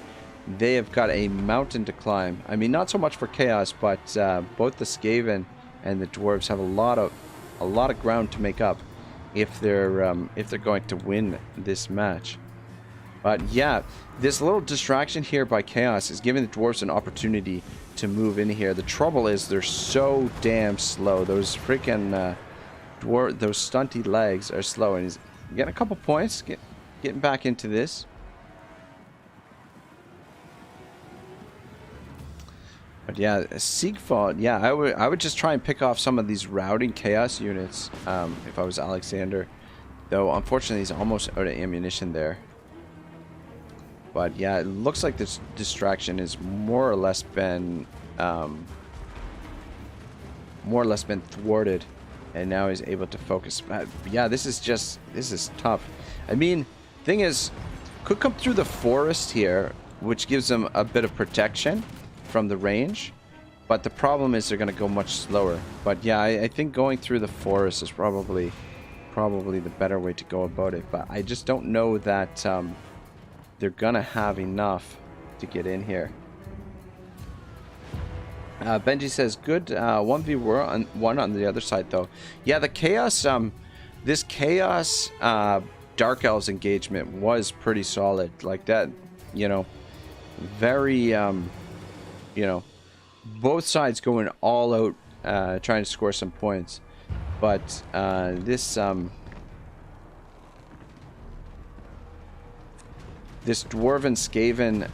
they have got a mountain to climb. I mean, not so much for Chaos, but both the Skaven and the Dwarves have a lot of ground to make up if they're going to win this match. But yeah, this little distraction here by Chaos is giving the Dwarves an opportunity to move in here. The trouble is they're so damn slow. Those freaking those stunty legs are slow, and he's getting a couple points, getting back into this. But yeah, Sigvald, yeah, I would just try and pick off some of these routing Chaos units if I was Alexander. Though, unfortunately, he's almost out of ammunition there. But yeah, it looks like this distraction has more or less been thwarted. And now he's able to focus. Yeah, this is tough. I mean, thing is, could come through the forest here, which gives them a bit of protection from the range. But the problem is they're going to go much slower. But yeah, I think going through the forest is probably the better way to go about it. But I just don't know that they're going to have enough to get in here. Benji says, good 1v1 on the other side, though. Yeah, the Chaos, this Chaos Dark Elves engagement was pretty solid. Like that, you know, very, you know, both sides going all out, trying to score some points. But this Dwarven Skaven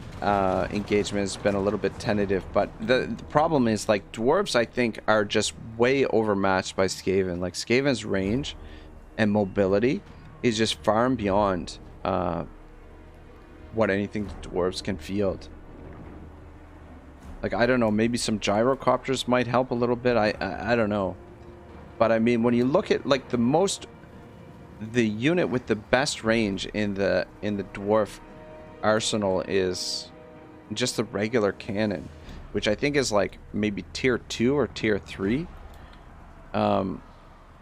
engagement has been a little bit tentative, but the problem is, like, Dwarves, I think, are just way overmatched by Skaven. Like, Skaven's range and mobility is just far and beyond what anything the Dwarves can field. Like, I don't know, maybe some gyrocopters might help a little bit. I don't know. But I mean, when you look at, like, the unit with the best range in the Dwarf arsenal is just the regular cannon, which I think is like maybe tier 2 or tier 3.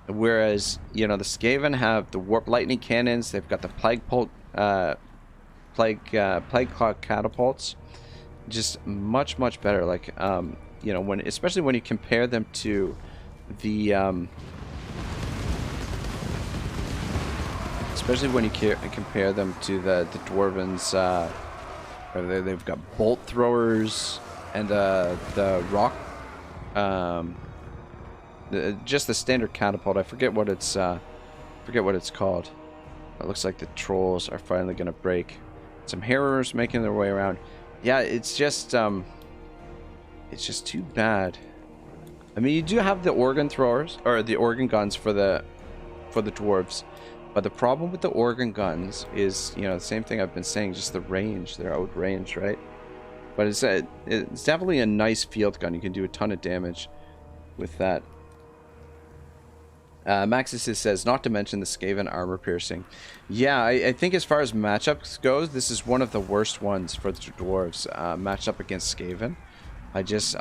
Whereas, you know, the Skaven have the warp lightning cannons, they've got the plague cloud catapults, just much better. Like, you know, especially when you compare them to the especially when you compare them to the Dwarvens. They've got bolt throwers and the rock, just the standard catapult. I forget what it's called. It looks like the trolls are finally gonna break. Some harriers making their way around. Yeah, it's just too bad. I mean, you do have the organ throwers or the organ guns for the dwarves. But the problem with the organ guns is, you know, the same thing I've been saying, just the range. They're outranged, right? But it's definitely a nice field gun. You can do a ton of damage with that. Maxis says, not to mention the Skaven armor piercing. Yeah, I think as far as matchups goes, this is one of the worst ones for the dwarves. Matched up against Skaven. I just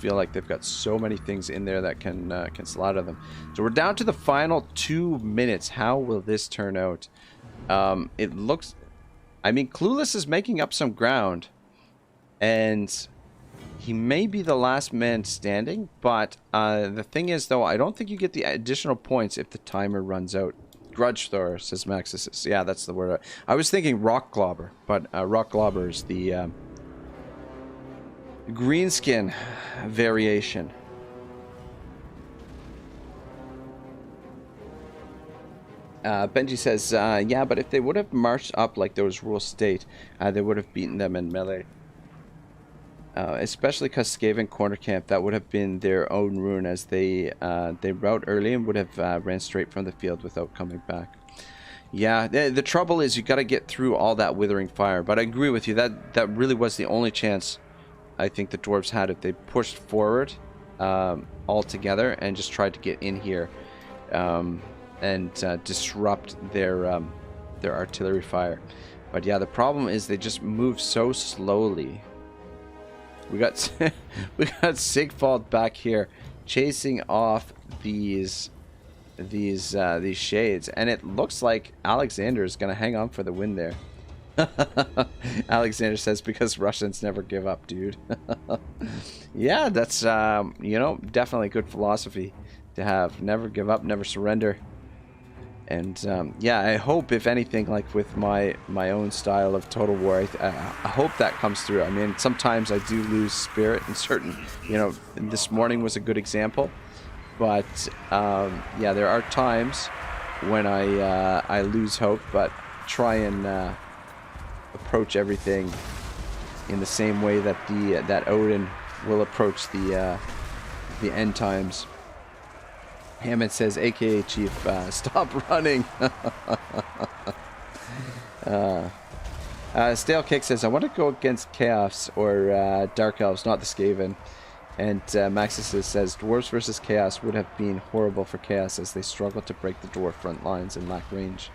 feel like they've got so many things in there that can slaughter them. So we're down to the final 2 minutes. How will this turn out? It looks... I mean, Clueless is making up some ground. And he may be the last man standing. But the thing is, though, I don't think you get the additional points if the timer runs out. Grudge Thrower, says Maxis. Yeah, that's the word. I was thinking Rock Globber. But Rock Globber is the... greenskin variation. Benji says, yeah, but if they would have marched up like those rules state, they would have beaten them in melee. Especially because Skaven corner camp, that would have been their own ruin, as they rout early and would have ran straight from the field without coming back. Yeah, the trouble is you got to get through all that withering fire. But I agree with you, that really was the only chance I think the dwarves had if they pushed forward all together and just tried to get in here and disrupt their artillery fire. But yeah, the problem is they just move so slowly. We got we got Sigvald back here chasing off these shades, and it looks like Alexander is going to hang on for the win there. Alexander says, because Russians never give up, dude. Yeah, that's you know, definitely good philosophy to have. Never give up, never surrender. And yeah, I hope, if anything, like with my own style of Total War, I hope that comes through. I mean, sometimes I do lose spirit in certain, you know, this morning was a good example. But yeah, there are times when I lose hope, but try and approach everything in the same way that that Odin will approach the end times. Hammond says, aka Chief, stop running. Stale Kick says, I want to go against Chaos or Dark Elves, not the Skaven. And Maxis says, Dwarves versus Chaos would have been horrible for Chaos as they struggle to break the dwarf front lines and lack range.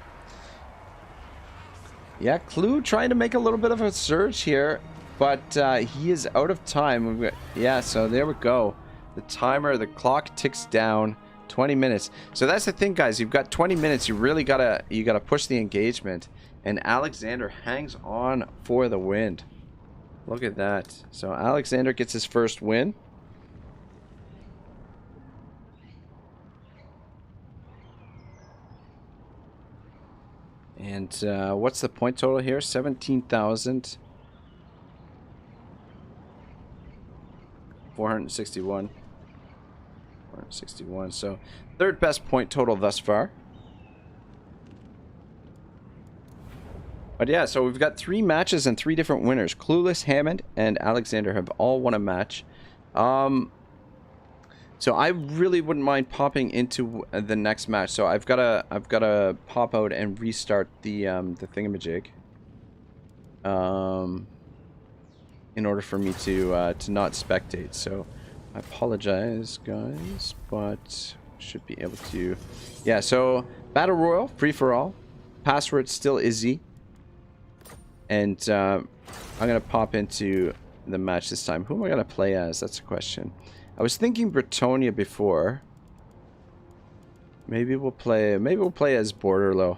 Yeah, Clue trying to make a little bit of a surge here, but he is out of time. Yeah, so there we go. The timer, the clock ticks down. 20 minutes. So that's the thing, guys. You've got 20 minutes. You really gotta push the engagement. And Alexander hangs on for the win. Look at that. So Alexander gets his first win. And what's the point total here? 17,461. 461. So third best point total thus far. But yeah, so we've got 3 matches and 3 different winners. Clueless, Hammond, and Alexander have all won a match. So I really wouldn't mind popping into the next match. So I've gotta pop out and restart the thingamajig. In order for me to not spectate. So I apologize, guys, but should be able to. Yeah. So Battle Royal, free for all. Password still Izzy. And I'm gonna pop into the match this time. Who am I gonna play as? That's a question. I was thinking Bretonia before. Maybe we'll play as Borderlow.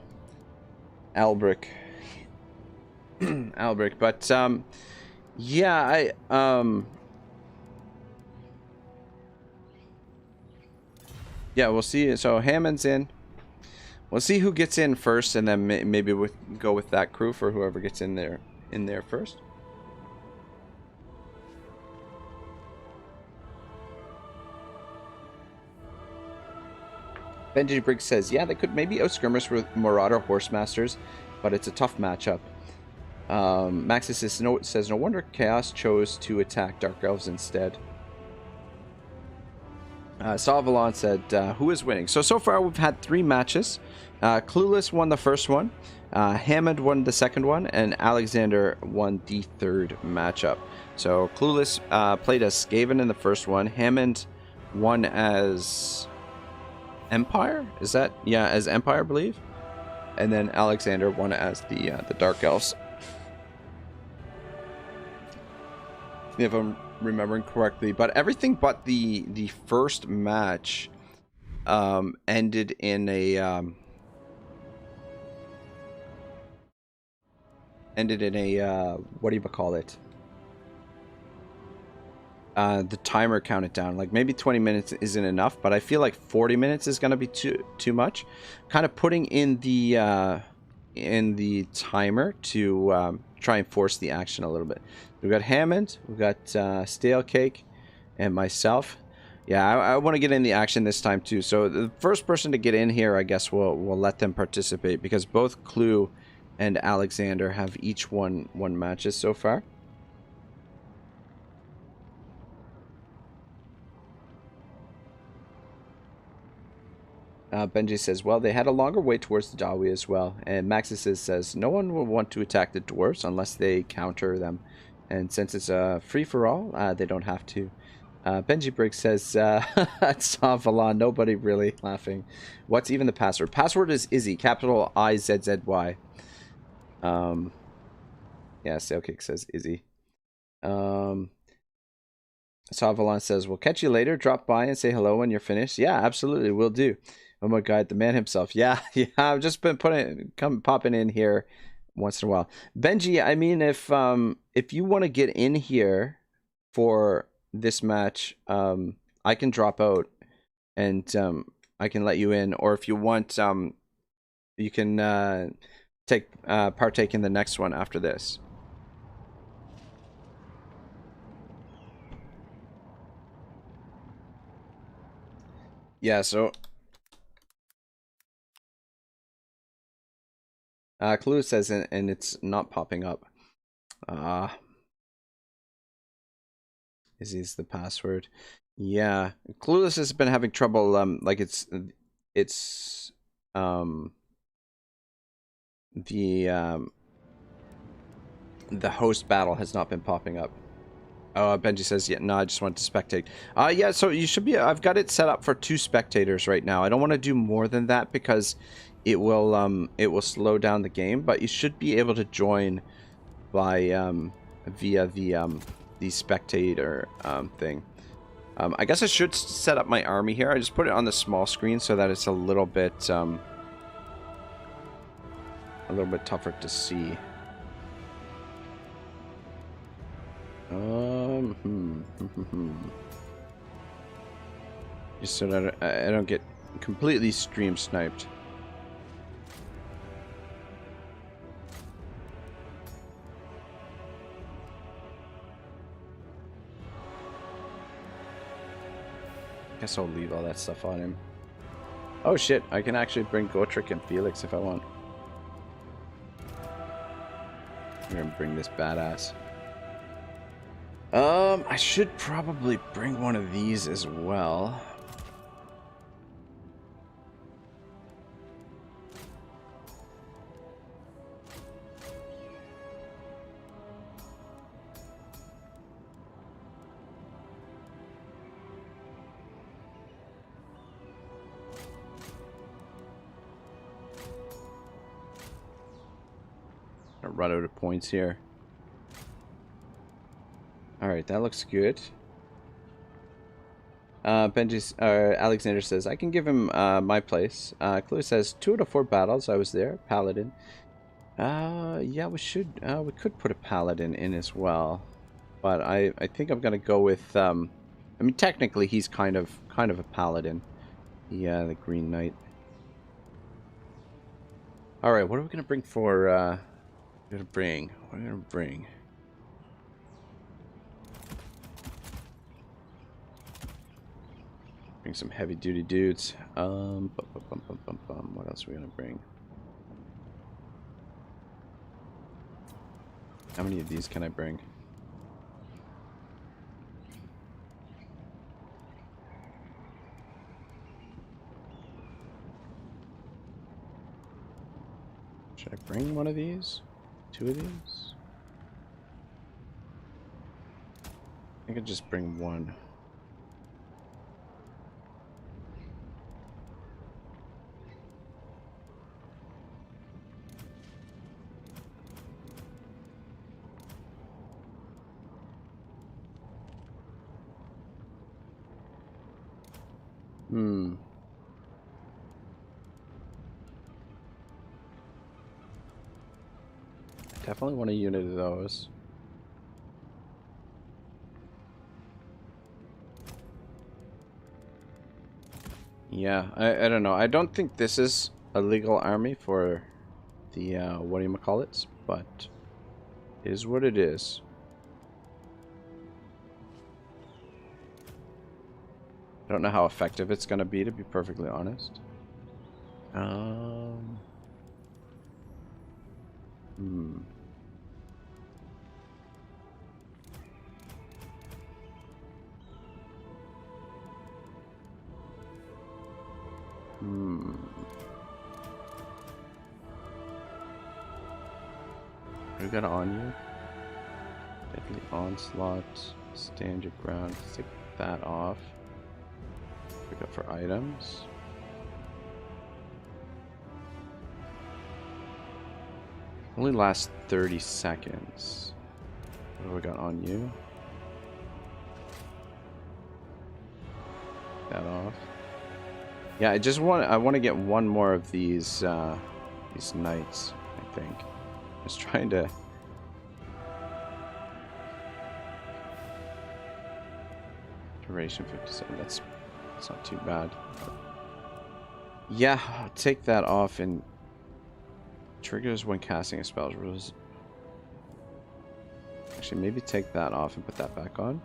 Albric. Albric. But yeah, yeah, we'll see. So Hammond's in. We'll see who gets in first, and then maybe we'll go with that crew for whoever gets in there first. Benji Briggs says, yeah, they could maybe outskirmish with Marauder Horsemasters, but it's a tough matchup. Maxis says, no wonder Chaos chose to attack Dark Elves instead. Salvalon said, who is winning? So far we've had 3 matches. Clueless won the first one, Hammond won the second one, and Alexander won the third matchup. So Clueless played as Skaven in the first one. Hammond won as Empire? Is that? Yeah, as Empire, I believe. And then Alexander won as the Dark Elves. If I'm remembering correctly, but everything but the first match ended in a what do you call it? The timer counted down. Like maybe 20 minutes isn't enough, but I feel like 40 minutes is gonna be too much. Kind of putting in the timer to try and force the action a little bit. We've got Hammond, we've got Stale Cake, and myself. Yeah, I want to get in the action this time too. So the first person to get in here, I guess we'll let them participate, because both Clue and Alexander have each won matches so far. Benji says, well, they had a longer way towards the Dawi as well. And Maxis says, no one will want to attack the dwarves unless they counter them. And since it's a free-for-all, they don't have to. Benji Briggs says, Savalon, nobody really laughing. What's even the password? Password is Izzy, capital I-Z-Z-Y. Yeah, Sailkick says Izzy. Savalon says, we'll catch you later. Drop by and say hello when you're finished. Yeah, absolutely, we'll do. Oh my god, the man himself. Yeah, I've just been popping in here once in a while. Benji, I mean, if you want to get in here for this match, I can drop out and I can let you in, or if you want, you can partake in the next one after this. Yeah, so Clue says, and it's not popping up. Is the password? Yeah, Clueless has been having trouble. Like it's the host battle has not been popping up. Oh, Benji says, yeah, no, I just want to spectate. Yeah, so you should be. I've got it set up for 2 spectators right now. I don't want to do more than that because it will slow down the game. But you should be able to join by via the spectator thing. I guess I should set up my army here. I just put it on the small screen so that it's a little bit tougher to see. Just so that I don't get completely stream sniped. Guess I'll leave all that stuff on him. Oh shit, I can actually bring Gotrek and Felix if I want. I'm gonna bring this badass. I should probably bring one of these as well. I'll run out of points here. Alright, that looks good. Alexander says, I can give him my place. Clue says, 2 out of 4 battles, I was there. Paladin. Yeah, we could put a Paladin in as well. But I think I'm gonna go with, I mean, technically he's kind of a Paladin. Yeah, the Green Knight. Alright, what are we gonna bring for, What are we gonna bring? Bring some heavy duty dudes. What else are we gonna bring? How many of these can I bring? Should I bring one of these? 2 of these? I could just bring 1. Definitely want a unit of those. Yeah, I don't know. I don't think this is a legal army for the whatchamacallits, but it is what it is. I don't know how effective it's gonna be, to be perfectly honest. We got on you. Deadly onslaught. Stand your ground. Take that off. Pick up for items. Only lasts 30 seconds. What do we got on you? That off. Yeah, I want to get one more of these knights, I think. Just trying to duration 57. That's not too bad. Yeah, I'll take that off and triggers when casting a spell. Actually, maybe take that off and put that back on.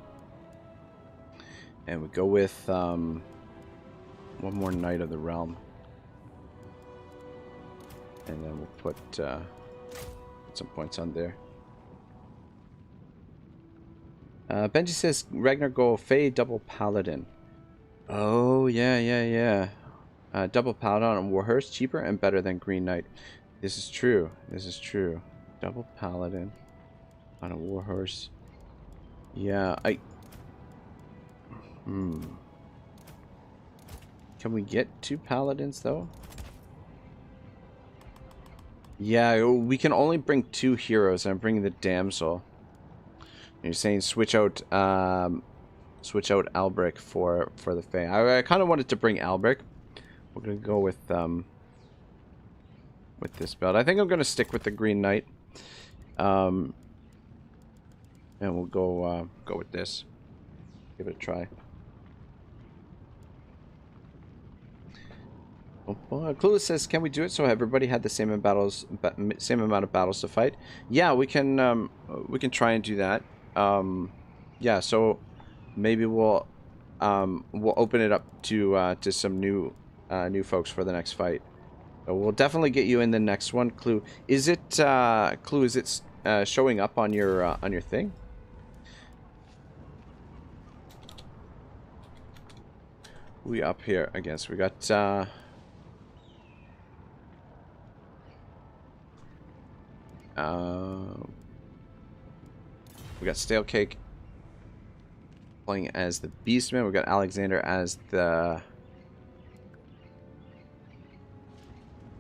And we go with one more Knight of the Realm. And then we'll put some points on there. Benji says Ragnar go Fey double Paladin. Oh, yeah. Double Paladin on Warhorse, cheaper and better than Green Knight. This is true. Double Paladin on a Warhorse. Yeah, Can we get 2 Paladins, though? Yeah, we can only bring 2 heroes, and I'm bringing the Damsel. You're saying switch out Albric for the Fae. I kind of wanted to bring Albric. We're gonna go with this build. I think I'm gonna stick with the Green Knight. And we'll go with this. Give it a try. Clueless says, "Can we do it so everybody had the same amount of battles to fight?" Yeah, we can try and do that. Yeah, so maybe we'll open it up to some new folks for the next fight. We'll definitely get you in the next one. Clue, is it showing up on your thing? We up here, I guess. We got we got Stale Cake playing as the Beastman. We got Alexander as the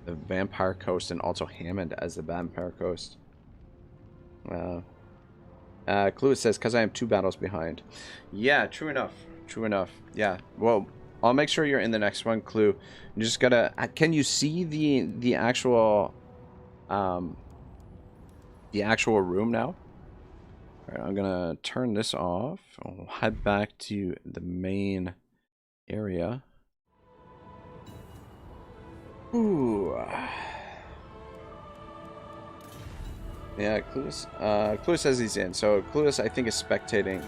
Vampire Coast, and also Hammond as the Vampire Coast. Clue says, "Cause I am 2 battles behind." Yeah, true enough. Yeah. Well, I'll make sure you're in the next one, Clue. You just gotta. Can you see the actual room now? All right, I'm gonna turn this off. I'll head back to the main area. Ooh. Yeah, Clueless says he's in. So Clueless, I think, is spectating.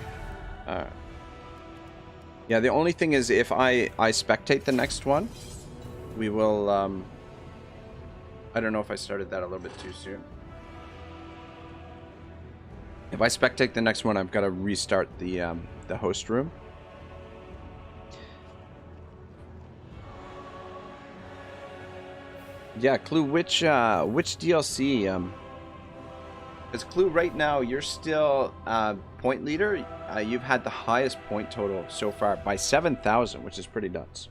Yeah, the only thing is, if I spectate the next one, we will. I don't know if I started that a little bit too soon. If I spectate the next one, I've got to restart the host room. Yeah, Clue, which DLC? Because Clue, right now you're still point leader. You've had the highest point total so far by 7,000, which is pretty nuts.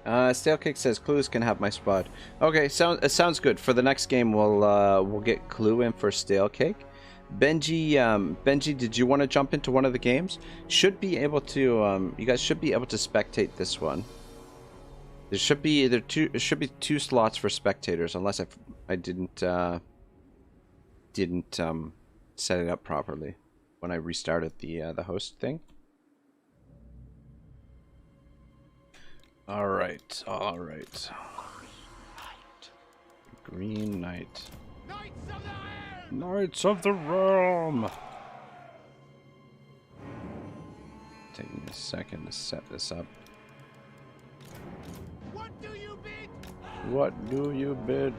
Stalekick says Clues can have my spot. Okay, it sounds good. For the next game, we'll get Clue in for Stalekick. Benji, Benji, did you want to jump into one of the games? Should be able to. You guys should be able to spectate this one. There should be two slots for spectators, unless I didn't set it up properly when I restarted the host thing. All right. Green Knight. Knights of the Realm. Taking a second to set this up. What do you bid?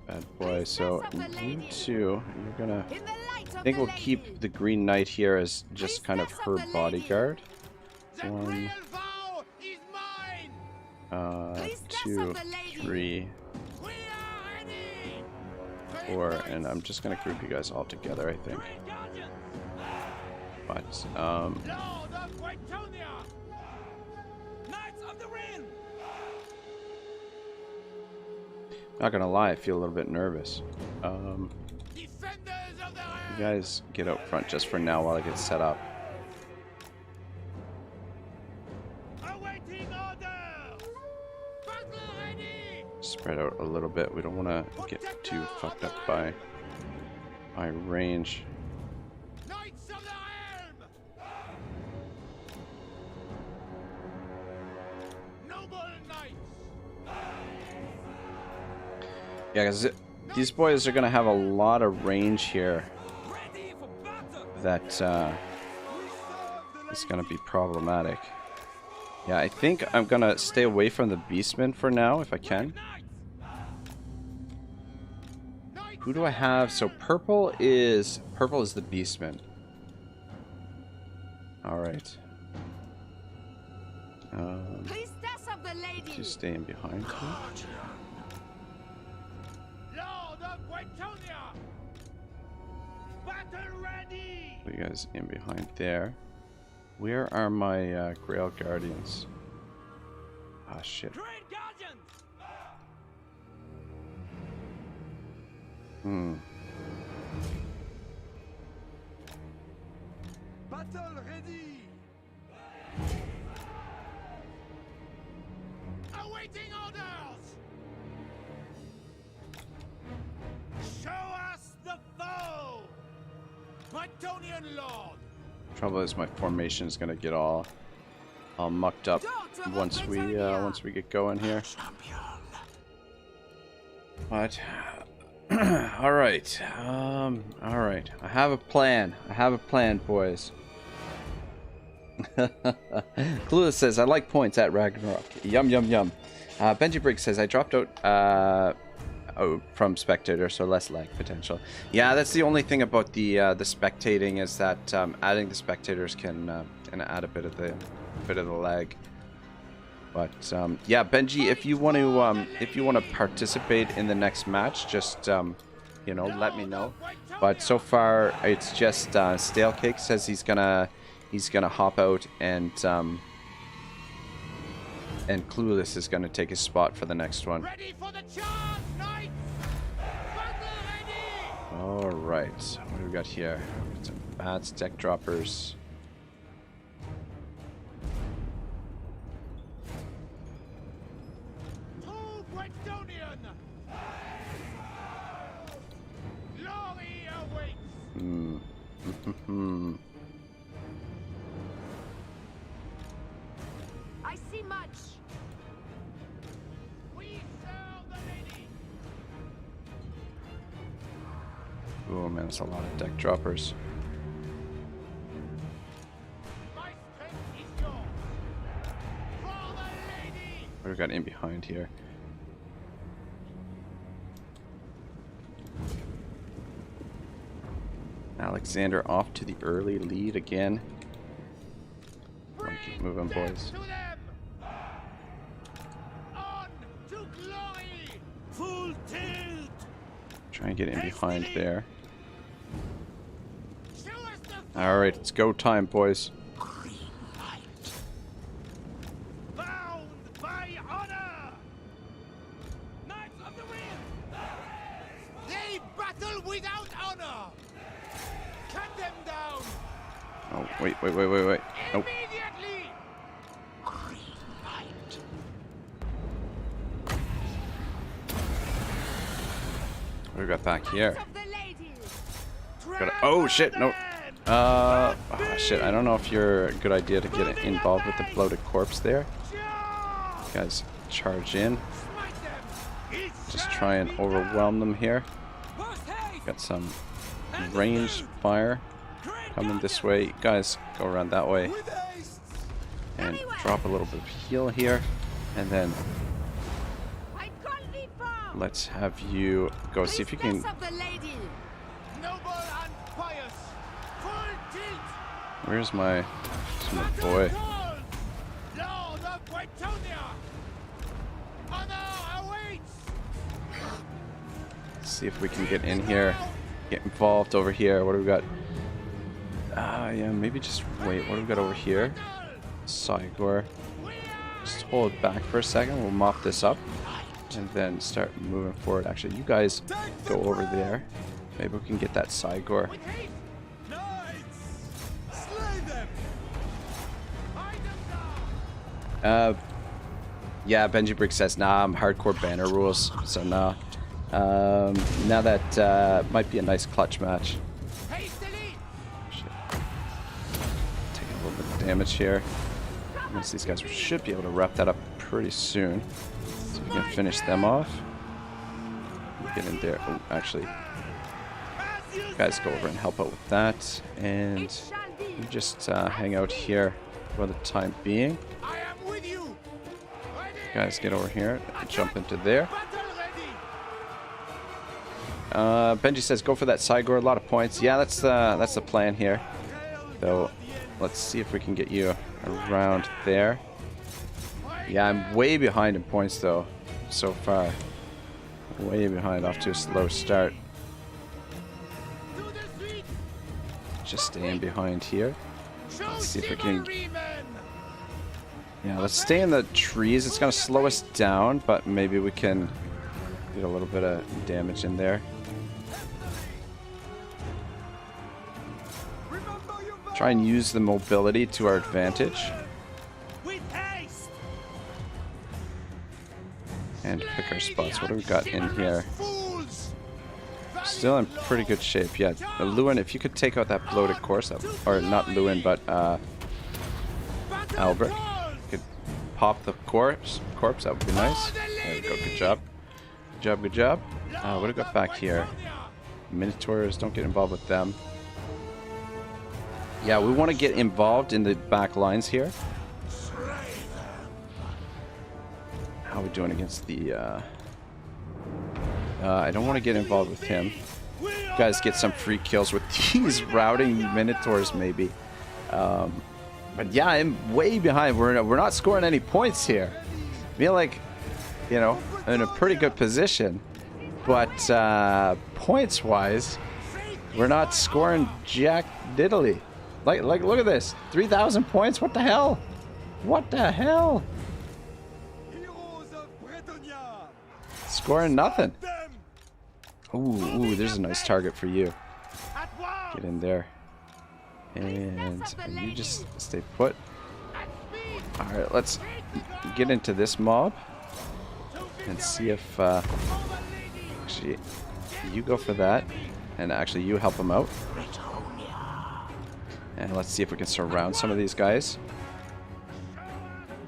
Bad boy. So you two, you're gonna. I think we'll keep the Green Knight here as just kind of her bodyguard. 1, 2, 3, 4, and I'm just gonna group you guys all together, I think. But not gonna lie, I feel a little bit nervous. You guys get out front just for now while I get set up. Spread out a little bit. We don't want to get too fucked up by range. Yeah, because these boys are going to have a lot of range here. That is going to be problematic. Yeah, I think I'm going to stay away from the Beastmen for now, if I can. Who do I have? So purple is the Beastman. All right. Just staying behind here. You guys in behind there. Where are my Grail Guardians? Ah, shit. Battle ready. Awaiting orders. Show us the foe. Mytonian Lord. Trouble is, my formation is gonna get all mucked up once we get going here. But all right. I have a plan. Boys. Clueless says, I like points at Ragnarok. Yum, yum, yum. Benji Briggs says, I dropped out from spectator, so less lag potential. Yeah, that's the only thing about the spectating is that adding the spectators can add a bit of the lag. But yeah, Benji, if you want to participate in the next match, just you know, let me know. But so far, it's just Stalekick says he's gonna hop out, and Clueless is gonna take his spot for the next one. Ready for the charge, knights. Battle ready. All right, what do we got here? We've got some bats, deck droppers. Hmm. I see much. We serve the lady. Oh man, that's a lot of deck droppers. My strength is yours. For the lady. What do we got in behind here? Alexander off to the early lead again. Come on, keep moving, Death boys. to them. On to glory. Full tilt. Try and get in behind there. Show us the Alright, it's go time, boys. bound by honor. Knights of the Wind. They battle without honor. Cut them down Oh, wait. Nope. immediately. What do we got back here? Of the lady. Oh shit, no. Shit, I don't know if you're a good idea to get involved with the bloated corpse there. Guys, charge in. Just try and overwhelm them here. Got some ranged fire coming this way. You guys, go around that way. And drop a little bit of heal here. And then I call thee forth. let's have you go see if you can... Priestess of the lady. Noble and pious. Full tilt. Where's my boy? Lord of Bretonia. Honor awaits. See if we can get in here. Get involved over here. What do we got? Yeah, maybe just wait. What do we got over here? Cygor. Just hold back for a second. We'll mop this up. And then start moving forward. Actually, you guys go over there. Maybe we can get that Cygor. With haste. Knights. Slay them. Hide them down. Yeah, Benji Brick says, nah, I'm hardcore banner rules. So, nah. Now that might be a nice clutch match. Hastily. Shit. Taking a little bit of damage here. Once these guys should be able to wrap that up pretty soon. So we can finish them off. Get in there. Oh, actually, As you guys go over and help out with that. And It shall be. you just hang out here for the time being. I am with you. Ready. Guys, get over here. Jump into there. Battle ready. Benji says go for that Cygor, a lot of points. Yeah, that's the plan here. So let's see if we can get you around there. Yeah, I'm way behind in points though, so far. Way behind, off to a slow start. To the street. Just staying behind here. Show Let's see if we can... chivalry, men. Yeah, let's stay in the trees. It's gonna slow us down, but maybe we can get a little bit of damage in there. Try and use the mobility to our advantage. With haste. And pick our spots. What do we got in here? Fools. Still in pretty good shape. Yeah, Lewin, if you could take out that bloated corpse, or not Lewin, but Albrecht, you could pop the corpse, that would be nice. There we go, good job. Good job. What do we got back here? Minotaurs, don't get involved with them. Yeah, we want to get involved in the back lines here. How are we doing against the... I don't want to get involved with him. You guys get some free kills with these routing Minotaurs, maybe. But yeah, I'm way behind. We're not scoring any points here. I feel like, you know, in a pretty good position. But points-wise, we're not scoring jack diddly. Like, look at this. 3,000 points? What the hell? What the hell? Heroes of Bretonia. Scoring nothing. Them. Ooh, there's a nice target for you. At once. Get in there. And you just stay put. At speed. Alright, let's get into this mob and see if actually you go for that, and actually you help him out. And let's see if we can surround some of these guys.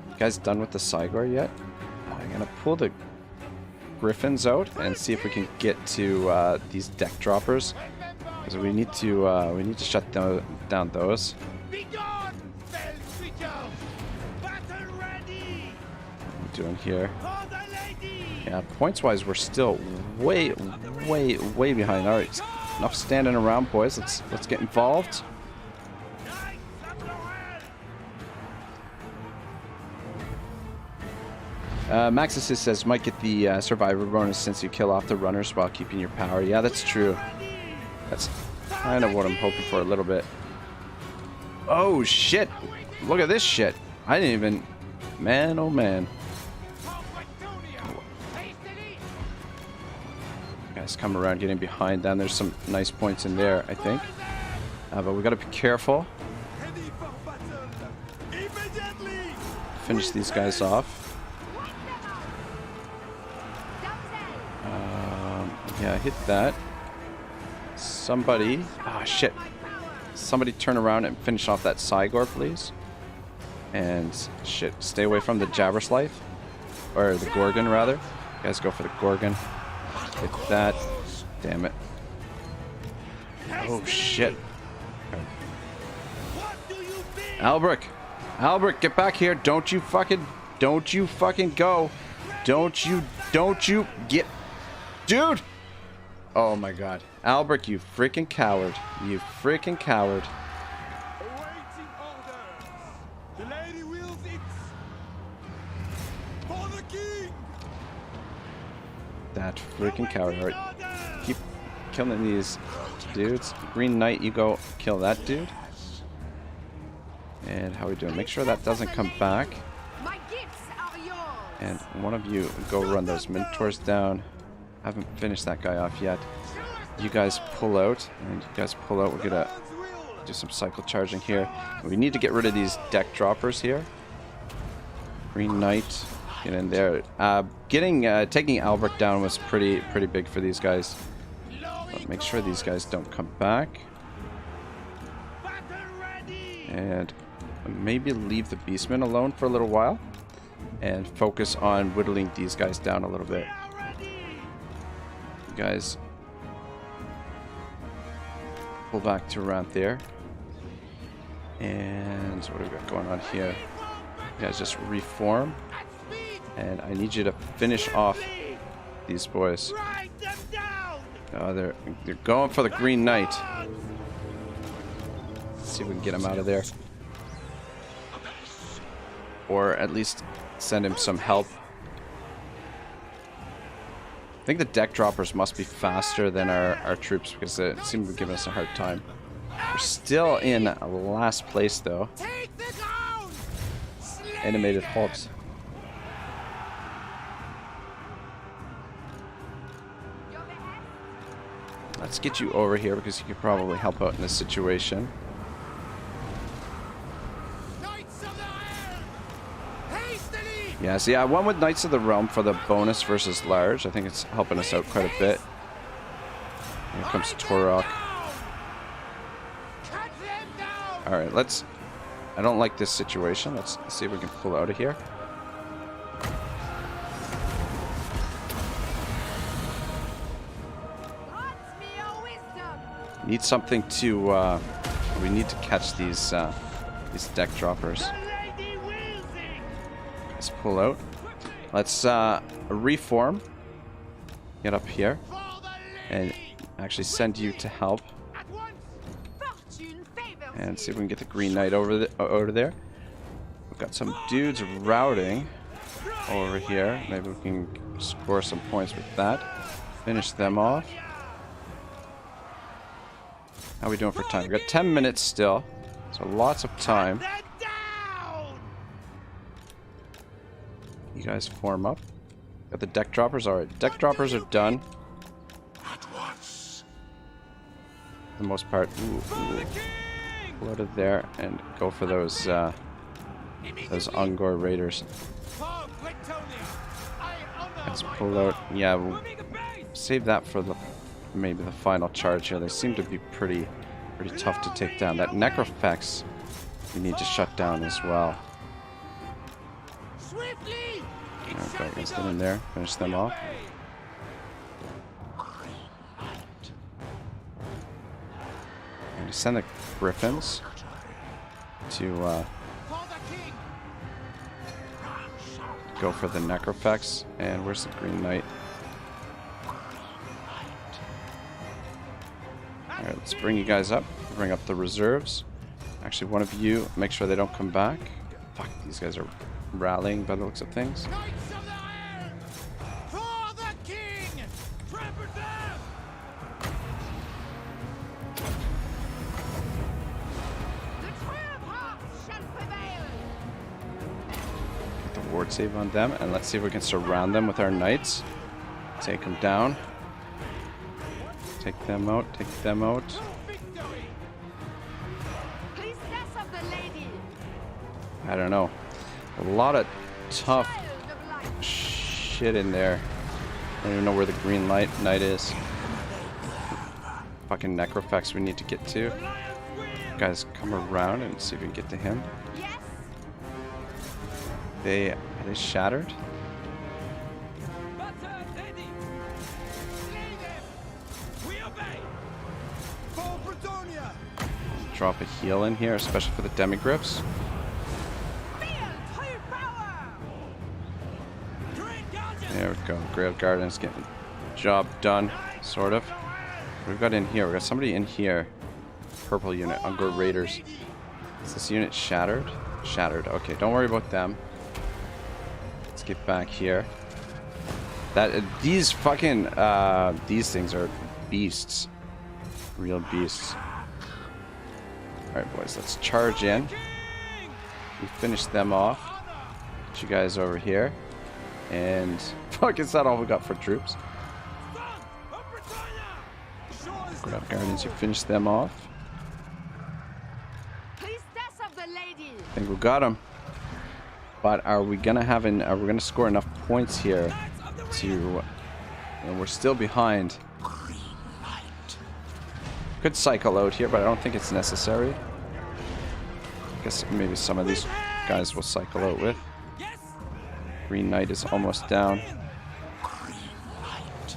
You guys done with the Cygor yet? I'm gonna pull the Griffins out and see if we can get to these deck droppers. Because we need to shut down those. Be gone, fell creature! Battle ready! What are we doing here? For the lady! Yeah, points-wise, we're still way behind. All right, enough standing around, boys. Let's get involved. Knights of the realm! Maxis says might get the survivor bonus since you kill off the runners while keeping your power. Yeah, that's true. That's kind of what I'm hoping for a little bit. Oh shit! Look at this shit. I didn't even. Man, oh man. Guys, come around, getting behind them. There's some nice points in there, I think. But we gotta be careful. Finish these guys off. Yeah, hit that. Somebody. Ah, shit. Somebody turn around and finish off that Cygor, please. And shit, stay away from the Jabberslife. Or the Gorgon, rather. You guys go for the Gorgon. Hit that. Damn it. Oh, shit. Albrecht. Albrecht, get back here. Don't you fucking go. Don't you get. Dude! Oh my god. Albrecht, you freaking coward. You freaking coward. Awaiting orders. The lady wills it. For the king. That freaking coward. Alright. Keep killing these dudes. Green Knight, you go kill that dude. And how we doing? Make sure that doesn't come back. My gifts are yours. And one of you go run those Minotaurs down. I haven't finished that guy off yet. You guys pull out. And you guys pull out. We're gonna do some cycle charging here. We need to get rid of these deck droppers here. Green Knight, get in there. Taking Albrecht down was pretty big for these guys. But make sure these guys don't come back. And maybe leave the Beastmen alone for a little while. And focus on whittling these guys down a little bit. You guys pull back to around there. And what do we got going on here? You guys just reform. And I need you to finish off these boys. Oh, they're going for the Green Knight. Let's see if we can get him out of there. Or at least send him some help. I think the deck droppers must be faster than our troops because they seem to be giving us a hard time. We're still in last place though. Animated Hulks. Let's get you over here because you could probably help out in this situation. Yeah, see, I went with Knights of the Realm for the bonus versus large. I think it's helping us out quite a bit. Here comes Torok. Alright, let's... I don't like this situation. Let's see if we can pull out of here. Need something to... we need to catch these deck droppers. Let's pull out. Let's reform. Get up here. And actually send you to help. And see if we can get the Green Knight over there. We've got some dudes routing over here. Maybe we can score some points with that. Finish them off. How are we doing for time? We've got 10 minutes still. So lots of time. You guys form up. Got the deck droppers. Alright, deck droppers are done. For the most part. Ooh. Pull out of there and go for those Ungor Raiders. Let's pull out. Yeah, we'll save that for maybe the final charge here. They seem to be pretty pretty tough to take down. That Necrofax we need to shut down as well. Swiftly! There we go. Let's get in there. Finish them off. I'm going to send the Griffins to For the king! go for the Necrofax. And where's the Green Knight? Alright, let's bring you guys up. Bring up the reserves. Actually, one of you, make sure they don't come back. Fuck, these guys are rallying by the looks of things. Knights of the Iron! For the king! Trample them! The true of hearts shall prevail. Get the ward save on them, and let's see if we can surround them with our knights. Take them down. Take them out, take them out. Victory! Priestess of the lady. I don't know. A lot of tough Child of light. shit in there. I don't even know where the Green Knight is. Fucking Necrofax we need to get to. Guys, come around and see if we can get to him. Yes. Are they shattered? Slay them! We obey! For Bretonia! Drop a heal in here, especially for the Demigriffs. Feel true power. Great Guardian! There we go. Grave Guardian's getting the job done, sort of. What we've got in here? We've got somebody in here. Purple unit, Unger Raiders. Is this unit shattered? Shattered. Okay, don't worry about them. Let's get back here. These fucking these things are beasts. Real beasts. Alright boys, let's charge in. We finish them off. Get you guys over here. And fuck, is that all we got for troops? Grab Guardians, you finish them off. Priestess of the lady. I think we got them. But are we gonna have are we gonna score enough points here to and we're still behind. Could cycle out here, but I don't think it's necessary. I guess maybe some of these guys will cycle out with. Green Knight is almost down.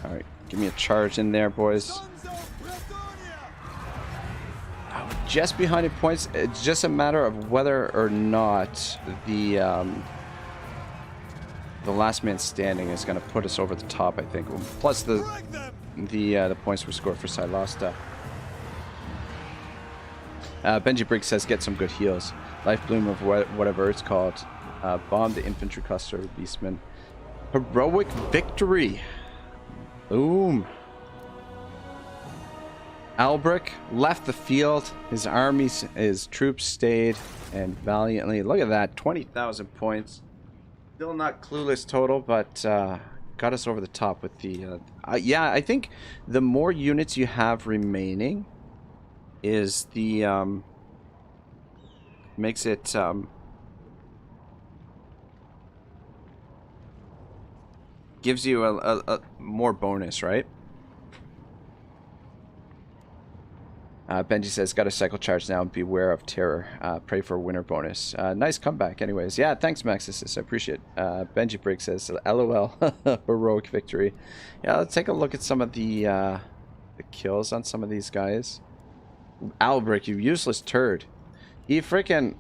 Alright, give me a charge in there, boys. Just behind in points. It's just a matter of whether or not the last man standing is going to put us over the top, I think. Plus the points we scored for Silosta. Benji Briggs says get some good heals. Life Bloom of whatever it's called. Bomb the infantry cluster, Beastman. Heroic victory. Boom. Albrecht left the field. His armies, his troops stayed and valiantly. Look at that, 20,000 points. Still not clueless total, but got us over the top with the. Yeah, I think the more units you have remaining, is the makes it gives you a more bonus, right? Benji says, got a cycle charge now and beware of terror. Pray for a winner bonus. Nice comeback anyways. Yeah, thanks Maxis, I appreciate it. Benji Break says, LOL, heroic victory. Yeah, let's take a look at some of the kills on some of these guys. Albrecht, you useless turd. He freaking...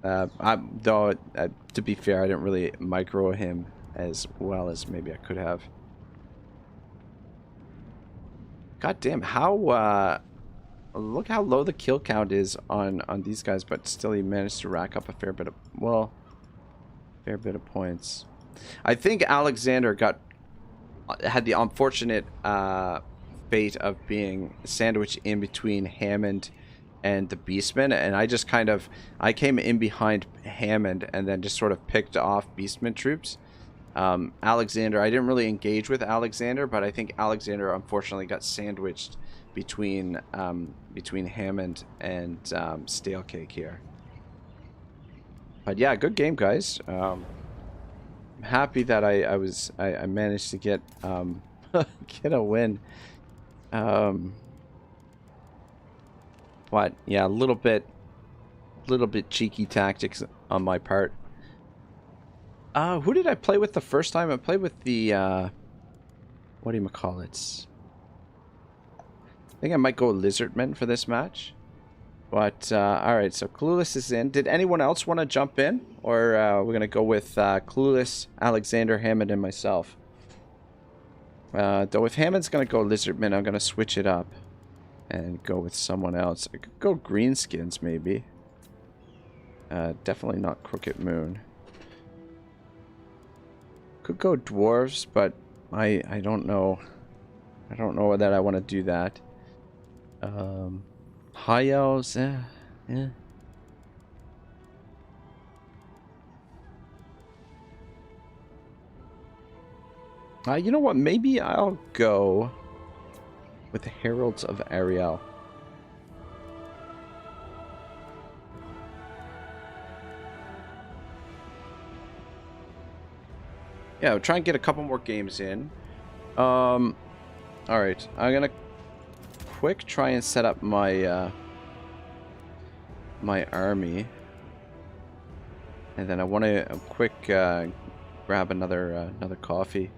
to be fair, I didn't really micro him as well as maybe I could have. God damn, how... look how low the kill count is on these guys, but still he managed to rack up a fair bit of, well, fair bit of points. I think Alexander had the unfortunate fate of being sandwiched in between Hammond and the Beastman, and I just I came in behind Hammond and then just sort of picked off Beastman troops. Alexander, I didn't really engage with Alexander, but I think Alexander unfortunately got sandwiched between Hammond and Stale Cake here. But yeah, good game, guys. I'm happy that I managed to get get a win. But yeah, a little bit cheeky tactics on my part. Who did I play with the first time? I played with the what do you call it? I think I might go Lizardman for this match. But alright, so Clueless is in. Did anyone else want to jump in? Or we're gonna go with Clueless, Alexander, Hammond, and myself. Though if Hammond's gonna go Lizardman, I'm gonna switch it up and go with someone else. I could go Greenskins maybe. Definitely not Crooked Moon. Could go Dwarves, but I don't know. I don't know that I want to do that. High Elves, yeah. You know what? Maybe I'll go with the Heralds of Ariel. Yeah, we'll try and get a couple more games in. Alright, I'm gonna try and set up my my army. And then I want to grab another coffee.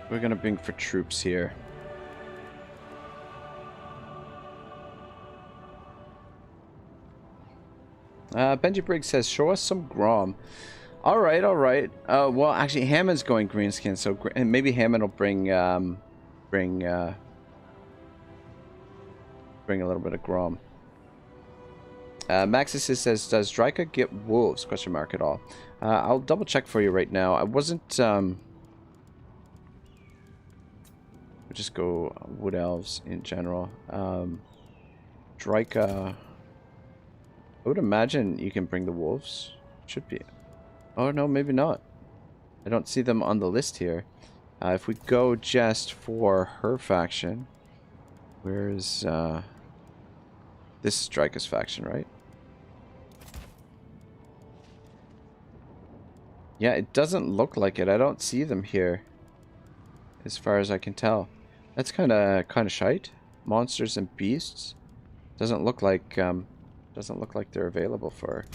We're gonna bring for troops here. Benji Briggs says, show us some Grom. Alright, alright. Well, actually, Hammond's going greenskin, so maybe Hammond will bring a little bit of Grom. Maxis says, does Dryka get wolves? Question mark at all. I'll double check for you right now. I wasn't, we'll just go Wood Elves in general. Dryka, I would imagine you can bring the wolves. Should be. Oh, no, maybe not. I don't see them on the list here. If we go just for her faction, where's, this is Dryka's faction, right? Yeah, it doesn't look like it. I don't see them here, as far as I can tell. That's kind of shite. Monsters and beasts. Doesn't look like they're available for her.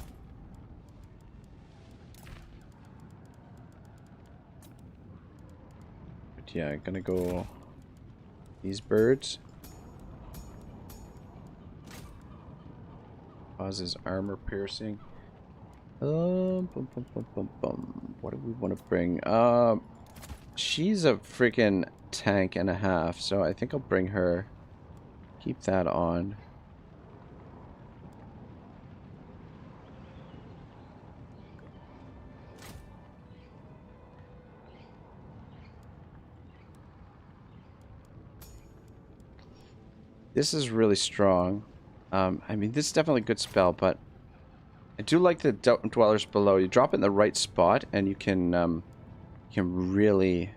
But yeah, I'm gonna go these birds. Causes armor piercing. What do we want to bring? She's a freaking tank and a half, so I think I'll bring her. Keep that on. This is really strong. I mean, this is definitely a good spell, but I do like the Dwellers Below. You drop it in the right spot, and you can really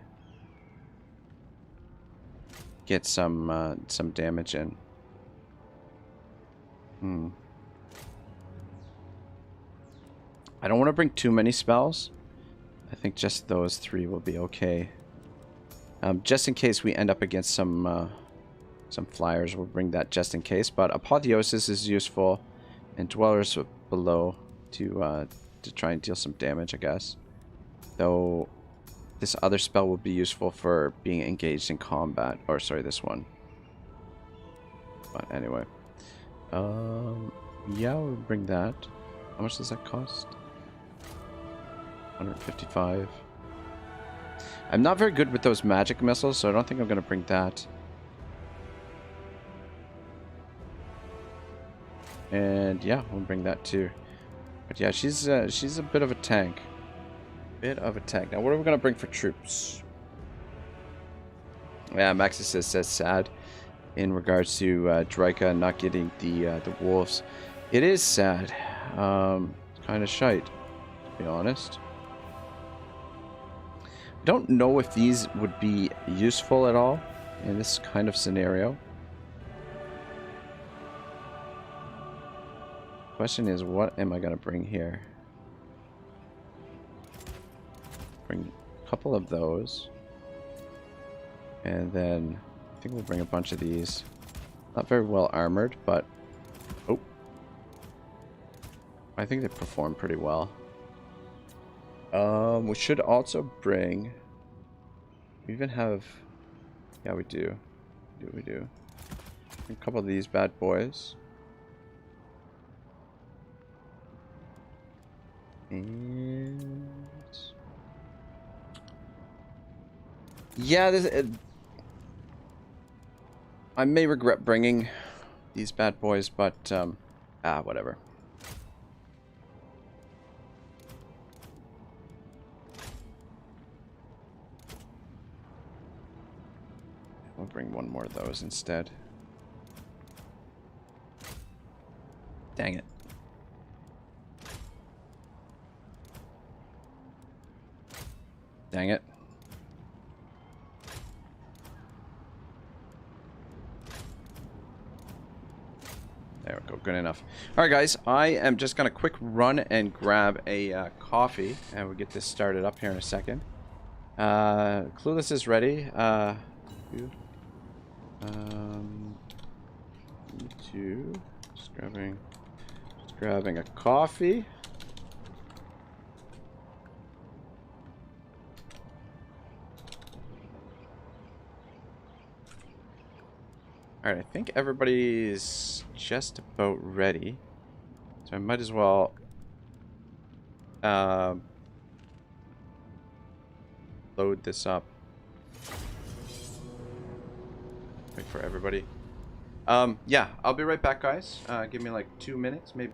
get some damage in. I don't want to bring too many spells. I think just those 3 will be okay. Just in case we end up against some flyers, we'll bring that just in case. But Apotheosis is useful, and Dwellers Below to try and deal some damage, I guess. Though this other spell will be useful for being engaged in combat. Or sorry, this one. But anyway, yeah, we'll bring that. How much does that cost? 155. I'm not very good with those magic missiles, so I don't think I'm going to bring that. And yeah, we'll bring that too. But yeah, she's a bit of a tank. Now, what are we gonna bring for troops? Yeah, Maxis says sad in regards to Dryka not getting the wolves. It is sad. Kind of shite, to be honest. I don't know if these would be useful at all in this kind of scenario. question is, what am I going to bring here? Bring a couple of those. And then I think we'll bring a bunch of these. Not very well armored, but... Oh. I think they perform pretty well. We should also bring... We even have... Yeah, we do. We do. A couple of these bad boys. And... Yeah, this... I may regret bringing these bad boys, but, whatever. We'll bring one more of those instead. Dang it. Dang it. There we go, good enough. Alright guys, I am just going to quick run and grab a coffee, and we'll get this started up here in a second. Clueless is ready. You two. Just grabbing a coffee. Alright, I think everybody's just about ready. So I might as well load this up. Wait for everybody. Yeah, I'll be right back, guys. Give me like 2 minutes, maybe.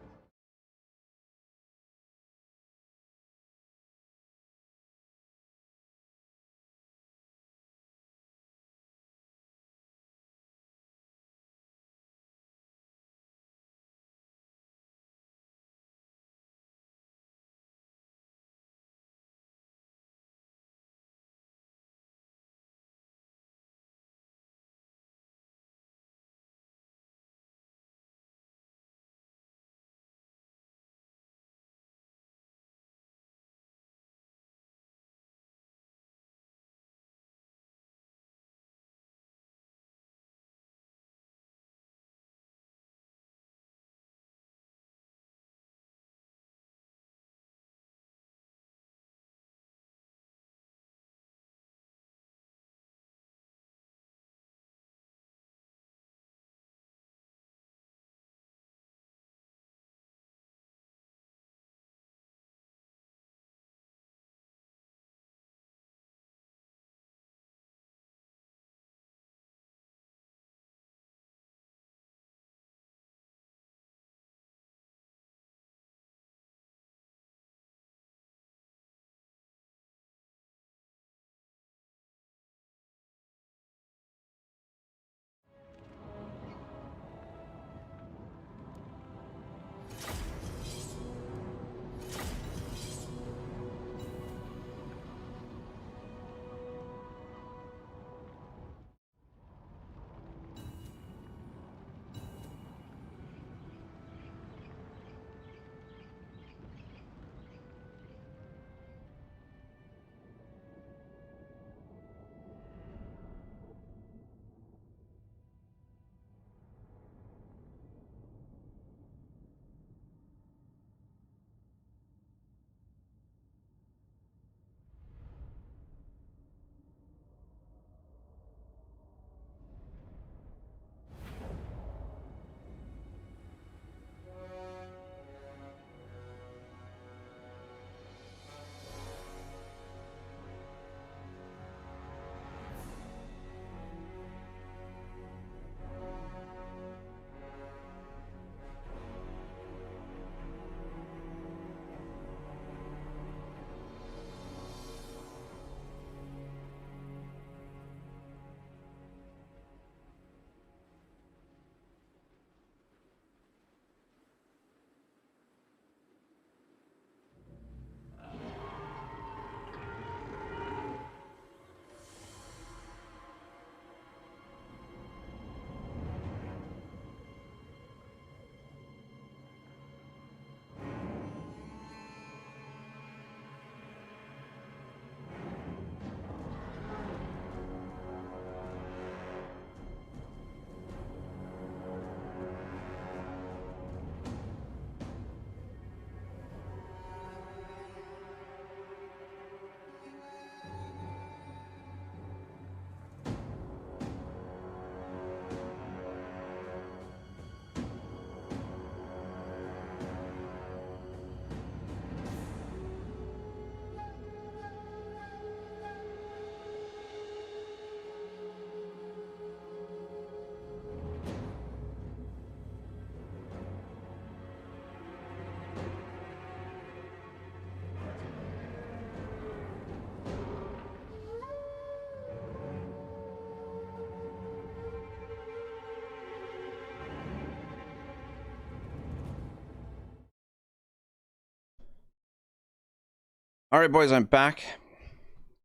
All right, boys, I'm back.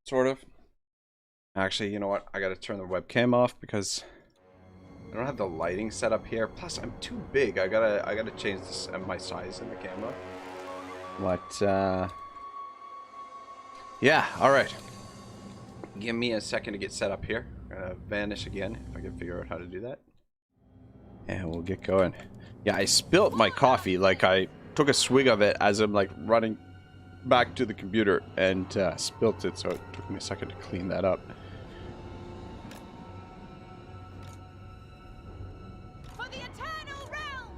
Sort of. Actually, you know what? I gotta turn the webcam off because I don't have the lighting set up here. Plus, I'm too big. I gotta change this my size in the camera. But yeah. All right. Give me a second to get set up here. Vanish again if I can figure out how to do that. And we'll get going. Yeah, I spilt my coffee. Like I took a swig of it as I'm like running back to the computer and spilt it, so it took me a second to clean that up. For the eternal realms!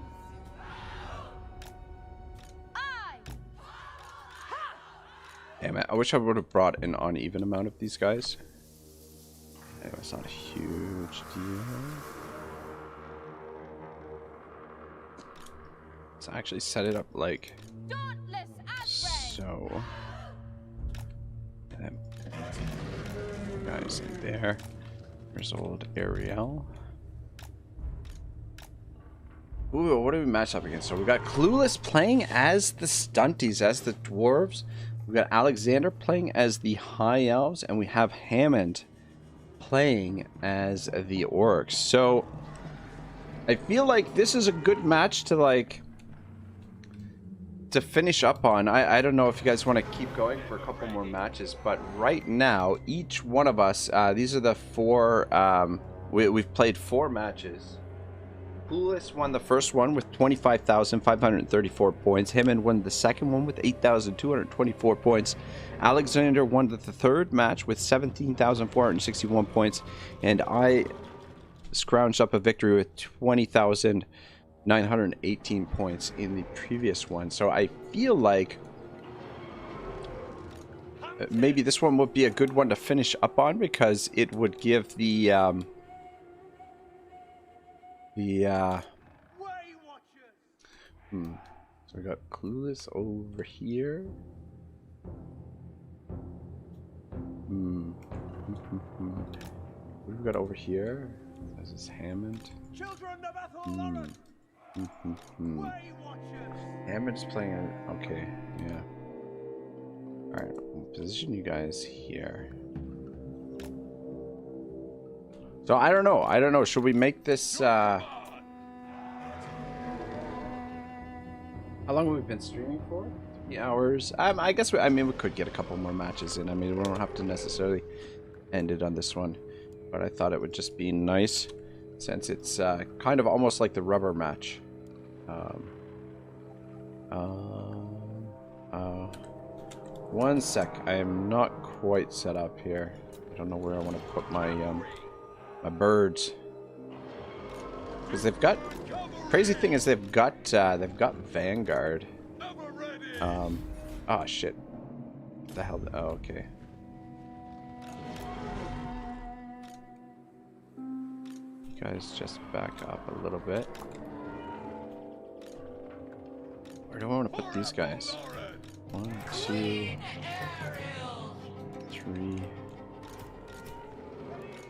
Damn it, I wish I would have brought an uneven amount of these guys. Anyway, it's not a huge deal. Let's actually set it up like so. And then guys in there. There's old Ariel. Ooh, what do we match up against? So we got Clueless playing as the Stunties, as the Dwarves. We got Alexander playing as the High Elves, and we have Hammond playing as the Orcs. So I feel like this is a good match to like to finish up on. I don't know if you guys want to keep going for a couple more matches, but right now each one of us, these are the four, we've played 4 matches. Clueless won the first one with 25,534 points. Hammond won the second one with 8,224 points. Alexander won the third match with 17,461 points, and I scrounged up a victory with 20,918 points in the previous one. So I feel like maybe this one would be a good one to finish up on, because it would give the so we got Clueless over here. What do we got over here? This is Hammond. Hammond's playing it. Okay, yeah. Alright, we'll position you guys here. So I don't know. Should we make this how long have we been streaming for? 3 hours. I guess we could get a couple more matches in. I mean, we don't have to necessarily end it on this one, but I thought it would just be nice since it's kind of almost like the rubber match. One sec. I am not quite set up here. I don't know where I want to put my my birds, because they've got, crazy thing is they've got Vanguard. Oh shit. What the hell? Oh, okay. You guys just back up a little bit. Where do I want to put these guys? 1, 2, 3,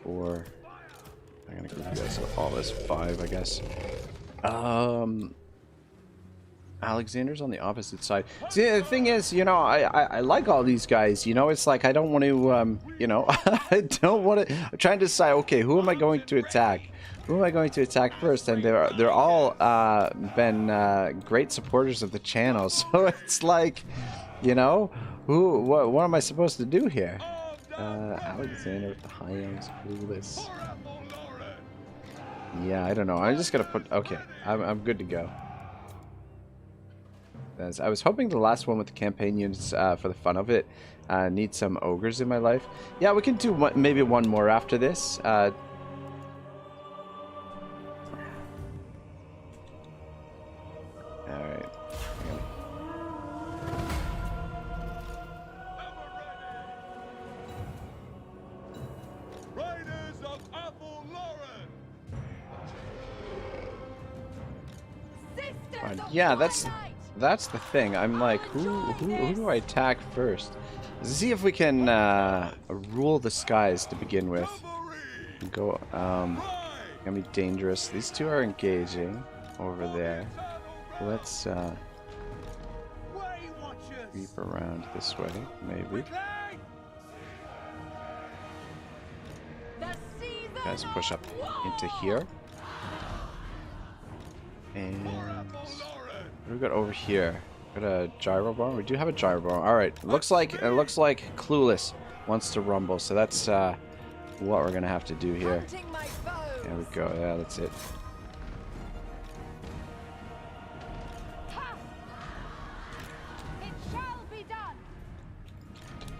4. I'm gonna give you guys all this 5, I guess. Alexander's on the opposite side. See, the thing is, you know, I like all these guys. You know, it's like I don't want to, you know, I don't want to. I'm trying to decide. Okay, who am I going to attack? Who am I going to attack first? And they're all been great supporters of the channel. So it's like, you know, what am I supposed to do here? Alexander with the high ends, Clueless. Yeah, I don't know. I'm just gonna put. Okay, I'm good to go. As I was hoping the last one with the campaign units, for the fun of it, need some ogres in my life. Yeah, we can do maybe one more after this. All right. Yeah, that's the thing. I'm like, who do I attack first? Let's see if we can rule the skies to begin with. Go, gonna be dangerous. These two are engaging over there. Let's creep around this way, maybe. Guys, push up into here. And what do we got over here? Got a gyro bomb. We do have a gyro bomb. All right. It looks like Clueless wants to rumble. So that's what we're gonna have to do here. There we go. Yeah, that's it.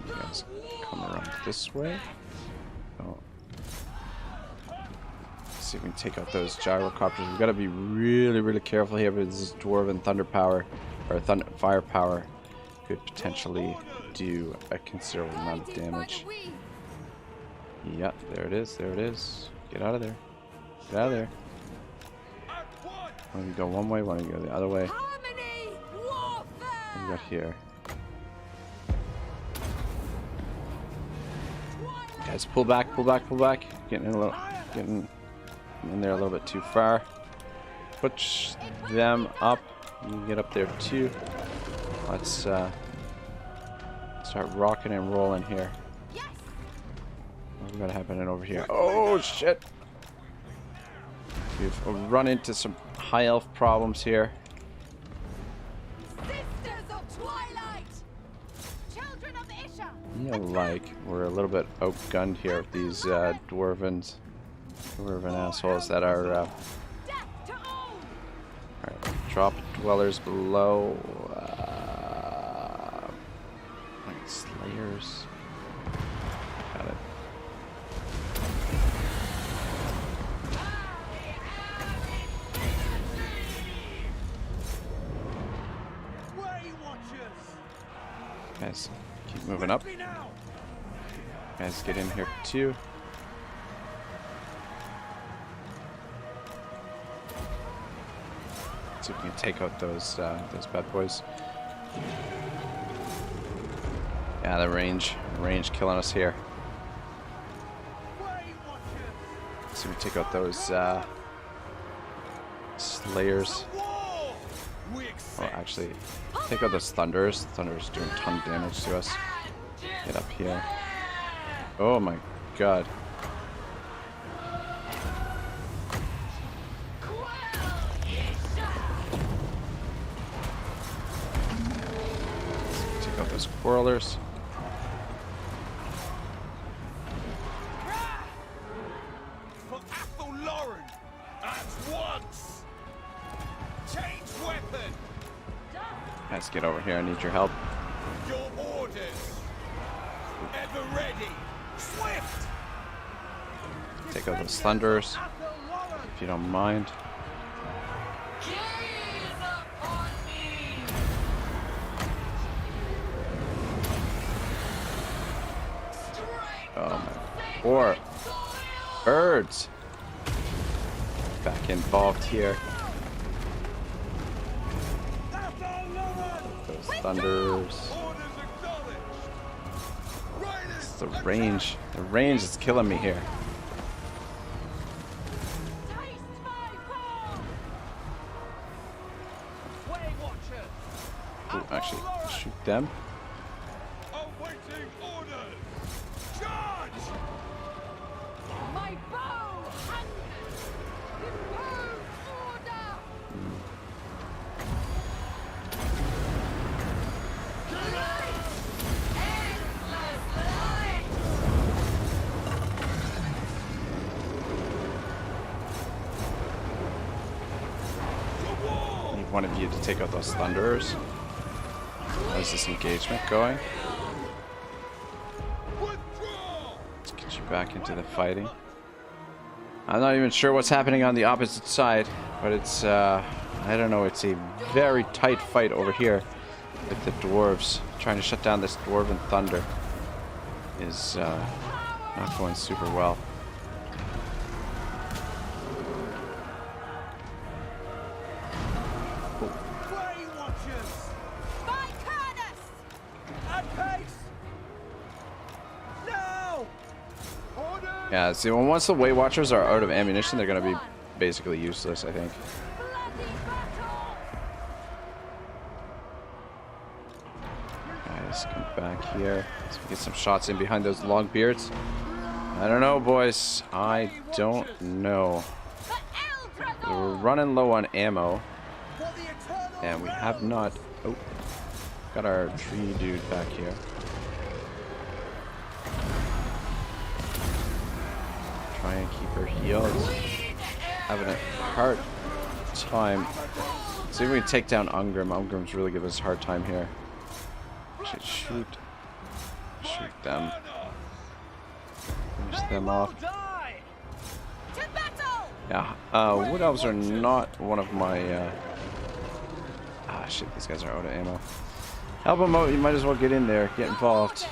You guys come around this way. Oh. See if we can take out those gyrocopters. We've got to be really, really careful here because this dwarven thunder power or fire power could potentially do a considerable amount of damage. Yep, there it is. There it is. Get out of there. Get out of there. Why don't you go one way? Why don't you go the other way? What do we got here? Guys, pull back, pull back, pull back. Getting in there a little bit too far. Push them up. You can get up there too. Let's start rocking and rolling here. What's happening over here? Oh shit! We've run into some high elf problems here. Yeah, like we're a little bit outgunned here with these dwarven assholes that are. Alright, drop dwellers below. Slayers. Got it. Guys, keep moving up. Guys, get in here too. See if we can take out those bad boys. Yeah, the range killing us here. See if we can take out those slayers. Oh, actually, take out those thunders. Thunder's doing a ton of damage to us. Get up here. Oh my god. Take out those quarrelers. Guys, get over here. I need your help. Your orders. Ever ready. Swift. Take out those thunders, if you don't mind. Oh my poor birds. Back involved here. Those thunders. It's the range. The range is killing me here. Ooh, actually, shoot them. One of you to take out those thunders. How's this engagement going? Let's get you back into the fighting. I'm not even sure what's happening on the opposite side, but it's I don't know, it's a very tight fight over here with the dwarves. Trying to shut down this dwarven thunder is not going super well. Yeah, see, once the Weight Watchers are out of ammunition, they're going to be basically useless, I think. back here. Let's get some shots in behind those long beards. I don't know, boys. I don't know. We're running low on ammo. And we have not... Oh. Got our tree dude back here. Try and keep her healed. Having a hard time. See if we can take down Ungrim. Ungrim's really giving us a hard time here. Shoot them. Finish them off. Yeah, wood elves are not one of my... shit, these guys are out of ammo. Help them out, you might as well get in there, get involved.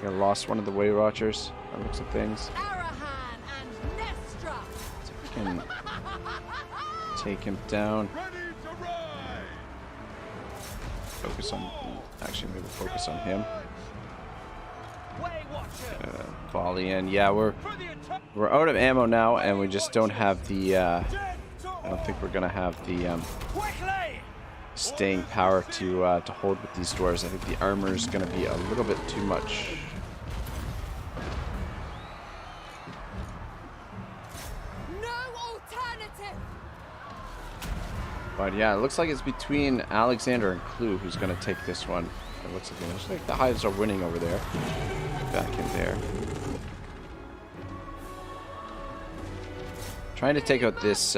I lost one of the Way Watchers, by the looks of things. So we can take him down. Focus on... Actually, maybe focus on him. Volley in. Yeah, we're out of ammo now, and we just don't have the... I don't think we're gonna have the staying power to hold with these dwarves. I think the armor is gonna be a little bit too much. But yeah, it looks like it's between Alexander and Clue who's going to take this one. It looks like the hives are winning over there. Back in there. Trying to take out this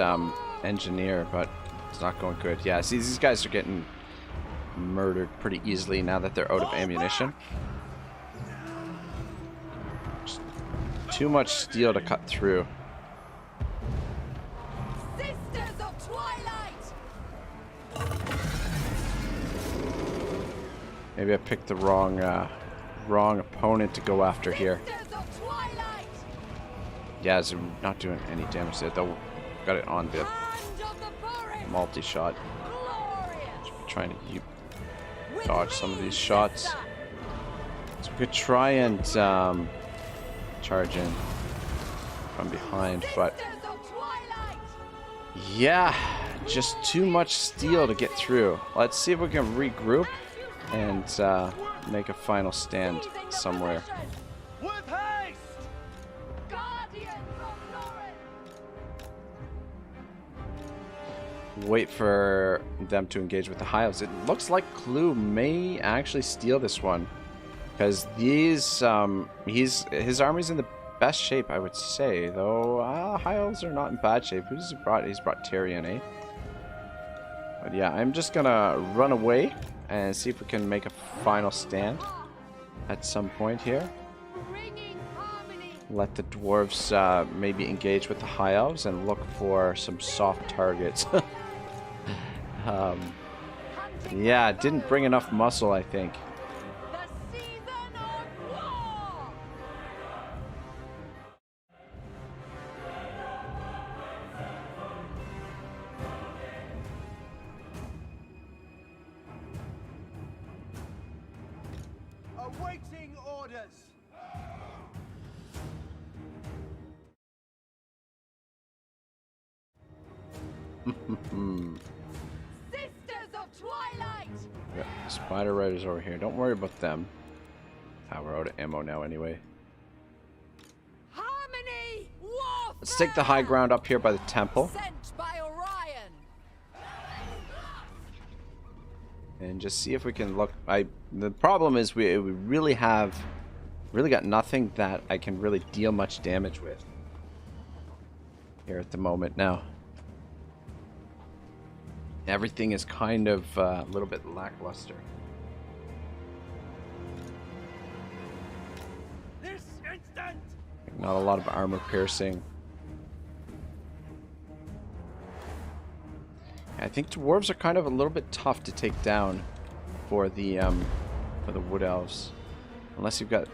engineer, but it's not going good. Yeah, see, these guys are getting murdered pretty easily now that they're out of ammunition. Just too much steel to cut through. Maybe I picked the wrong opponent to go after here. Yeah, it's not doing any damage there. Though got it on the multi-shot. Trying to dodge some of these shots. So we could try and charge in from behind, but yeah, just too much steel to get through. Let's see if we can regroup and make a final stand somewhere. Wait for them to engage with the hives. It looks like Clue may actually steal this one, because these his army's in the best shape, I would say. Though hives are not in bad shape. Who's he brought? He's brought Tyrion, eh? But yeah, I'm just gonna run away and see if we can make a final stand at some point here. Let the dwarves maybe engage with the high elves and look for some soft targets. Yeah, didn't bring enough muscle, I think. Awaiting orders. Sisters of Twilight. Yeah, Spider Riders over here. Don't worry about them. We're out of ammo now anyway. Harmony. Warfare. Let's take the high ground up here by the temple. Sent by Orion. And just see if we can look. The problem is we really got nothing that I can really deal much damage with here at the moment now. Everything is kind of a little bit lackluster. This instant. Not a lot of armor piercing. I think dwarves are kind of a little bit tough to take down for the wood elves, unless you've got,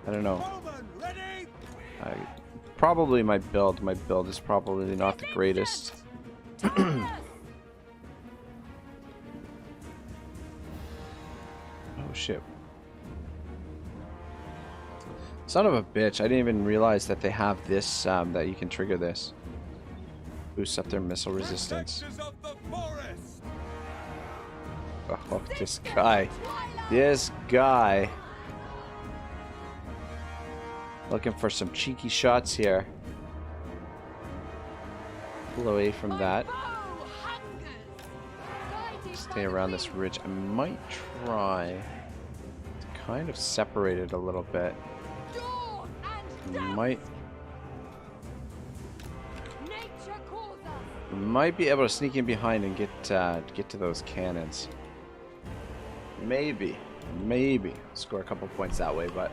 I don't know. Probably my build. My build is probably not the greatest. Oh shit! Son of a bitch! I didn't even realize that they have this. That you can trigger this. Boosts up their missile resistance. Oh, this guy. This guy. Looking for some cheeky shots here. Pull away from that. Stay around this ridge. I might try to kind of separate it a little bit. Might be able to sneak in behind and get to those cannons. Maybe score a couple points that way, but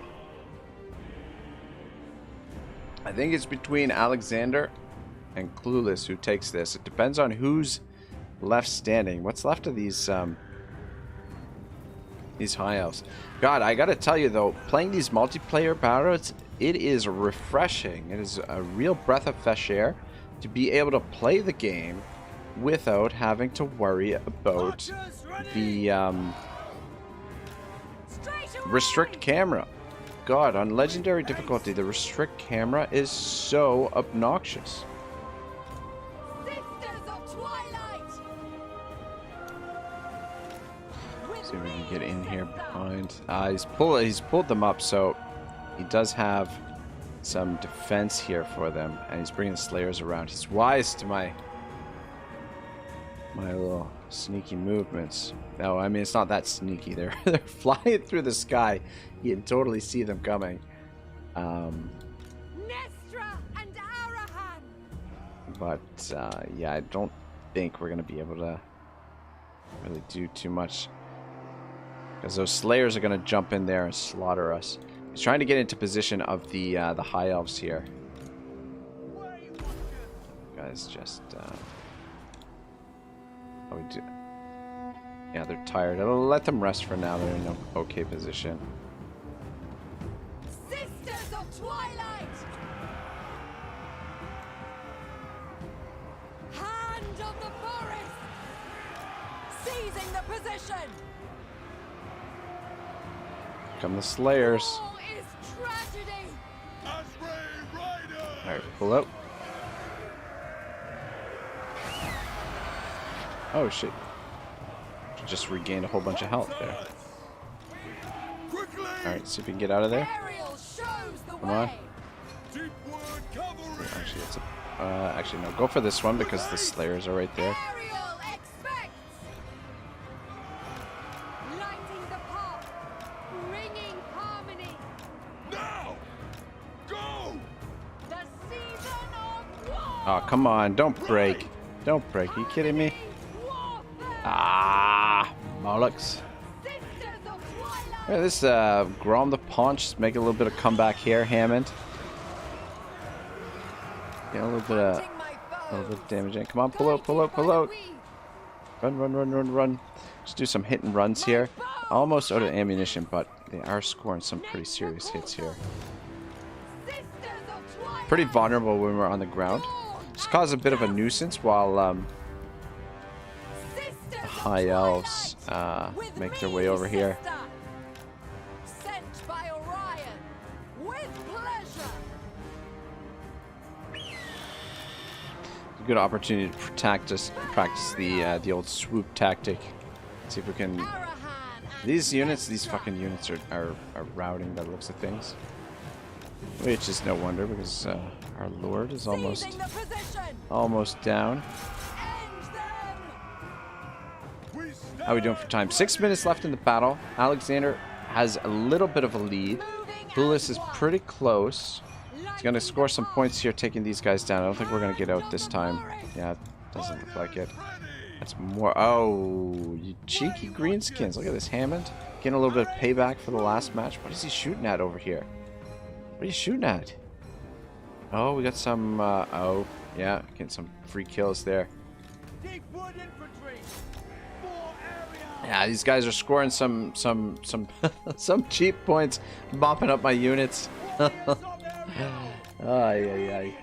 I think it's between Alexander and Clueless who takes this. It depends on who's left standing. What's left of these high elves? God, I gotta tell you though, playing these multiplayer battles, it is refreshing. It is a real breath of fresh air to be able to play the game without having to worry about the restrict camera. God, on legendary difficulty, the restrict camera is so obnoxious. See if we can get in here behind. He's pulled them up, so he does have some defense here for them, and he's bringing the Slayers around. He's wise to my little sneaky movements. No, I mean it's not that sneaky. They're flying through the sky. You can totally see them coming. But yeah, I don't think we're gonna be able to really do too much, because those Slayers are gonna jump in there and slaughter us. He's trying to get into position of the high elves here. Guys, just oh, we do. Yeah, they're tired. I'll let them rest for now. They're in an okay position. Sisters of Twilight! Hand of the forest! Seizing the position! Come the Slayers. War is tragedy! Alright, pull out. Oh shit. Just regained a whole bunch of health there. Alright, see if we can get out of there. Come on. Actually, it's actually no, go for this one because the Slayers are right there. Oh, come on, don't break. Don't break. Are you kidding me? Ah, bollocks. Yeah, this Grom the Paunch make a little bit of comeback here, Hammond. Get a little bit of damage in. Come on, pull out, pull out, pull out. Run, run, run, run, run. Just do some hit and runs here. Almost out of ammunition, but they are scoring some pretty serious hits here. Pretty vulnerable when we're on the ground. Just cause a bit of a nuisance while the high elves make their way over here. A good opportunity to practice the old swoop tactic. See if we can. These fucking units are routing by the looks of things. Which is no wonder, because our Lord is almost down. How are we doing for time? 6 minutes left in the battle. Alexander has a little bit of a lead. Clueless is pretty close. He's going to score some points here, taking these guys down. I don't think we're going to get out this time. Yeah, it doesn't look like it. That's more. Oh, you cheeky greenskins. Look at this Hammond. Getting a little bit of payback for the last match. What is he shooting at over here? What are you shooting at? Oh, we got some, oh, yeah, getting some free kills there. Yeah, these guys are scoring some some cheap points, mopping up my units. Ay, ay, ay.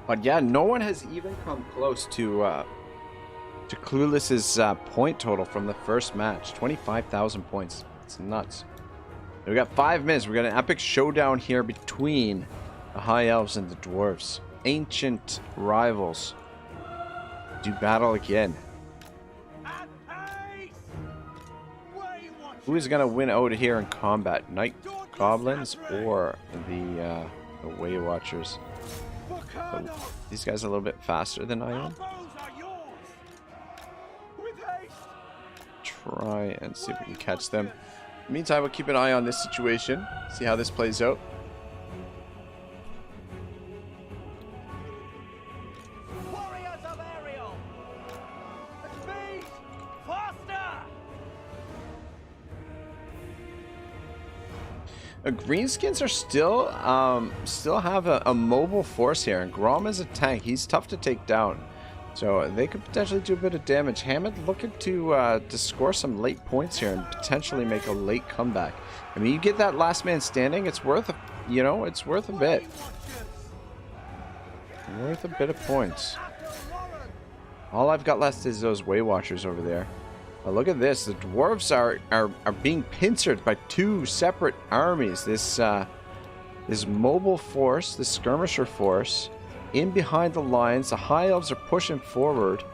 But yeah, no one has even come close to Clueless's point total from the first match. 25,000 points. It's nuts. We got 5 minutes. We got an epic showdown here between the High Elves and the Dwarves. Ancient rivals do battle again. Who is going to win out here in combat? Night Goblins or the Way Watchers? So these guys are a little bit faster than I am. Try and see if we can catch them. Meantime, we'll keep an eye on this situation. See how this plays out. Greenskins are still have a mobile force here, and Grom is a tank. He's tough to take down, so they could potentially do a bit of damage. Hammond looking to score some late points here and potentially make a late comeback. I mean, you get that last man standing, it's worth it's worth a bit. Worth a bit of points. All I've got left is those Way Watchers over there. But look at this. The dwarves are being pincered by 2 separate armies. This mobile force, this skirmisher force, in behind the lines. The High Elves are pushing forward.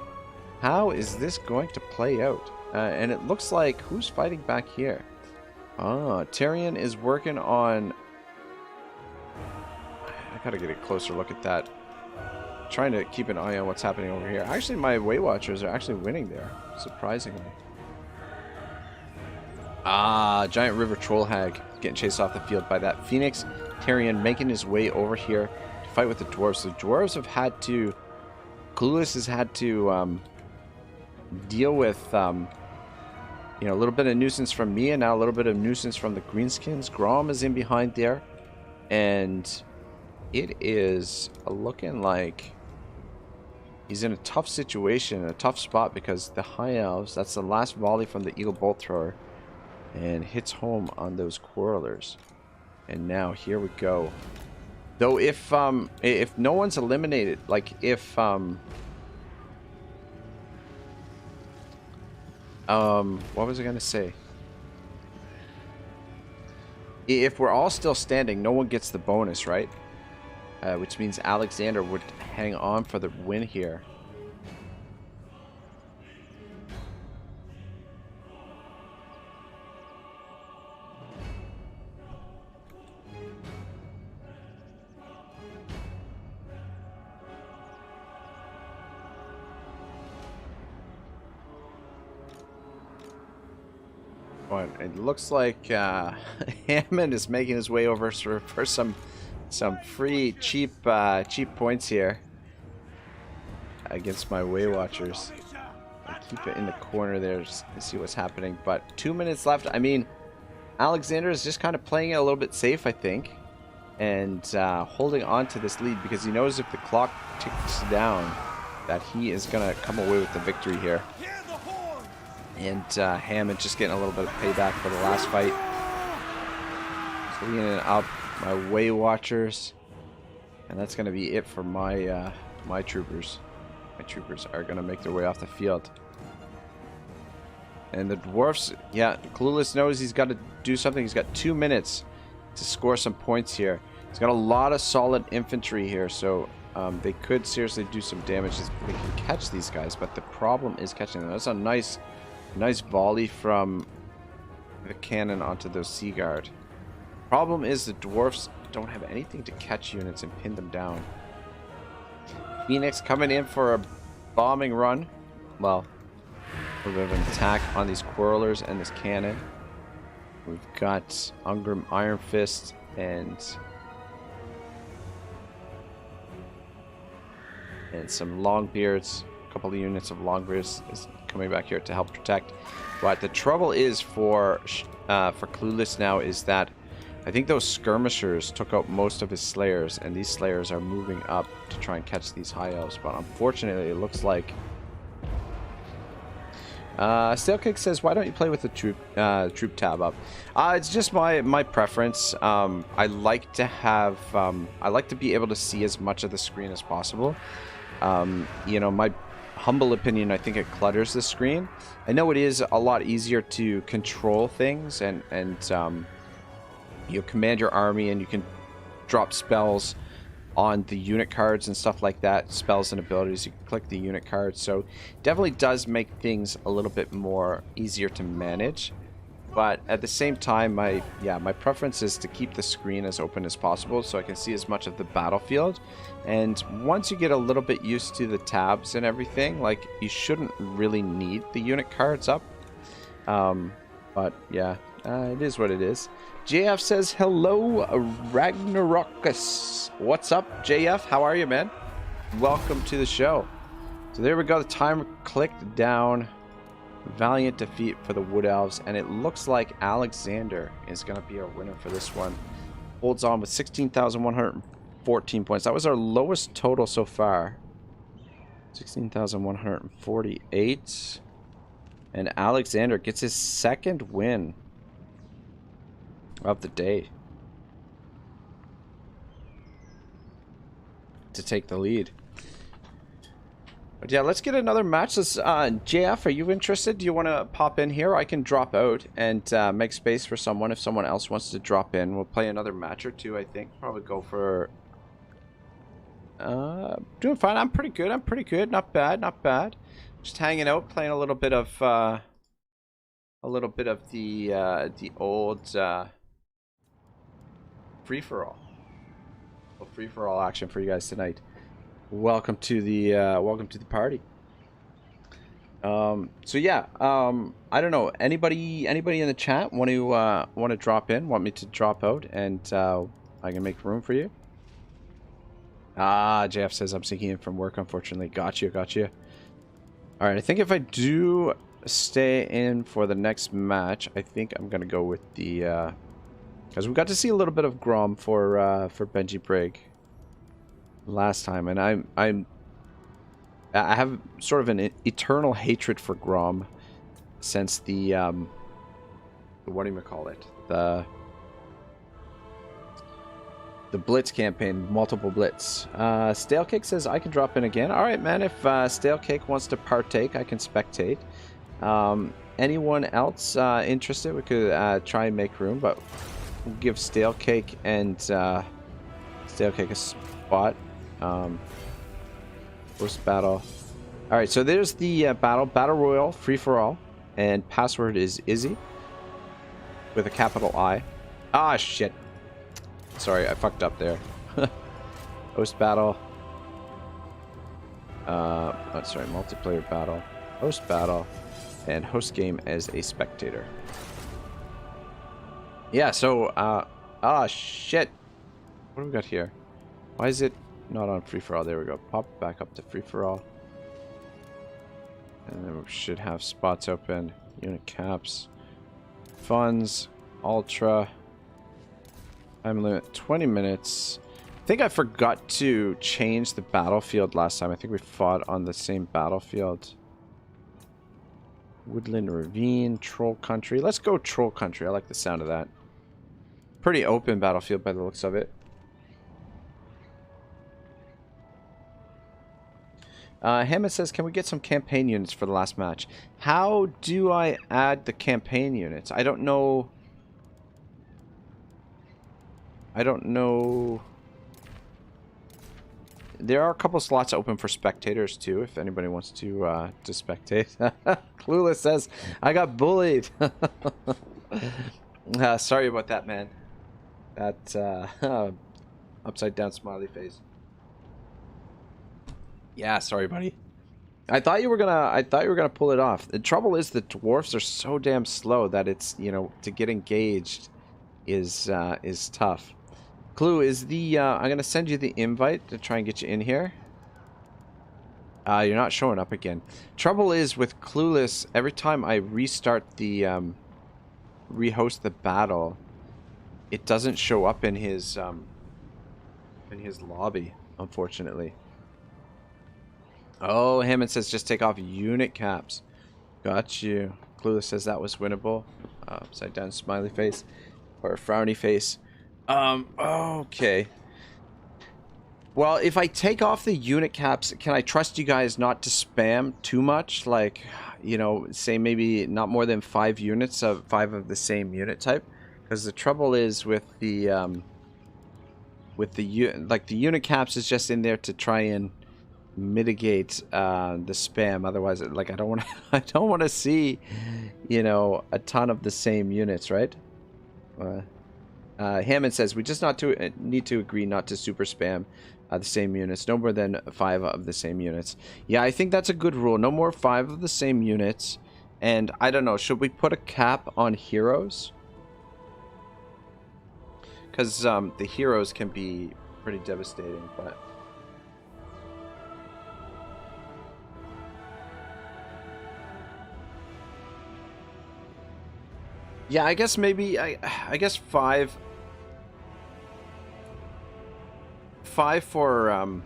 How is this going to play out? And it looks like, who's fighting back here? Ah, Tyrion is working on... I gotta get a closer look at that. Trying to keep an eye on what's happening over here. Actually, my Way Watchers are actually winning there, surprisingly. Ah, Giant River Troll Hag getting chased off the field by that Phoenix. Tyrion making his way over here to fight with the dwarves. The dwarves have had to... Clueless has had to deal with a little bit of nuisance from me, and now a little bit of nuisance from the Greenskins. Grom is in behind there, and it is looking like he's in a tough situation, a tough spot, because the High Elves, that's the last volley from the Eagle Bolt Thrower, and hits home on those Quarrelers. And now here we go. Though if no one's eliminated, like if what was I gonna say? If we're all still standing, no one gets the bonus, right? Which means Alexander would hang on for the win here. But it looks like Hammond is making his way over for some free cheap points here against my Way Watchers. I keep it in the corner there to see what's happening. But 2 minutes left. I mean, Alexander is just kind of playing it a little bit safe, I think, and holding on to this lead because he knows if the clock ticks down that he is going to come away with the victory here. And Hammond just getting a little bit of payback for the last fight. Cleaning up my Way Watchers, and that's going to be it for my my troopers. My troopers are going to make their way off the field. And the dwarfs, yeah, Clueless knows he's got to do something. He's got 2 minutes to score some points here. He's got a lot of solid infantry here, so they could seriously do some damage. They can catch these guys, but the problem is catching them. That's a nice volley from the cannon onto those Sea Guard. Problem is the dwarfs don't have anything to catch units and pin them down. Phoenix coming in for a bombing run. Well, a little bit of an attack on these Quarrelers and this cannon. We've got Ungrim Iron Fist and some Longbeards. A couple of units of Longbeards is coming back here to help protect. But the trouble is for Clueless now is that I think those skirmishers took out most of his slayers, and these slayers are moving up to try and catch these High Elves. But unfortunately, it looks like Stalekick says, "Why don't you play with the troop tab up?" It's just my preference. I like to have I like to be able to see as much of the screen as possible. My humble opinion, I think it clutters the screen. I know it is a lot easier to control things and you command your army and you can drop spells on the unit cards and stuff like that. Spells and abilities, you can click the unit cards. So definitely does make things a little bit more easier to manage. But at the same time, my preference is to keep the screen as open as possible so I can see as much of the battlefield. And once you get a little bit used to the tabs and everything, like, you shouldn't really need the unit cards up. But yeah, it is what it is. JF says, hello, Ragnarokus. What's up, JF? How are you, man? Welcome to the show. So there we go. The timer clicked down. Valiant defeat for the Wood Elves, and it looks like Alexander is going to be our winner for this one. Holds on with 16,114 points. That was our lowest total so far. 16,148. And Alexander gets his second win of the day to take the lead. But yeah, let's get another match. Let's, JF, are you interested? Do you want to pop in here? I can drop out and make space for someone if someone else wants to drop in. We'll play another match or two, I think. Probably go for... doing fine. I'm pretty good. I'm pretty good. Not bad. Not bad. Just hanging out, playing a little bit of the old free-for-all. Free-for-all action for you guys tonight. Welcome to the party. So yeah, I don't know, anybody in the chat want to drop in, want me to drop out, and I can make room for you. JF says I'm sneaking in from work, unfortunately. Gotcha. All right, I think if I do stay in for the next match, I think I'm gonna go with the because we got to see a little bit of Grom for Benji Brigg last time, and I have sort of an eternal hatred for Grom since the what do you call it, the Blitz campaign, multiple Blitz. Stale Cake says I can drop in again. All right, man. If Stale Cake wants to partake, I can spectate. Anyone else interested? We could try and make room, but we'll give Stale Cake and Stale Cake a spot. First battle. All right, so there's the battle royal, free for all, and password is Izzy with a capital I. Ah, shit. Sorry, I fucked up there. Host battle. Sorry, multiplayer battle. Host battle, and host game as a spectator. Yeah. So, shit. What do we got here? Why is it not on free-for-all? There we go. Pop back up to free-for-all. And then we should have spots open. Unit caps. Funds. Ultra. Time limit 20 minutes. I think I forgot to change the battlefield last time. I think we fought on the same battlefield. Woodland Ravine. Troll Country. Let's go Troll Country. I like the sound of that. Pretty open battlefield by the looks of it. Hammond says, can we get some campaign units for the last match? How do I add the campaign units? I don't know. There are a couple slots open for spectators too, if anybody wants to spectate. Clueless says, I got bullied. Sorry about that, man. That upside down smiley face. Yeah, sorry, buddy. I thought you were gonna pull it off. The trouble is the dwarfs are so damn slow that it's, you know, to get engaged is tough. Clue is the I'm gonna send you the invite to try and get you in here. You're not showing up again. Trouble is with Clueless, every time I restart the rehost the battle, it doesn't show up in his lobby, unfortunately. Oh, Hammond says just take off unit caps. Got you. Clueless says that was winnable. Upside down smiley face. Or a frowny face. Okay. Well, if I take off the unit caps, can I trust you guys not to spam too much? Like, you know, say maybe not more than 5 units of 5 of the same unit type. Because the trouble is with the like the unit caps is just in there to try and mitigate the spam. Otherwise, like I don't want to I don't want to see, you know, a ton of the same units, right? Hammond says we just need to agree not to super spam the same units. No more than 5 of the same units. Yeah, I think that's a good rule. No more 5 of the same units. And I don't know, should we put a cap on heroes? Because the heroes can be pretty devastating, but... Yeah, I guess maybe, I guess 5... 5 for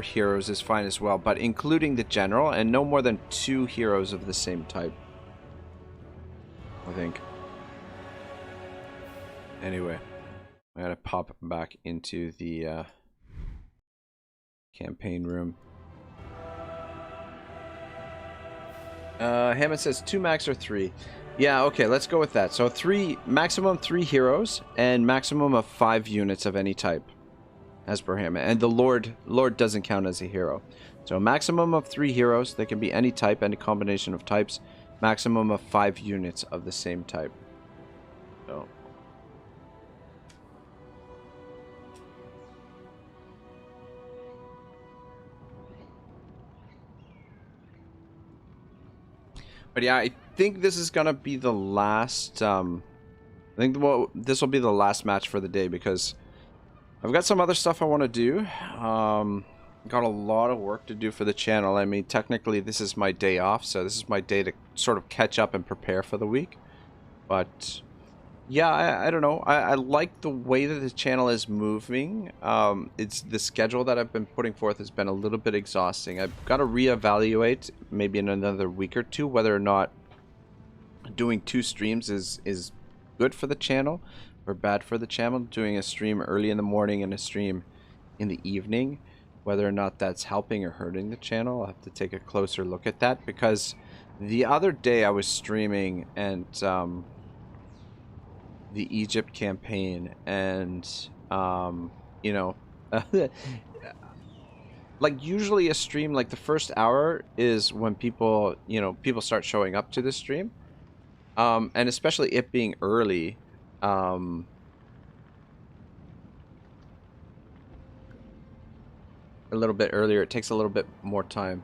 heroes is fine as well, but including the general, and no more than 2 heroes of the same type, I think. Anyway, I gotta pop back into the campaign room. Hammond says 2 max or 3. Yeah, okay, let's go with that. So 3, maximum 3 heroes and maximum of 5 units of any type, as per Hammond. And the Lord doesn't count as a hero. So maximum of 3 heroes. They can be any type, any combination of types. Maximum of 5 units of the same type. So. But yeah, I think this is gonna be the last. I think this will be the last match for the day because I've got some other stuff I want to do. Got a lot of work to do for the channel. I mean, technically, this is my day off, so this is my day to sort of catch up and prepare for the week. But yeah, I don't know. I like the way that the channel is moving. It's the schedule that I've been putting forth has been a little bit exhausting. I've got to reevaluate maybe in another week or two whether or not doing 2 streams is good for the channel or bad for the channel. Doing a stream early in the morning and a stream in the evening, whether or not that's helping or hurting the channel. I'll have to take a closer look at that, because the other day I was streaming and the Egypt campaign, and you know, like usually a stream, like the first hour is when people start showing up to the stream, and especially it being early, a little bit earlier, it takes a little bit more time.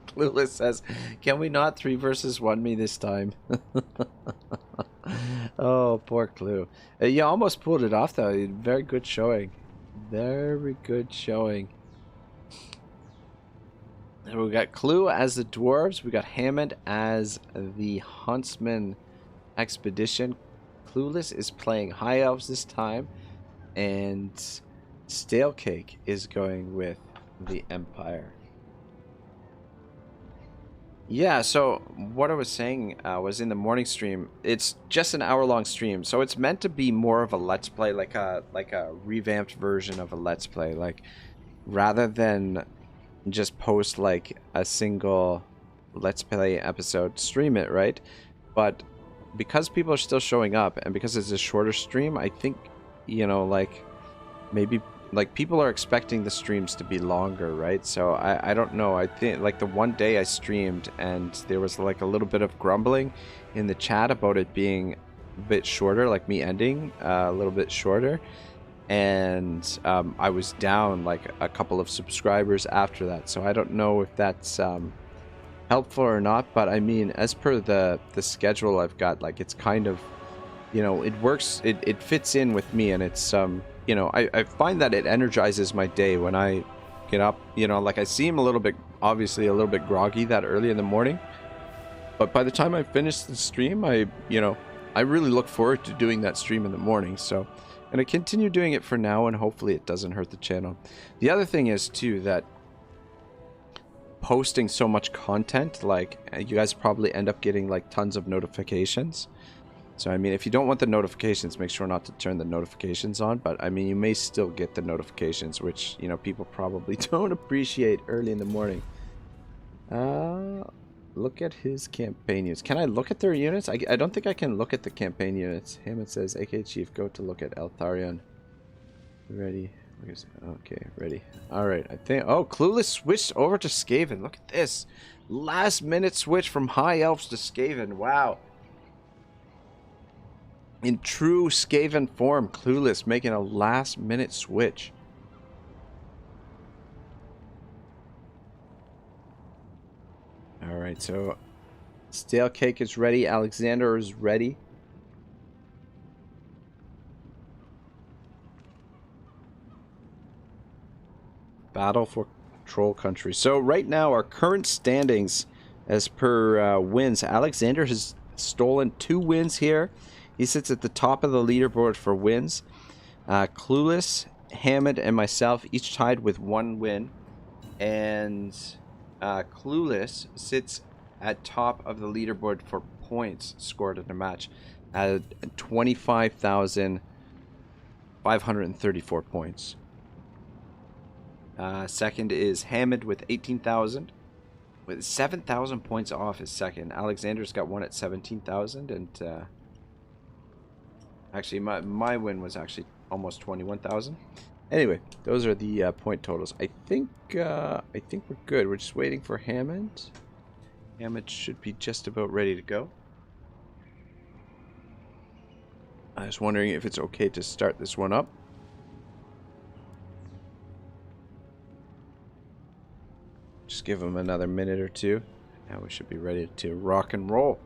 Clueless says, can we not 3 versus 1 me this time? Oh, poor Clue. You almost pulled it off though. Very good showing. Very good showing. And we got Clue as the dwarves. We got Hammond as the huntsman expedition. Clueless is playing high elves this time, and Stale Cake is going with the Empire. Yeah, so what I was saying was in the morning stream, it's just an hour-long stream, so it's meant to be more of a Let's Play, like a revamped version of a Let's Play, like rather than just post like a single Let's Play episode, stream it, right? But because people are still showing up and because it's a shorter stream, I think, you know, like maybe like people are expecting the streams to be longer, right? So I don't know. I think like the one day I streamed and there was like a little bit of grumbling in the chat about it being a bit shorter, like me ending a little bit shorter, and I was down like a couple of subscribers after that. So I don't know if that's helpful or not, but I mean, as per the schedule I've got, like it's kind of, you know, it works, it fits in with me, and it's you know, I find that it energizes my day when I get up. You know, like I seem a little bit, obviously a little bit groggy that early in the morning, but by the time I finish the stream, I really look forward to doing that stream in the morning. So, and I continue doing it for now, and hopefully it doesn't hurt the channel. The other thing is too that posting so much content, like you guys probably end up getting like tons of notifications. So I mean, if you don't want the notifications, make sure not to turn the notifications on, but I mean, you may still get the notifications, which, you know, people probably don't appreciate early in the morning. Look at his campaign units. Can I look at their units? I don't think I can look at the campaign units. Hammond says, AK Chief, go to look at Eltharion. Ready. Okay, ready. Alright, I think... Oh, Clueless switched over to Skaven. Look at this. Last minute switch from High Elves to Skaven. Wow. In true Skaven form, Clueless making a last minute switch. Alright, so Stale Cake is ready. Alexander is ready. Battle for Troll Country. So right now, our current standings as per wins. Alexander has stolen 2 wins here. He sits at the top of the leaderboard for wins. Clueless, Hammond, and myself each tied with 1 win. And Clueless sits at top of the leaderboard for points scored in a match at 25,534 points. Second is Hammond with 18,000. With 7,000 points off is second. Alexander's got one at 17,000, and actually my win was actually almost 21,000. Anyway, those are the point totals. I think we're good. We're just waiting for Hammond. Hammond should be just about ready to go. I was wondering if it's okay to start this one up. Just give him another minute or two. Now we should be ready to rock and roll.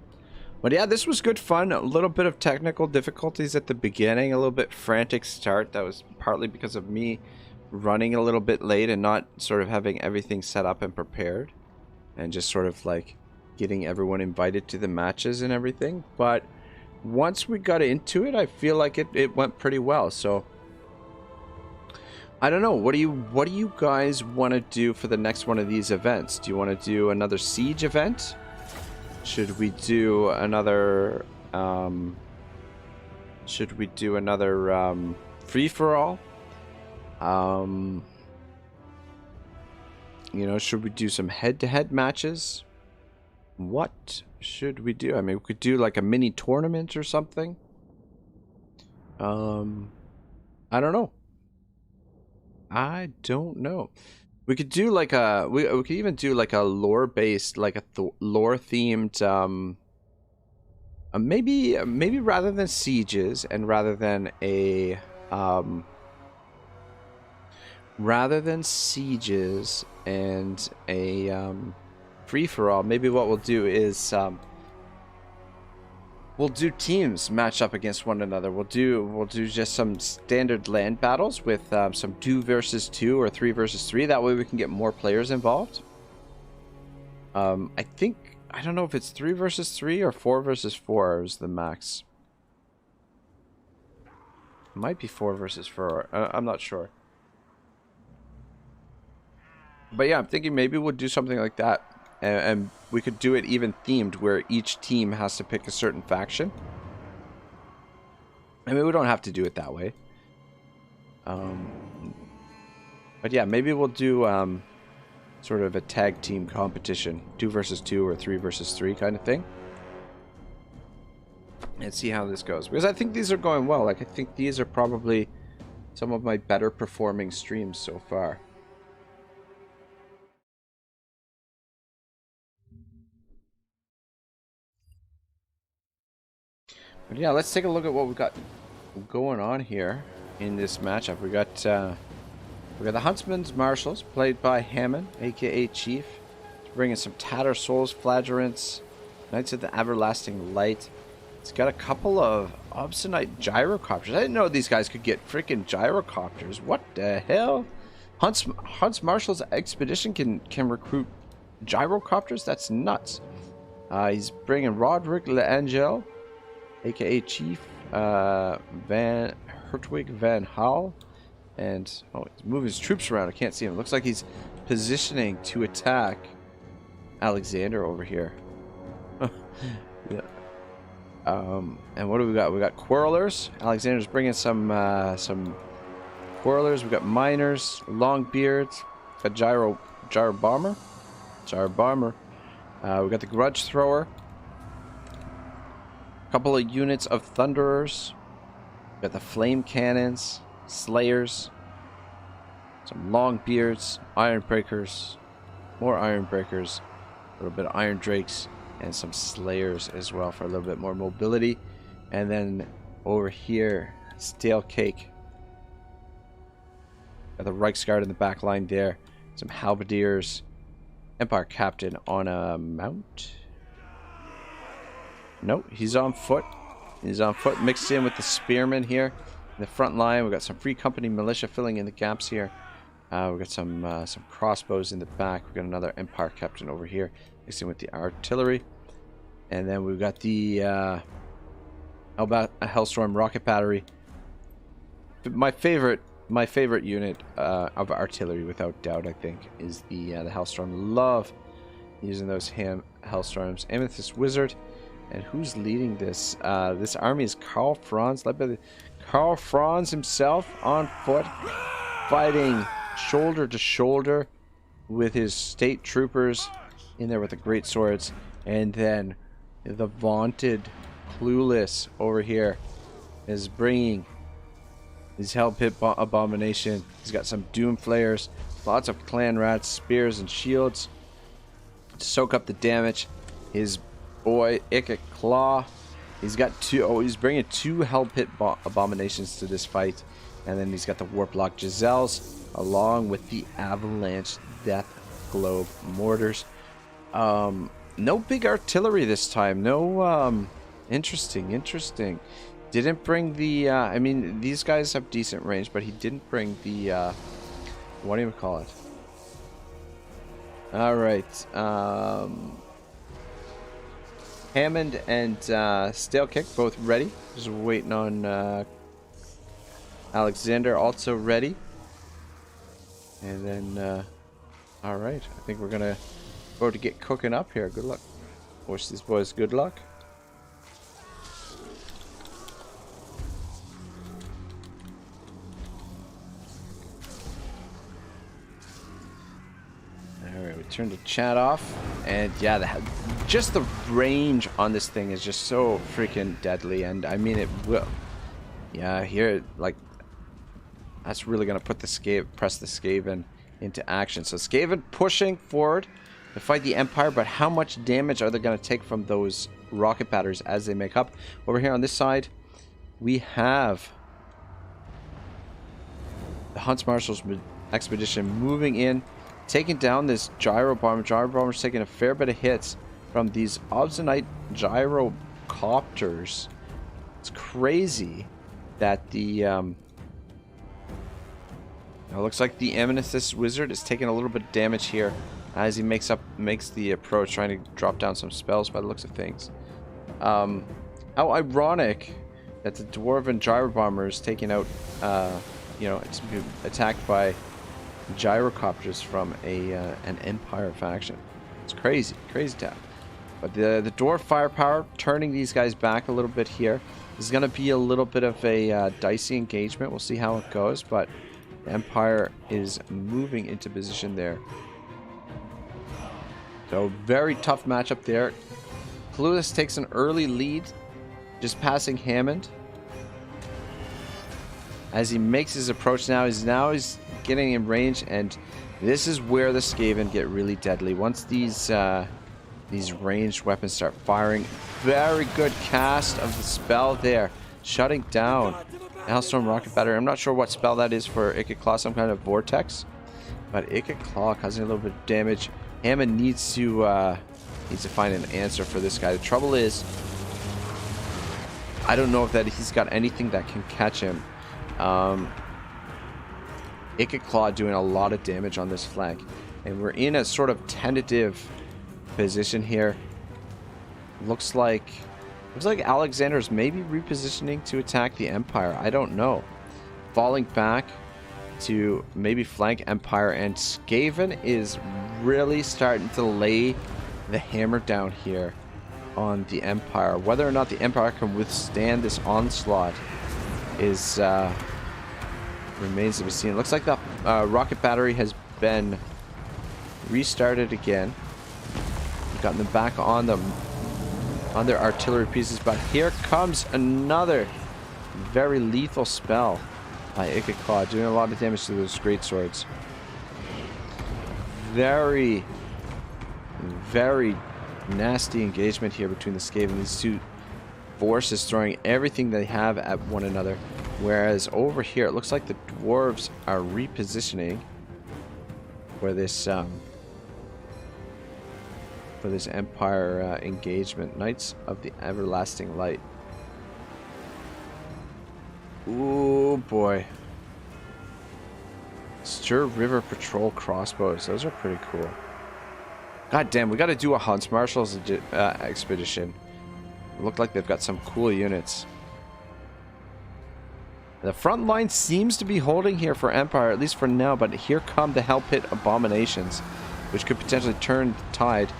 But yeah, this was good fun. A little bit of technical difficulties at the beginning. A little bit frantic start. That was partly because of me running a little bit late and not sort of having everything set up and prepared. And just sort of like getting everyone invited to the matches and everything. But once we got into it, I feel like it went pretty well. So I don't know. What do you guys want to do for the next one of these events? Do you want to do another siege event? Should we do another free for all? You know, should we do some head-to-head matches? What should we do? I mean, we could do like a mini tournament or something. I don't know. We could do like a we could even do like a lore based, like a lore themed maybe rather than sieges and rather than a free for all, maybe what we'll do is we'll do teams match up against one another. We'll do just some standard land battles with some 2 versus 2 or 3 versus 3. That way we can get more players involved. I don't know if it's 3 versus 3 or 4 versus 4 is the max. It might be 4 versus 4. I'm not sure. But yeah, I'm thinking maybe we'll do something like that. And we could do it even themed, where each team has to pick a certain faction. I mean, we don't have to do it that way. But yeah, maybe we'll do sort of a tag team competition. 2 versus 2 or 3 versus 3 kind of thing. And see how this goes. Because I think these are going well. Like, I think these are probably some of my better performing streams so far. But yeah, let's take a look at what we've got going on here in this matchup. We got the Huntsman's Marshals, played by Hammond, aka Chief. Bringing some Tatter Souls, Flagelants, Knights of the Everlasting Light. It's got a couple of Obstinite Gyrocopters. I didn't know these guys could get freaking Gyrocopters. What the hell? Hunt's Marshal's Expedition can recruit Gyrocopters? That's nuts. He's bringing Roderick L'Angel, aka Chief Van Hertwig Van Hal, and he's moving his troops around. I can't see him. Looks like he's positioning to attack Alexander over here. Yeah. And what do we got? We got Quarrelers. Alexander's bringing some Quarrelers. We got Miners, Longbeards, got Gyro Bomber. We got the Grudge Thrower. A couple of units of Thunderers. We got the Flame Cannons, Slayers, some Long Beards, Iron Breakers, more Iron Breakers, a little bit of Iron Drakes, and some Slayers as well for a little bit more mobility. And then over here, Stale Cake. Got the Reichsguard in the back line there. Some Halberdiers. Empire Captain on a mount. Nope, he's on foot. He's on foot, mixed in with the Spearmen here. In the front line, we've got some Free Company Militia filling in the gaps here. We've got some crossbows in the back. We've got another Empire Captain over here, mixed in with the artillery. And then we've got the Hellstorm Rocket Battery. My favorite unit of artillery, without doubt, I think, is the Hellstorm. Love using those Hellstorms. Amethyst Wizard. And who's leading this? This army is Karl Franz, led by Karl Franz himself on foot, fighting shoulder to shoulder with his state troopers in there with the great swords. And then the vaunted Clueless over here is bringing his Hell Pit Abomination. He's got some Doom Flayers, lots of Clan Rats, Spears, and Shields to soak up the damage. His boy Ikit Claw, he's got he's bringing 2 Hell Pit Abominations to this fight. And then he's got the Warplock Giselles along with the Avalanche Death Globe Mortars. No big artillery this time. No, interesting. Didn't bring the, I mean, these guys have decent range, but he didn't bring the, what do you call it? Alright, Hammond and Stale Kick both ready. Just waiting on Alexander also ready. And then, alright, I think we're gonna go to get cooking up here. Good luck. Wish these boys good luck. Alright, we turn the chat off. And yeah, just the range on this thing is just so freaking deadly. And I mean, it will. Yeah, here, like, that's really going to put the press the Skaven into action. So Skaven pushing forward to fight the Empire, but how much damage are they going to take from those rocket batteries as they make up? Over here on this side, we have the Hunts Marshal's expedition moving in, taking down this Gyro Bomber. Gyro Bomber's taking a fair bit of hits from these Obstinite Gyrocopters. It's crazy that the it looks like the Amethyst Wizard is taking a little bit of damage here as he makes the approach, trying to drop down some spells by the looks of things. How ironic that the Dwarven Gyro Bomber is taking out, you know, it's attacked by Gyrocopters from an Empire faction. It's crazy town. But the Dwarf firepower turning these guys back a little bit here. This is going to be a little bit of a dicey engagement. We'll see how it goes, but the Empire is moving into position there. So very tough matchup there. Clueless takes an early lead, just passing Hammond. As he makes his approach now, he's getting in range, and this is where the Skaven get really deadly. Once these ranged weapons start firing, very good cast of the spell there, shutting down Hellstorm Rocket Battery. I'm not sure what spell that is for Ikit Claw, some kind of vortex, but Ikit Claw causing a little bit of damage. Hammond needs to find an answer for this guy. The trouble is, I don't know if that he's got anything that can catch him. Ikit Claw doing a lot of damage on this flank, and we're in a sort of tentative position here. Looks like Alexander's maybe repositioning to attack the Empire. I don't know. Falling back to maybe flank Empire, and Skaven is really starting to lay the hammer down here on the Empire. Whether or not the Empire can withstand this onslaught is remains to be seen. It looks like the rocket battery has been restarted again. gotten them back on them, on their artillery pieces. But here comes another very lethal spell by Ikikaw, doing a lot of damage to those great swords. Very, very nasty engagement here between the Skaven. These two forces throwing everything they have at one another. Whereas over here, it looks like the dwarves are repositioning for this Empire engagement. Knights of the Everlasting Light. Ooh boy. Stir River Patrol crossbows. Those are pretty cool. God damn, we got to do a Hunts Marshals expedition. Look like they've got some cool units. The front line seems to be holding here for Empire, at least for now, but here come the Hell Pit Abominations, which could potentially turn the tide.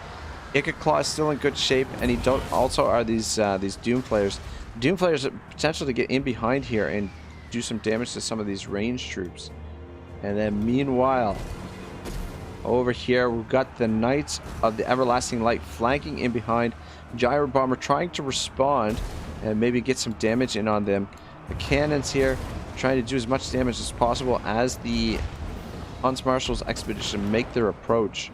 Ikiclaw is still in good shape, and he also are these Doom Flayers. Doom Flayers have potential to get in behind here and do some damage to some of these ranged troops. And then meanwhile, over here we've got the Knights of the Everlasting Light flanking in behind. Gyro Bomber trying to respond and maybe get some damage in on them. The cannons here trying to do as much damage as possible as the Hunts Marshals expedition make their approach.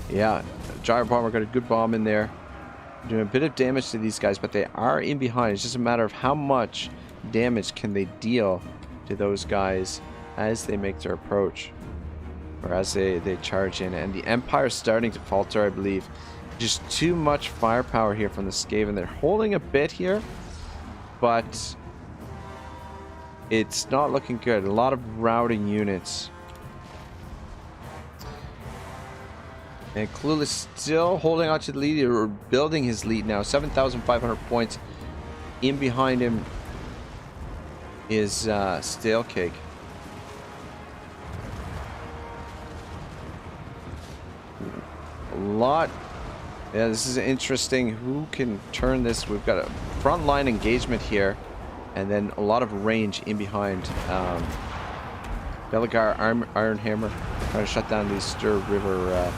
Yeah, Gyro Bomber got a good bomb in there, doing a bit of damage to these guys, but they are in behind. It's just a matter of how much damage can they deal to those guys as they make their approach, or as they charge in. And the Empire is starting to falter, I believe. Just too much firepower here from the Skaven. They're holding a bit here, but it's not looking good. A lot of routing units. And Clueless still holding on to the lead, or building his lead now. 7,500 points. In behind him is Stale Cake. A lot. Yeah, this is interesting. Who can turn this? We've got a frontline engagement here, and then a lot of range in behind. Belagar Iron Hammer trying to shut down these Stir River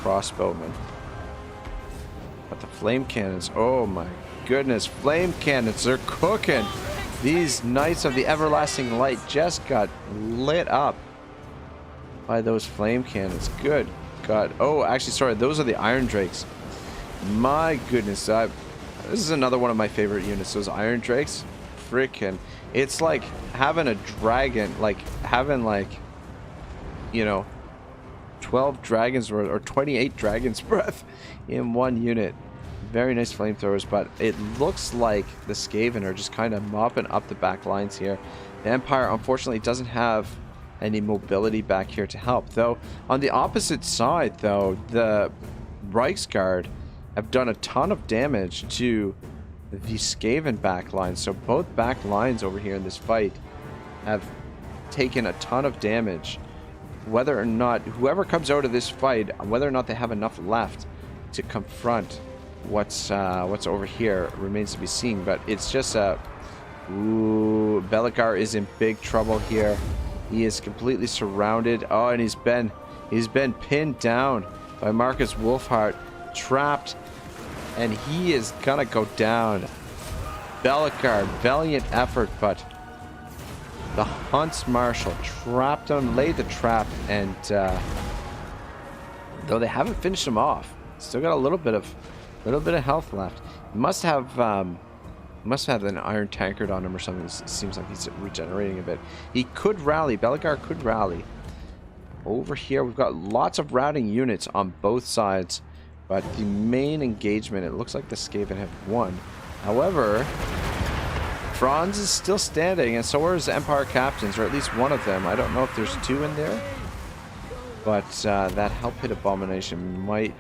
crossbowmen. But the flame cannons, oh my goodness, flame cannons, they're cooking. These Knights of the Everlasting Light just got lit up by those flame cannons. Good God. Oh, actually, sorry, those are the Iron Drakes. My goodness, this is another one of my favorite units, those Iron Drakes. Freaking, it's like having a dragon, like having, like, you know, 12 dragons or 28 dragon's breath in one unit. Very nice flamethrowers, but it looks like the Skaven are just kind of mopping up the back lines here. The Empire, unfortunately, doesn't have any mobility back here to help. Though, on the opposite side, though, the Reichsguard have done a ton of damage to the Skaven back lines. So both back lines over here in this fight have taken a ton of damage. Whether or not, whoever comes out of this fight, whether or not they have enough left to confront what's over here remains to be seen. But it's just ooh, Belagar is in big trouble here. He is completely surrounded. Oh, and he's been pinned down by Marcus Wolfhart, trapped, and he is gonna go down. Belagar, valiant effort, but the Hunts Marshal trapped him, laid the trap, and though they haven't finished him off, still got a little bit of health left. He must have an iron tankard on him or something. It seems like he's regenerating a bit. He could rally. Belagar could rally. Over here, we've got lots of routing units on both sides, but the main engagement, it looks like the Skaven have won. However, Franz is still standing, and so are his Empire captains, or at least one of them. I don't know if there's two in there, but that Hell Pit Abomination might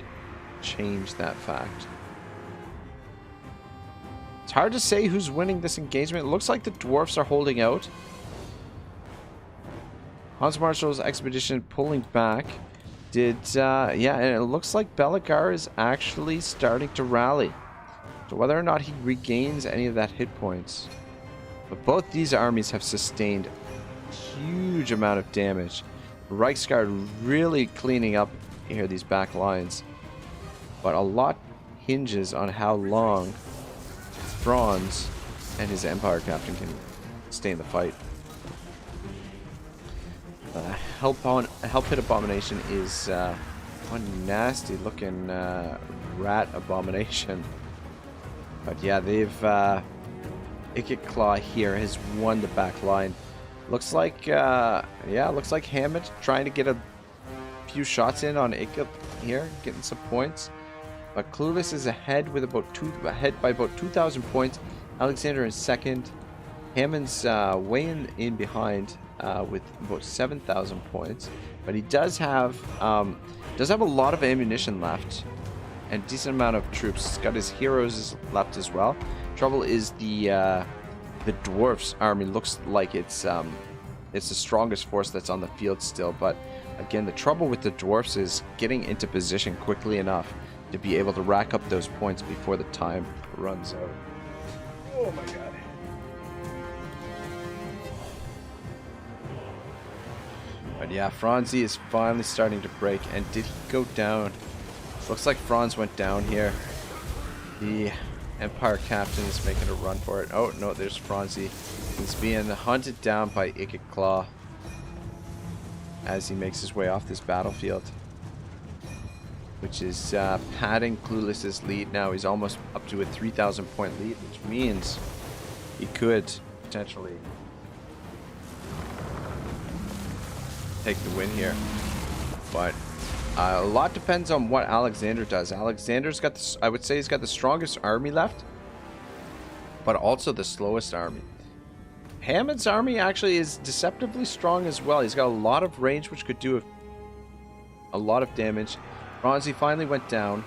change that fact. It's hard to say who's winning this engagement. It looks like the dwarfs are holding out. Hunts Marshal's expedition pulling back. Yeah, and it looks like Belagar is actually starting to rally. So whether or not he regains any of that hit points. But both these armies have sustained a huge amount of damage. Reichsguard really cleaning up here these back lines. but a lot hinges on how long Franz and his Empire captain can stay in the fight. Help Pit Abomination is one nasty looking rat abomination. But yeah, they've Ikit Claw here has won the back line. Looks like looks like Hammond trying to get a few shots in on Ikit here, getting some points. But Clueless is ahead with ahead by about 2,000 points. Alexander in second. Hammond's way in behind with about 7,000 points, but he does have a lot of ammunition left and decent amount of troops. He's got his heroes left as well. Trouble is the dwarfs army looks like it's the strongest force that's on the field still, but again, the trouble with the dwarfs is getting into position quickly enough to be able to rack up those points before the time runs out. Oh my god. But yeah, Franzi is finally starting to break. And did he go down? Looks like Franz went down here. The Empire captain is making a run for it. Oh no, there's Franzi. He's being hunted down by Ikit Claw as he makes his way off this battlefield, which is padding Clueless's lead now. He's almost up to a 3,000 point lead, which means he could potentially take the win here. But a lot depends on what Alexander does. Alexander's got this, I would say he's got the strongest army left, but also the slowest army. Hammond's army actually is deceptively strong as well. He's got a lot of range, which could do a lot of damage. Franzi finally went down.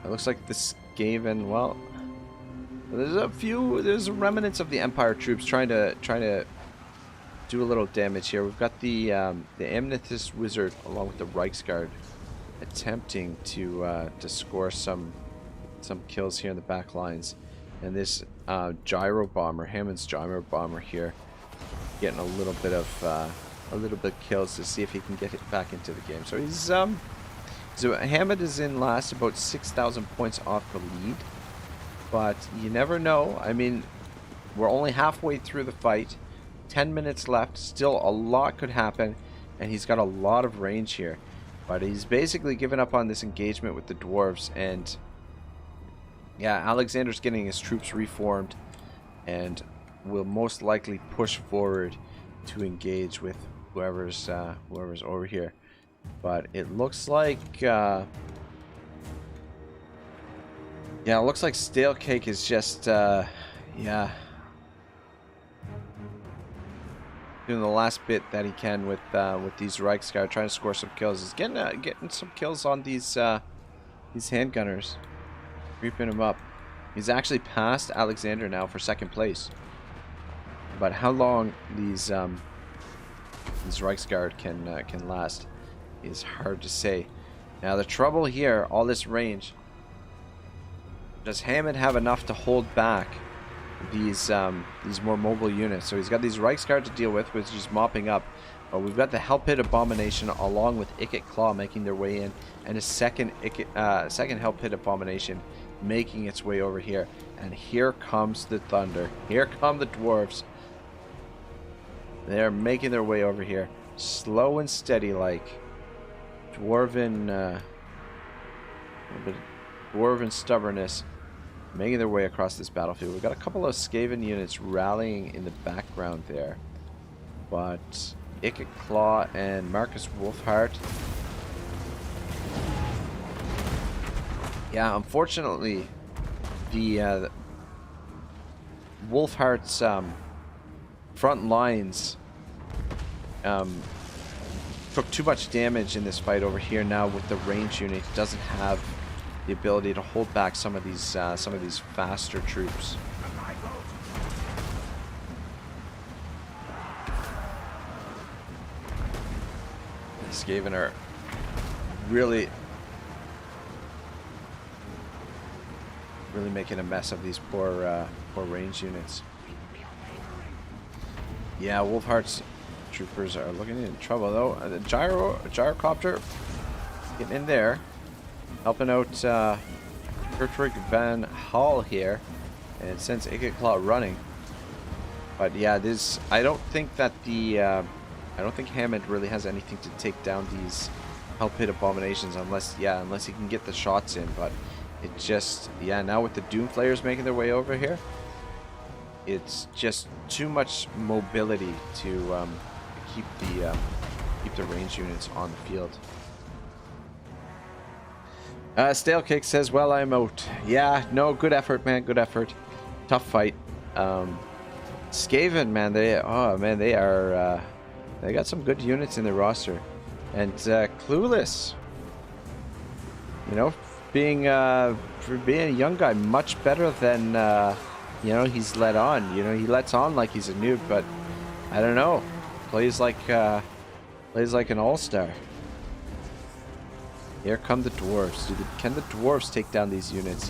It looks like the Skaven, well, there's remnants of the Empire troops trying to do a little damage here. We've got the Amethyst Wizard along with the Reichsguard attempting to score some kills here in the back lines, and this Gyro Bomber, Hammond's Gyro Bomber here, getting a little bit of kills to see if he can get it back into the game. So he's so Hammond is in last, about 6,000 points off the lead, but you never know. I mean, we're only halfway through the fight. 10 minutes left, still a lot could happen, and he's got a lot of range here, but he's basically given up on this engagement with the dwarves. And yeah, Alexander's getting his troops reformed and will most likely push forward to engage with whoever's over here. But it looks like it looks like Stale Cake is just doing the last bit that he can with these Reichsguard, trying to score some kills. He's getting some kills on these handgunners, creeping him up. He's actually passed Alexander now for second place. But how long these Reichsguard can last is hard to say. Now the trouble here, all this range. Does Hammond have enough to hold back these more mobile units? So he's got these Reichsguard to deal with, which is mopping up. But we've got the Hell Pit Abomination along with Ikit Claw making their way in, and a second Hell Pit Abomination making its way over here. And here comes the thunder. Here come the dwarves. They're making their way over here, slow and steady, like dwarven stubbornness, making their way across this battlefield. We've got a couple of Skaven units rallying in the background there, but Ikit Claw and Marcus Wolfheart, yeah, unfortunately, the Wolfheart's front lines took too much damage in this fight over here. Now with the range unit, he doesn't have the ability to hold back some of these faster troops. The Skaven are really making a mess of these poor range units. Yeah, Wolfheart's troopers are looking in trouble though. The gyrocopter getting in there. helping out Gertrude Van Hall here, and sends Icket Claw running. But yeah, this I don't think that I don't think Hammond really has anything to take down these Help Hit Abominations unless he can get the shots in. But it just, yeah, now with the Doom Flayers making their way over here, it's just too much mobility to keep the range units on the field. Stale Kick says, well, I'm out. Yeah, no, good effort, man, good effort. Tough fight. Skaven, man, they got some good units in their roster. And Clueless, you know, for being a young guy, much better than you know, he's let on. You know, he lets on like he's a noob, but I don't know, plays like an all-star. Here come the dwarves. Can the dwarves take down these units?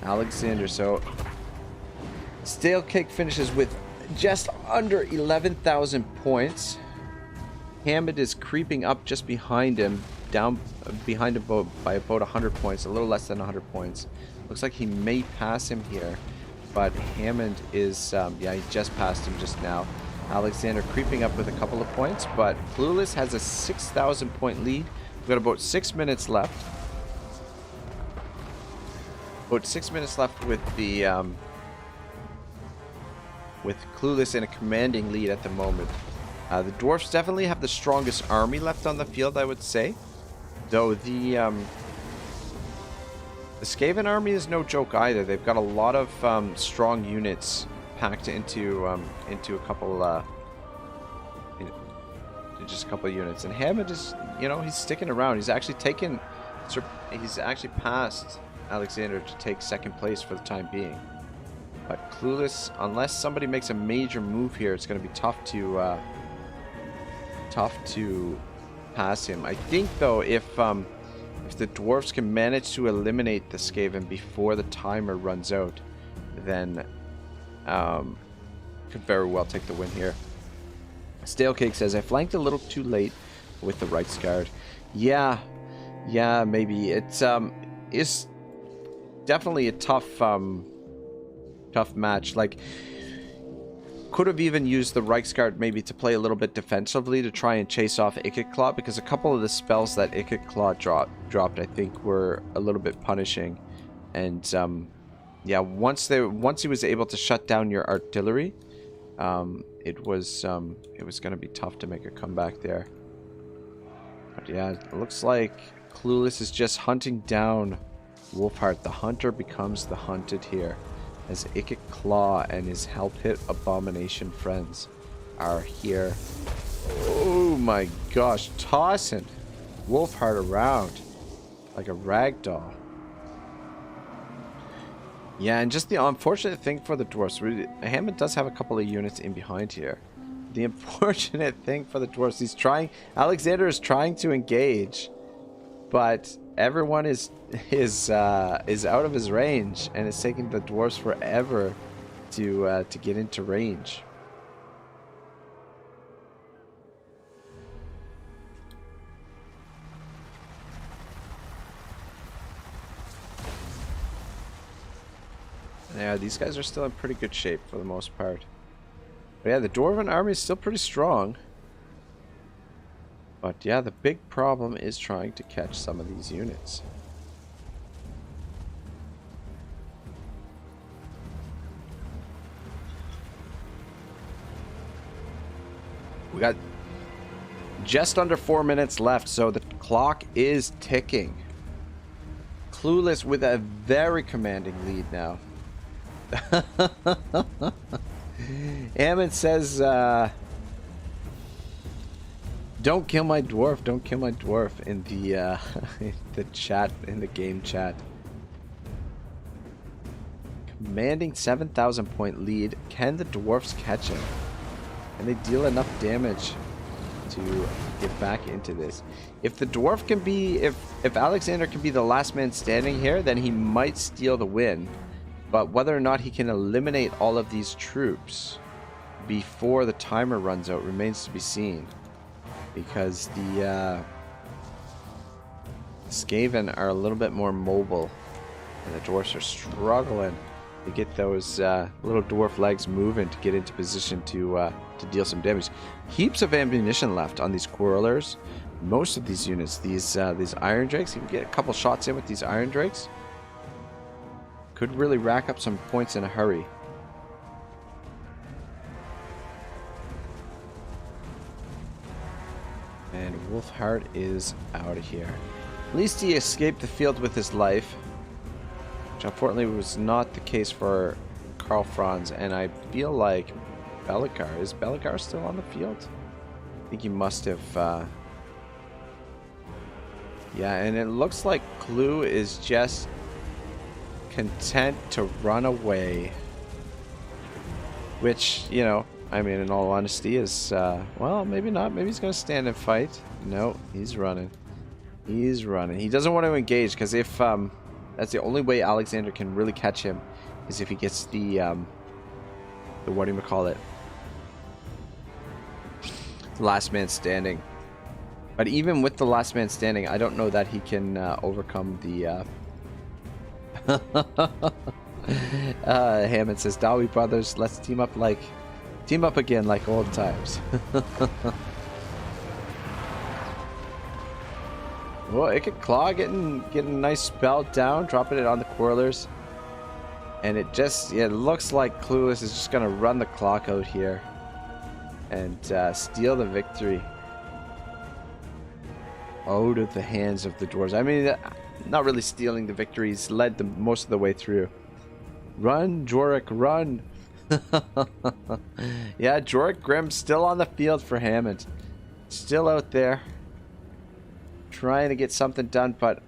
Alexander, so Stale Cake finishes with just under 11,000 points. Hammond is creeping up just behind him, down behind him by about 100 points, a little less than 100 points. Looks like he may pass him here, but Hammond is, yeah, he just passed him just now. Alexander creeping up with a couple of points, but Clueless has a 6,000 point lead. We've got about 6 minutes left. About 6 minutes left with the with Clueless in a commanding lead at the moment. The dwarfs definitely have the strongest army left on the field, I would say. Though the Skaven army is no joke either. They've got a lot of strong units packed into a couple just a couple of units. And Hammond is, you know, he's sticking around. He's actually passed Alexander to take second place for the time being. But Clueless, unless somebody makes a major move here, it's going to be tough to pass him. I think though, if the dwarfs can manage to eliminate the Skaven before the timer runs out, then could very well take the win here. Stale Cake says, I flanked a little too late with the Reichsguard. Yeah, maybe. It's definitely a tough match. Like, could have even used the Reichsguard maybe to play a little bit defensively to try and chase off Icket Claw, because a couple of the spells that Icket Claw dropped, I think, were a little bit punishing. And yeah, once he was able to shut down your artillery, it was going to be tough to make a comeback there. But yeah, it looks like Clueless is just hunting down Wolfheart. The hunter becomes the hunted here, as Icket Claw and his Help Hit Abomination friends are here. Oh my gosh, tossing Wolfheart around like a rag doll. Yeah, and just the unfortunate thing for the dwarfs, Hammond does have a couple of units in behind here. The unfortunate thing for the dwarfs, Alexander is trying to engage, but everyone is out of his range, and it's taking the dwarves forever to get into range. Yeah, these guys are still in pretty good shape for the most part. But yeah, the Dwarven army is still pretty strong. But yeah, the big problem is trying to catch some of these units. We got just under 4 minutes left, so the clock is ticking. Clueless with a very commanding lead now. Hammond says, don't kill my dwarf, don't kill my dwarf in the in the game chat. Commanding 7,000 point lead. Can the dwarfs catch him? Can they deal enough damage to get back into this? If the dwarf can be, if Alexander can be the last man standing here, then he might steal the win. But whether or not he can eliminate all of these troops before the timer runs out remains to be seen. because the Skaven are a little bit more mobile, and the dwarfs are struggling to get those little dwarf legs moving to get into position to deal some damage. Heaps of ammunition left on these quarrelers. Most of these units, these iron drakes, you can get a couple shots in with these iron drakes. Could really rack up some points in a hurry. And Wolfheart is out of here. At least he escaped the field with his life, which unfortunately was not the case for Karl Franz. And I feel like Beligar, is Beligar still on the field? I think he must have. Yeah, and it looks like Clue is just content to run away. Which, you know, I mean, in all honesty, is, well, maybe not. Maybe he's going to stand and fight. No, he's running. He's running. He doesn't want to engage, because if, that's the only way Alexander can really catch him, is if he gets the what do you call it? Last man standing. But even with the last man standing, I don't know that he can overcome the... Hammond says, Dowie brothers, let's team up again like old times. Well, it could claw, getting a nice spell down, dropping it on the quarrelers. And it looks like Clueless is just going to run the clock out here and steal the victory out of the hands of the dwarves. I mean, not really stealing the victory. He's led them most of the way through. Run, Jorik, run. Yeah, Jorik Grimm still on the field for Hammond. Still out there. Trying to get something done, but...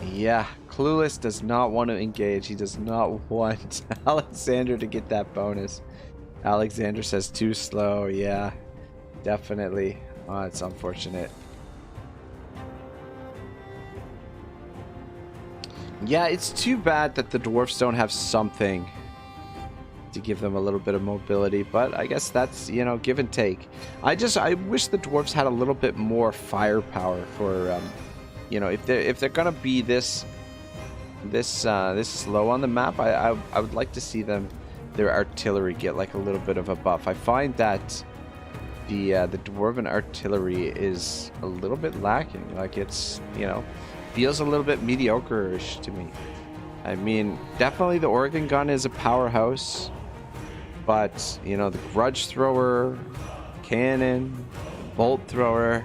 yeah, Clueless does not want to engage. He does not want Alexander to get that bonus. Alexander says too slow. Yeah, definitely. Oh, it's unfortunate. Yeah, it's too bad that the dwarfs don't have something to give them a little bit of mobility, but I guess that's, you know, give and take. I wish the dwarfs had a little bit more firepower for, you know, if they're gonna be this slow on the map, I would like to see their artillery get like a little bit of a buff. I find that the dwarven artillery is a little bit lacking. Like, it's, you know, feels a little bit mediocre-ish to me. I mean, definitely the Oregon gun is a powerhouse, but, you know, the grudge thrower, cannon, bolt thrower,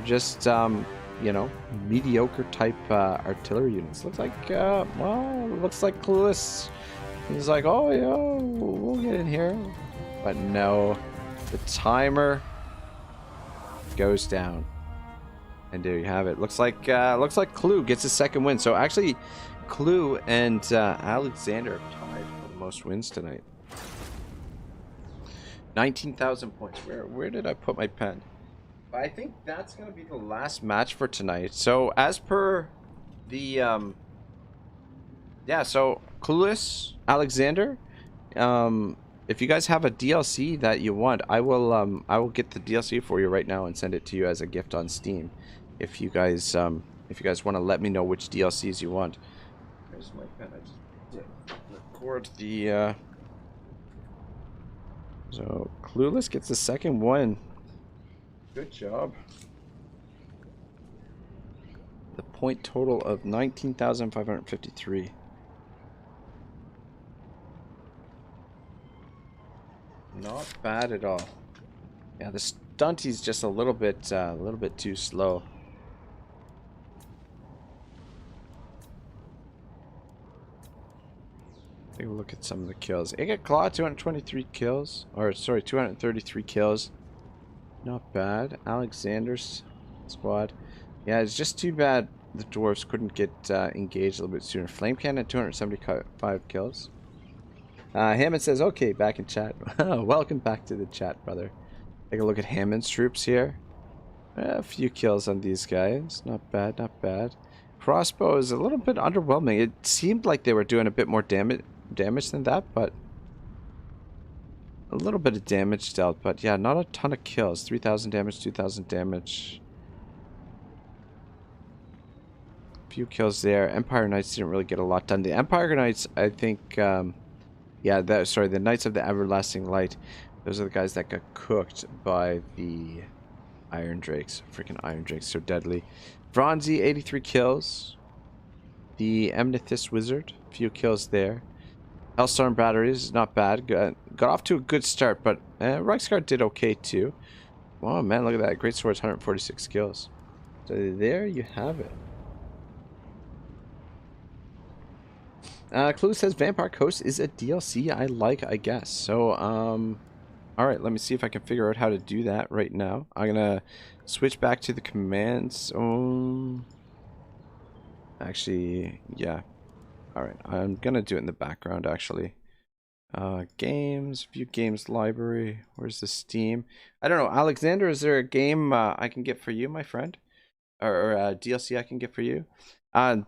just, you know, mediocre type artillery units. Looks like, well, looks like Clueless. He's like, oh, yeah, we'll get in here. But no, the timer goes down. And there you have it. Looks like Clue gets his second win. So actually, Clue and Alexander are tied for the most wins tonight. 19,000 points. Where did I put my pen? I think that's going to be the last match for tonight. So as per the yeah, so Clueless, Alexander, if you guys have a DLC that you want, I will get the DLC for you right now and send it to you as a gift on Steam. If you guys want to let me know which DLCs you want. There's my pen. I just record the so Clueless gets the second one. Good job. The point total of 19,553. Not bad at all. Yeah, the stunty's just a little bit too slow. Take a look at some of the kills. Agate Claw, 223 kills. Or, sorry, 233 kills. Not bad. Alexander's squad. Yeah, it's just too bad the dwarves couldn't get engaged a little bit sooner. Flame Cannon, 275 kills. Hammond says, okay, back in chat. Welcome back to the chat, brother. Take a look at Hammond's troops here. A few kills on these guys. Not bad, not bad. Crossbow is a little bit underwhelming. It seemed like they were doing a bit more damage than that, but A little bit of damage dealt, but yeah, not a ton of kills. 3,000 damage, 2,000 damage. Few kills there. Empire Knights didn't really get a lot done. The Empire Knights, I think, yeah, the Knights of the Everlasting Light. Those are the guys that got cooked by the Iron Drakes. Freaking Iron Drakes, so deadly. Bronzy, 83 kills. The Amnethys Wizard, few kills there. Hellstorm Batteries, not bad. Got off to a good start, but Reiksguard did okay too. Oh man, look at that. Great Swords, 146 kills. So there you have it. Clue says Vampire Coast is a DLC I like, I guess. So, alright, let me see if I can figure out how to do that right now. I'm gonna switch back to the commands. Actually, yeah. Alright, I'm gonna do it in the background, actually. Games, view games library. Where's the Steam? I don't know. Alexander, is there a game I can get for you, my friend? Or DLC I can get for you?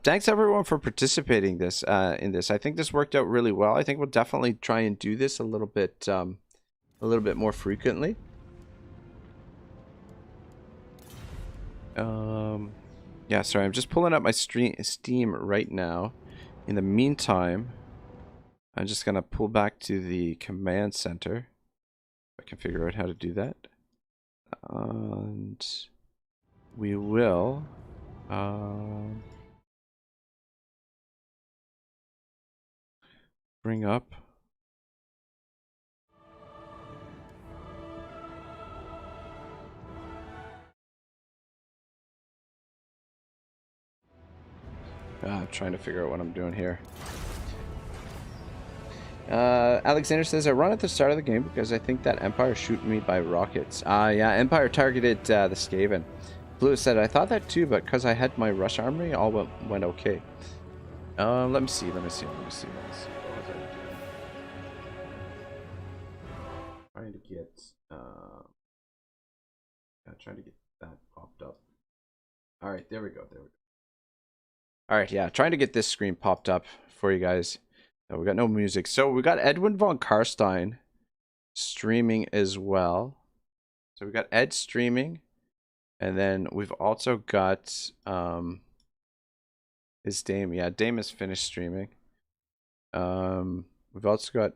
Thanks everyone for participating in this. I think this worked out really well. I think we'll definitely try and do this a little bit more frequently. Yeah, sorry, I'm just pulling up my Steam right now. In the meantime, I'm just gonna pull back to the command center. I can figure out how to do that, and we will. Bring up. I'm trying to figure out what I'm doing here. Alexander says, I run at the start of the game because I think that Empire shooting me by rockets. Yeah, Empire targeted the Skaven. Blue said, I thought that too, but because I had my rush armory, all went okay. Let me see. What was I doing? Trying to get, trying to get that popped up. Alright, there we go. Alright, yeah, trying to get this screen popped up for you guys. We got no music. So we got Edwin von Karstein streaming as well. So we got Ed streaming. And then we've also got his Dame. Yeah, Dame is finished streaming. We've also got,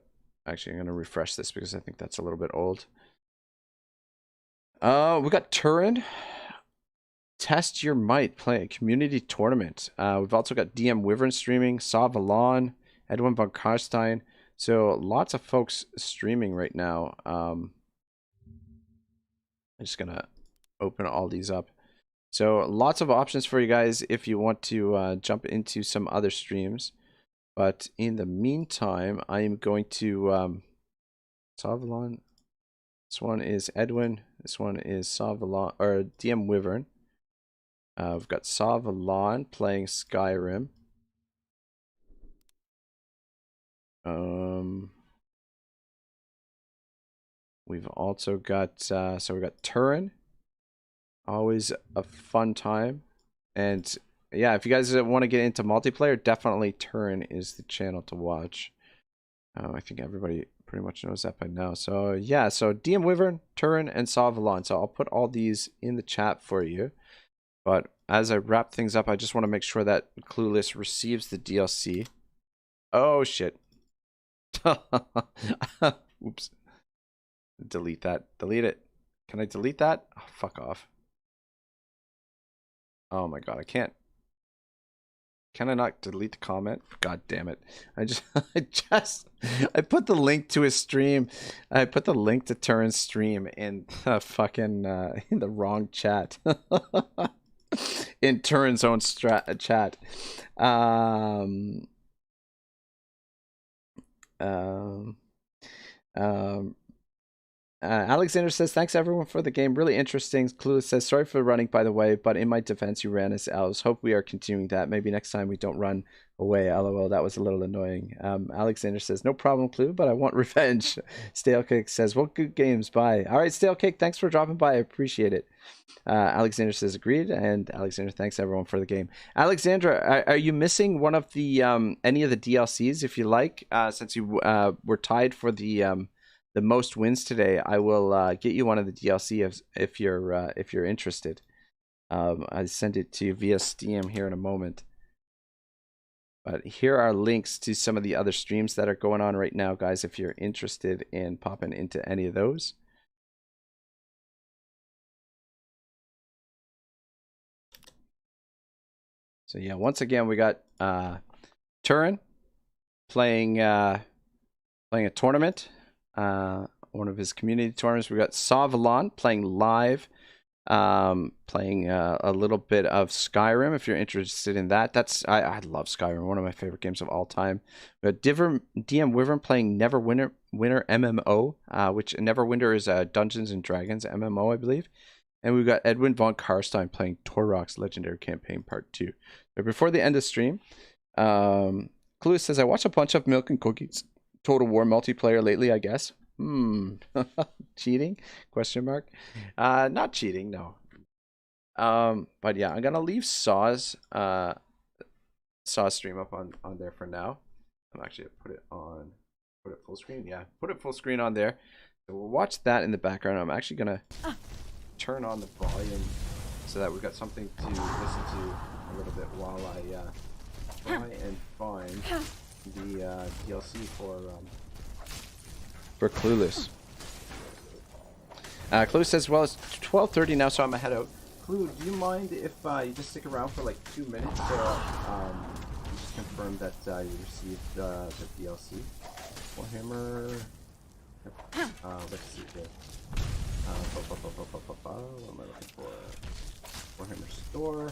actually I'm gonna refresh this because I think that's a little bit old. We got Turin. Test Your Might play a community tournament. We've also got DM Wyvern streaming, Saw Valon, Edwin von Karstein. So lots of folks streaming right now. I'm just gonna open all these up. So lots of options for you guys if you want to jump into some other streams. But in the meantime, I am going to Saw Valon. This one is Edwin. This one is Saw Valon, or DM Wyvern. We've got Saw Valon playing Skyrim. We've also got so we got Turin. Always a fun time. And yeah, if you guys want to get into multiplayer, definitely Turin is the channel to watch. I think everybody pretty much knows that by now. So yeah, so DM Wyvern, Turin, and Saw Valon. So I'll put all these in the chat for you. But as I wrap things up, I just want to make sure that Clueless receives the DLC. Oh shit. Oops. Delete that. Delete it. Can I delete that? Oh, fuck off. Oh my god, I can't. Can I not delete the comment? God damn it. I put the link to his stream. I put the link to Turin's stream in fucking in the wrong chat. In Turin's own chat. Alexander says, thanks everyone for the game. Really interesting. Clueless says, sorry for running, by the way, but in my defense, you ran as elves. Hope we are continuing that. Maybe next time we don't run away. LOL, that was a little annoying. Alexander says, no problem, Clue, but I want revenge. Stalekick says, well, good games. Bye. All right, Stalekick, thanks for dropping by. I appreciate it. Alexander says, agreed. And Alexander, thanks everyone for the game. Alexandra, are you missing one of the any of the DLCs, if you like, since you were tied for the the most wins today, I will get you one of the DLC if you're interested. I send it to you via Steam here in a moment. But here are links to some of the other streams that are going on right now, guys, if you're interested in popping into any of those. So yeah, once again, we got Turin playing a tournament, one of his community tournaments. We got Sauvalon playing live, playing a little bit of Skyrim. If you're interested in that, I love Skyrim, one of my favorite games of all time. We got DM Wyvern playing Neverwinter MMO, which Neverwinter is a Dungeons and Dragons MMO, I believe. And we've got Edwin von Karstein playing Torrock's Legendary Campaign Part 2. But before the end of the stream, Clue says, I watched a bunch of Milk and Cookies Total War multiplayer lately, I guess. Cheating? Question mark. Not cheating, no. But yeah, I'm gonna leave Saw's stream up on there for now. I'm actually gonna put it full screen. Yeah, put it full screen on there. So we'll watch that in the background. I'm actually gonna turn on the volume so that we've got something to listen to a little bit while I try and find the DLC for Clueless. Clue says, well, it's 12:30 now, so I'm ahead out. Clue, do you mind if you just stick around for like 2 minutes to just confirm that you received the DLC? Warhammer. Let's see here. What am I looking for? Warhammer store.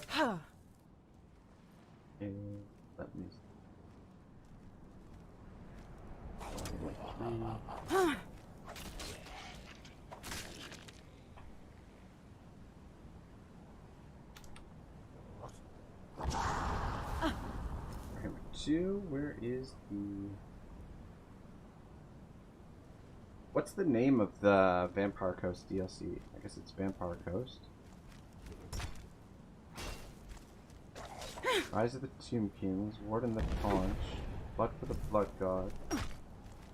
And let me. Warhammer 2. Where is the? What's the name of the Vampire Coast DLC? I guess it's Vampire Coast. Rise of the Tomb Kings, Warden the Conch, Blood for the Blood God,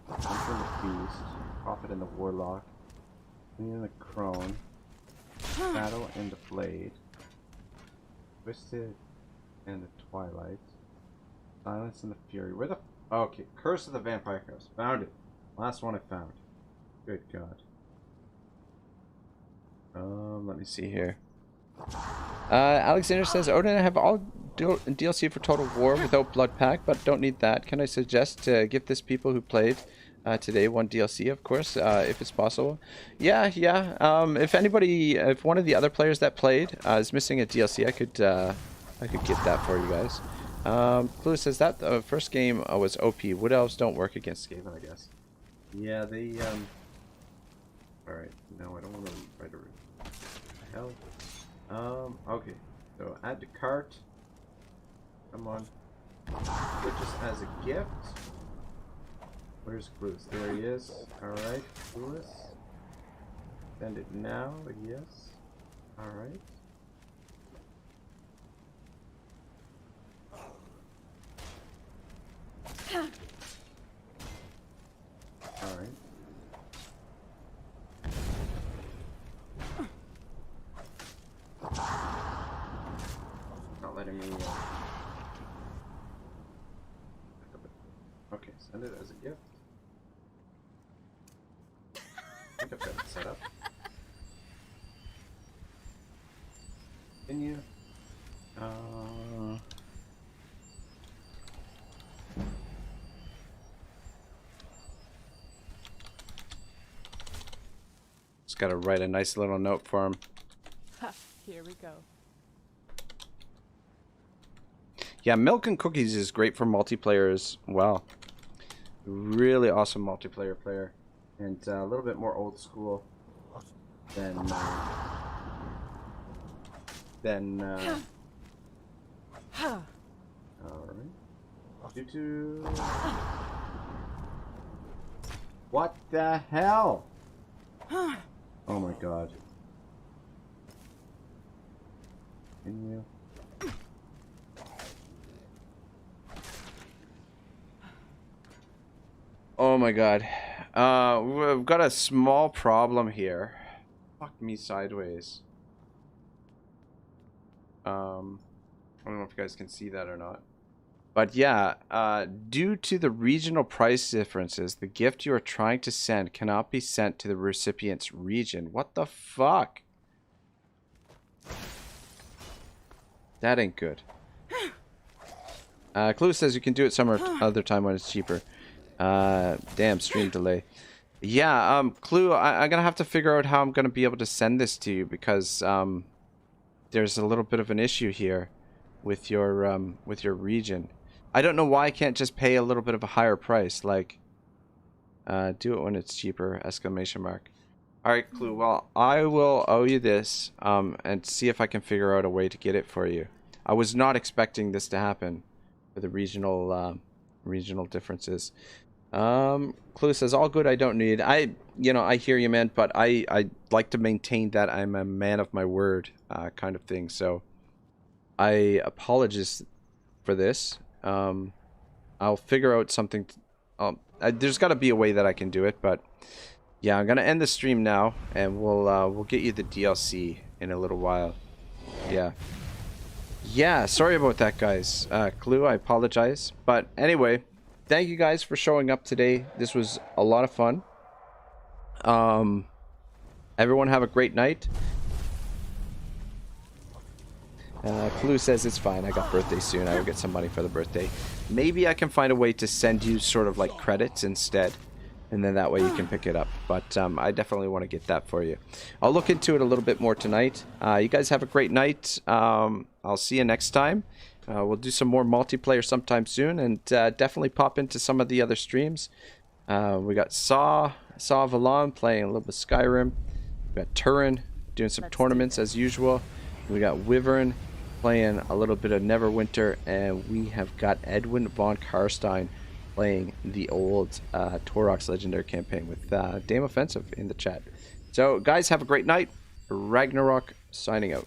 Hunter and the Beast, Prophet and the Warlock, Queen and the Crone, Battle and the Blade, Twisted and the Twilight, Silence and the Fury. Where the... Oh, okay, Curse of the Vampire Coast. Found it. Last one I found. Good God. Let me see here. Alexander says, Odin, I have all DLC for Total War without Blood Pack, but don't need that. Can I suggest to give this people who played today one DLC, of course, if it's possible? Yeah. If one of the other players that played is missing a DLC, I could get that for you guys. Clue says that the first game was OP. Wood Elves don't work against Skaven, I guess. Yeah, they Alright, no, I don't want to write a room. What the hell? Okay. So add to cart. Come on. Purchase as a gift. Where's Clueless? There he is. Alright, Clueless. Send it now, yes. Alright. Alright. Not letting me okay, send it as a gift. I think I've got it set up. Continue. Just gotta write a nice little note for him. Here we go. Yeah, Milk and Cookies is great for multiplayer as well. Really awesome multiplayer player. And a little bit more old school than alright. What the hell? Oh my god. Continue. Oh my god. We've got a small problem here. Fuck me sideways. I don't know if you guys can see that or not. But yeah, due to the regional price differences, the gift you are trying to send cannot be sent to the recipient's region. What the fuck? That ain't good. Clue says you can do it some other time when it's cheaper. Damn, stream delay. Yeah, Clue, I'm gonna have to figure out how I'm gonna be able to send this to you because there's a little bit of an issue here with your region. I don't know why I can't just pay a little bit of a higher price, like do it when it's cheaper, exclamation mark. Alright, Clue, well, I will owe you this, and see if I can figure out a way to get it for you. I was not expecting this to happen for the regional differences. Clue says, all good, I don't need. I hear you, man, but I like to maintain that I'm a man of my word, kind of thing, so I apologize for this. I'll figure out something. There's got to be a way that I can do it, but yeah, I'm gonna end the stream now, and we'll get you the DLC in a little while. Yeah, sorry about that, guys. Clue, I apologize, but anyway, thank you guys for showing up today. This was a lot of fun. Everyone have a great night. Clue says it's fine. I got birthday soon. I will get some money for the birthday. Maybe I can find a way to send you sort of like credits instead. And then that way you can pick it up. But I definitely want to get that for you. I'll look into it a little bit more tonight. You guys have a great night. I'll see you next time. We'll do some more multiplayer sometime soon. And definitely pop into some of the other streams. We got Saw Valon playing a little bit of Skyrim. We got Turin doing some tournaments as usual. We got Wyvern playing a little bit of Neverwinter. And we have got Edwin von Karstein playing the old Torox Legendary campaign with Dame Offensive in the chat. So, guys, have a great night. Ragnarok signing out.